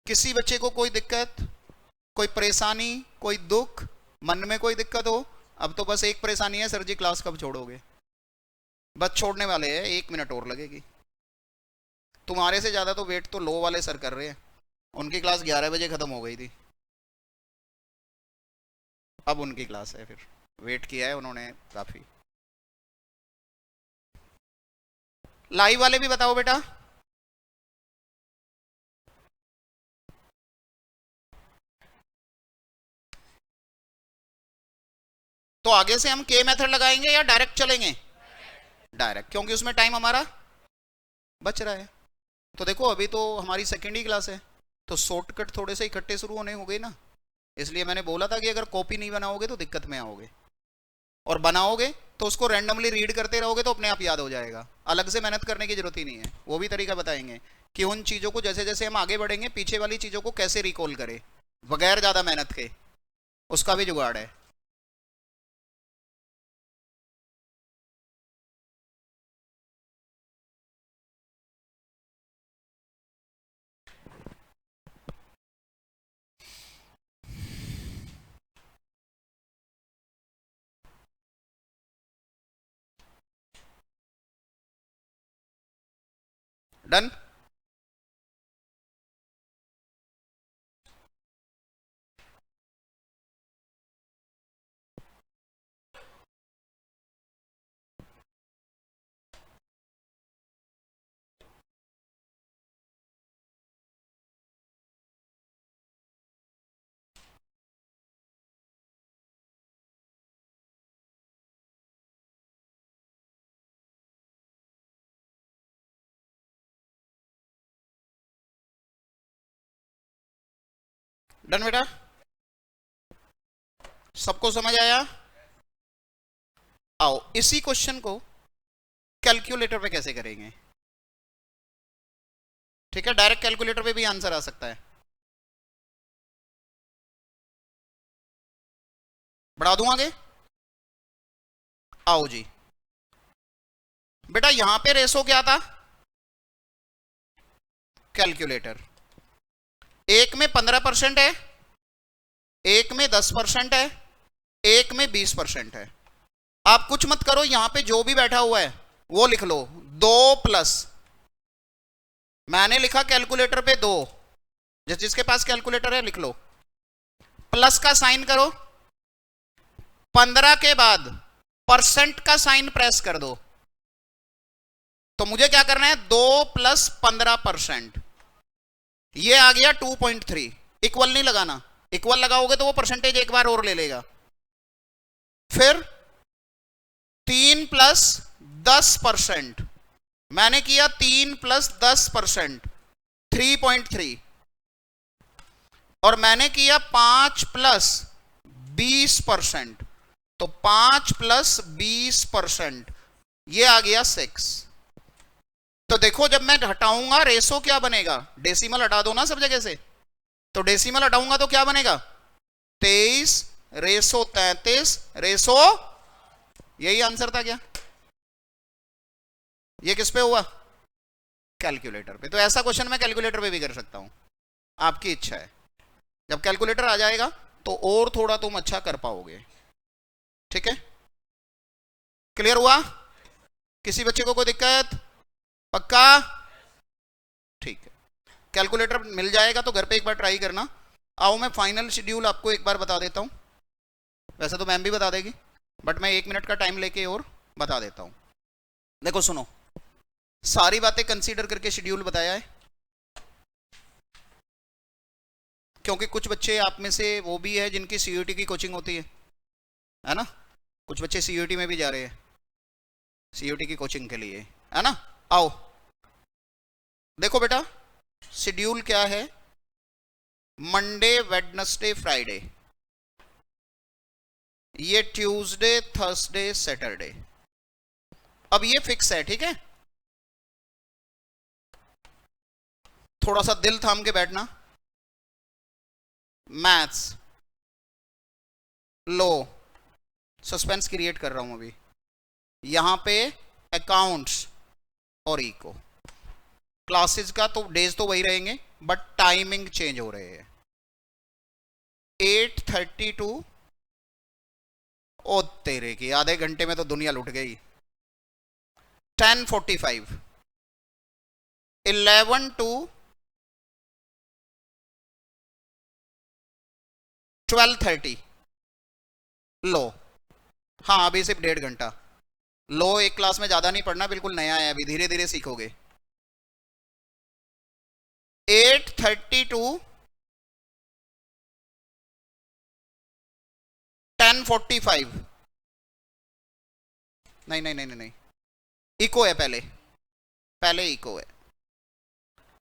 किसी बच्चे को कोई दिक्कत, कोई परेशानी, कोई दुख, मन में कोई दिक्कत हो, अब तो बस एक परेशानी है, सर जी क्लास कब छोड़ोगे, बस छोड़ने वाले हैं, 1 मिनट और लगेगी। तुम्हारे से ज्यादा तो वेट तो लो वाले सर कर रहे हैं, उनकी क्लास 11 बजे खत्म हो गई थी, अब उनकी क्लास है, फिर वेट किया है उन्होंने काफी। लाइव वाले भी बताओ बेटा, तो आगे से हम के मेथड लगाएंगे या डायरेक्ट चलेंगे, डायरेक्ट, क्योंकि उसमें टाइम हमारा बच रहा है। तो देखो अभी तो हमारी सेकेंड ही क्लास है, तो शॉर्टकट थोड़े से इकट्ठे शुरू होने हो गए ना, इसलिए मैंने बोला था कि अगर कॉपी नहीं बनाओगे तो दिक्कत में आओगे, और बनाओगे तो उसको रैंडमली रीड करते रहोगे तो अपने आप याद हो जाएगा, अलग से मेहनत करने की जरूरत ही नहीं है। वो भी तरीका बताएंगे कि उन चीज़ों को जैसे जैसे हम आगे बढ़ेंगे पीछे वाली चीज़ों को कैसे रिकॉल करें बगैर ज़्यादा मेहनत के, उसका भी जुगाड़ है। डन। डन बेटा, सबको समझ आया। आओ इसी क्वेश्चन को कैलकुलेटर पे कैसे करेंगे, ठीक है, डायरेक्ट कैलकुलेटर पे भी आंसर आ सकता है, बढ़ा दूं आगे। आओ जी बेटा, यहां पे रेशो क्या था, कैलकुलेटर, एक में 15% है, एक में 10% है, एक में 20% है। आप कुछ मत करो, यहां पे जो भी बैठा हुआ है वो लिख लो, 2 प्लस, मैंने लिखा कैलकुलेटर पे 2, जिसके पास कैलकुलेटर है लिख लो, प्लस का साइन करो, 15 के बाद परसेंट का साइन प्रेस कर दो, तो मुझे क्या करना है, 2 प्लस 15%, ये आ गया 2.3, इक्वल नहीं लगाना, इक्वल लगाओगे तो वो परसेंटेज एक बार और ले लेगा, फिर 3 प्लस 10%, मैंने किया 3 प्लस 10%, 3.3, और मैंने किया 5 प्लस 20%, तो 5 प्लस 20%, ये आ गया 6। तो देखो जब मैं हटाऊंगा रेशो क्या बनेगा, डेसिमल हटा दो ना सब जगह से, तो डेसिमल हटाऊंगा तो क्या बनेगा, 23 रेशो 33 रेशो, यही आंसर था क्या? ये किस पे हुआ? कैलकुलेटर पे। तो ऐसा क्वेश्चन मैं कैलकुलेटर पे भी कर सकता हूं, आपकी इच्छा है। जब कैलकुलेटर आ जाएगा तो और थोड़ा तुम अच्छा कर पाओगे। ठीक है, क्लियर हुआ? किसी बच्चे को कोई दिक्कत? पक्का? ठीक है, कैलकुलेटर मिल जाएगा तो घर पे एक बार ट्राई करना। आओ मैं फाइनल शेड्यूल आपको एक बार बता देता हूं, वैसे तो मैम भी बता देगी, बट मैं 1 मिनट का टाइम लेके और बता देता हूं। देखो सुनो, सारी बातें कंसीडर करके शेड्यूल बताया है, क्योंकि कुछ बच्चे आप में से वो भी है जिनकी सीयूटी की कोचिंग होती है ना, कुछ बच्चे सीयूटी में भी जा रहे हैं सीयूटी की कोचिंग के लिए, है ना। आओ देखो बेटा, शेड्यूल क्या है, मंडे वेडनेसडे फ्राइडे, ये ट्यूसडे थर्सडे सैटरडे, अब ये फिक्स है, ठीक है। थोड़ा सा दिल थाम के बैठना, मैथ्स लो, सस्पेंस क्रिएट कर रहा हूं अभी, यहां पे अकाउंट्स और इको, क्लासेस का तो डेज तो वही रहेंगे बट टाइमिंग चेंज हो रहे हैं। 8:30 टू, ओ तेरे की आधे घंटे में तो दुनिया लुट गई। 10:45, 11 टू 12:30 लो, हाँ अभी सिर्फ 1.5 घंटा लो, एक क्लास में ज्यादा नहीं पढ़ना, बिल्कुल नया है अभी, धीरे धीरे सीखोगे। 8:30 टू 10:45, नहीं नहीं नहीं नहीं, इको है, पहले पहले इको है।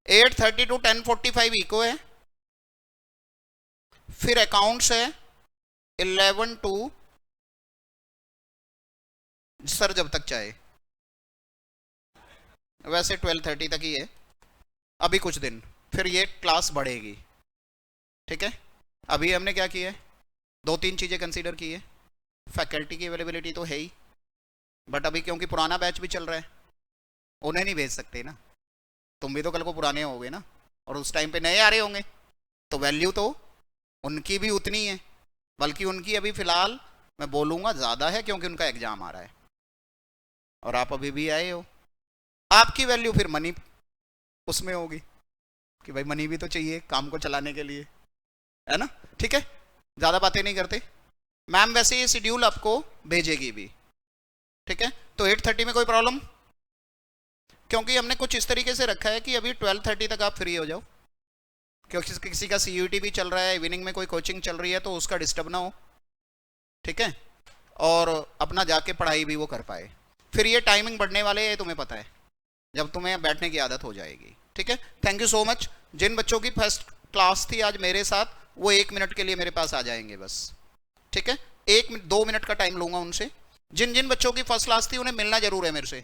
8:30 टू 10:45 इको है, फिर अकाउंट्स है 11 टू, सर जब तक चाहे, वैसे 12:30 तक ही है अभी कुछ दिन, फिर ये क्लास बढ़ेगी। ठीक है, अभी हमने क्या किया है, 2-3 चीजें कंसीडर की है। फैकल्टी की अवेलेबिलिटी तो है ही, बट अभी क्योंकि पुराना बैच भी चल रहा है, उन्हें नहीं भेज सकते ना, तुम भी तो कल को पुराने होगे ना, और उस टाइम पे नए आ रहे होंगे, तो वैल्यू तो उनकी भी उतनी है, बल्कि उनकी अभी फिलहाल मैं बोलूंगा ज्यादा है, क्योंकि उनका एग्जाम आ रहा है और आप अभी भी आए हो। आपकी वैल्यू फिर मनी उसमें होगी कि भाई मनी भी तो चाहिए काम को चलाने के लिए, है ना। ठीक है, ज्यादा बातें नहीं करते, मैम वैसे ये शेड्यूल आपको भेजेगी भी। ठीक है, तो 8:30 में कोई प्रॉब्लम, क्योंकि हमने कुछ इस तरीके से रखा है कि अभी 12:30 तक आप फ्री हो जाओ, क्योंकि किसी का सीयूटी भी चल रहा है, इवनिंग में कोई कोचिंग चल रही है, तो उसका डिस्टर्ब ना हो। ठीक है, और अपना जाके पढ़ाई भी वो कर पाए। फिर ये टाइमिंग बढ़ने वाले है, तुम्हें पता है, जब तुम्हें बैठने की आदत हो जाएगी। ठीक है, थैंक यू सो मच। जिन बच्चों की फर्स्ट क्लास थी आज मेरे साथ, वो 1 मिनट के लिए मेरे पास आ जाएंगे बस। ठीक है, 1-2 मिनट का टाइम लूंगा उनसे। जिन जिन बच्चों की फर्स्ट क्लास थी उन्हें मिलना जरूर है मेरे से।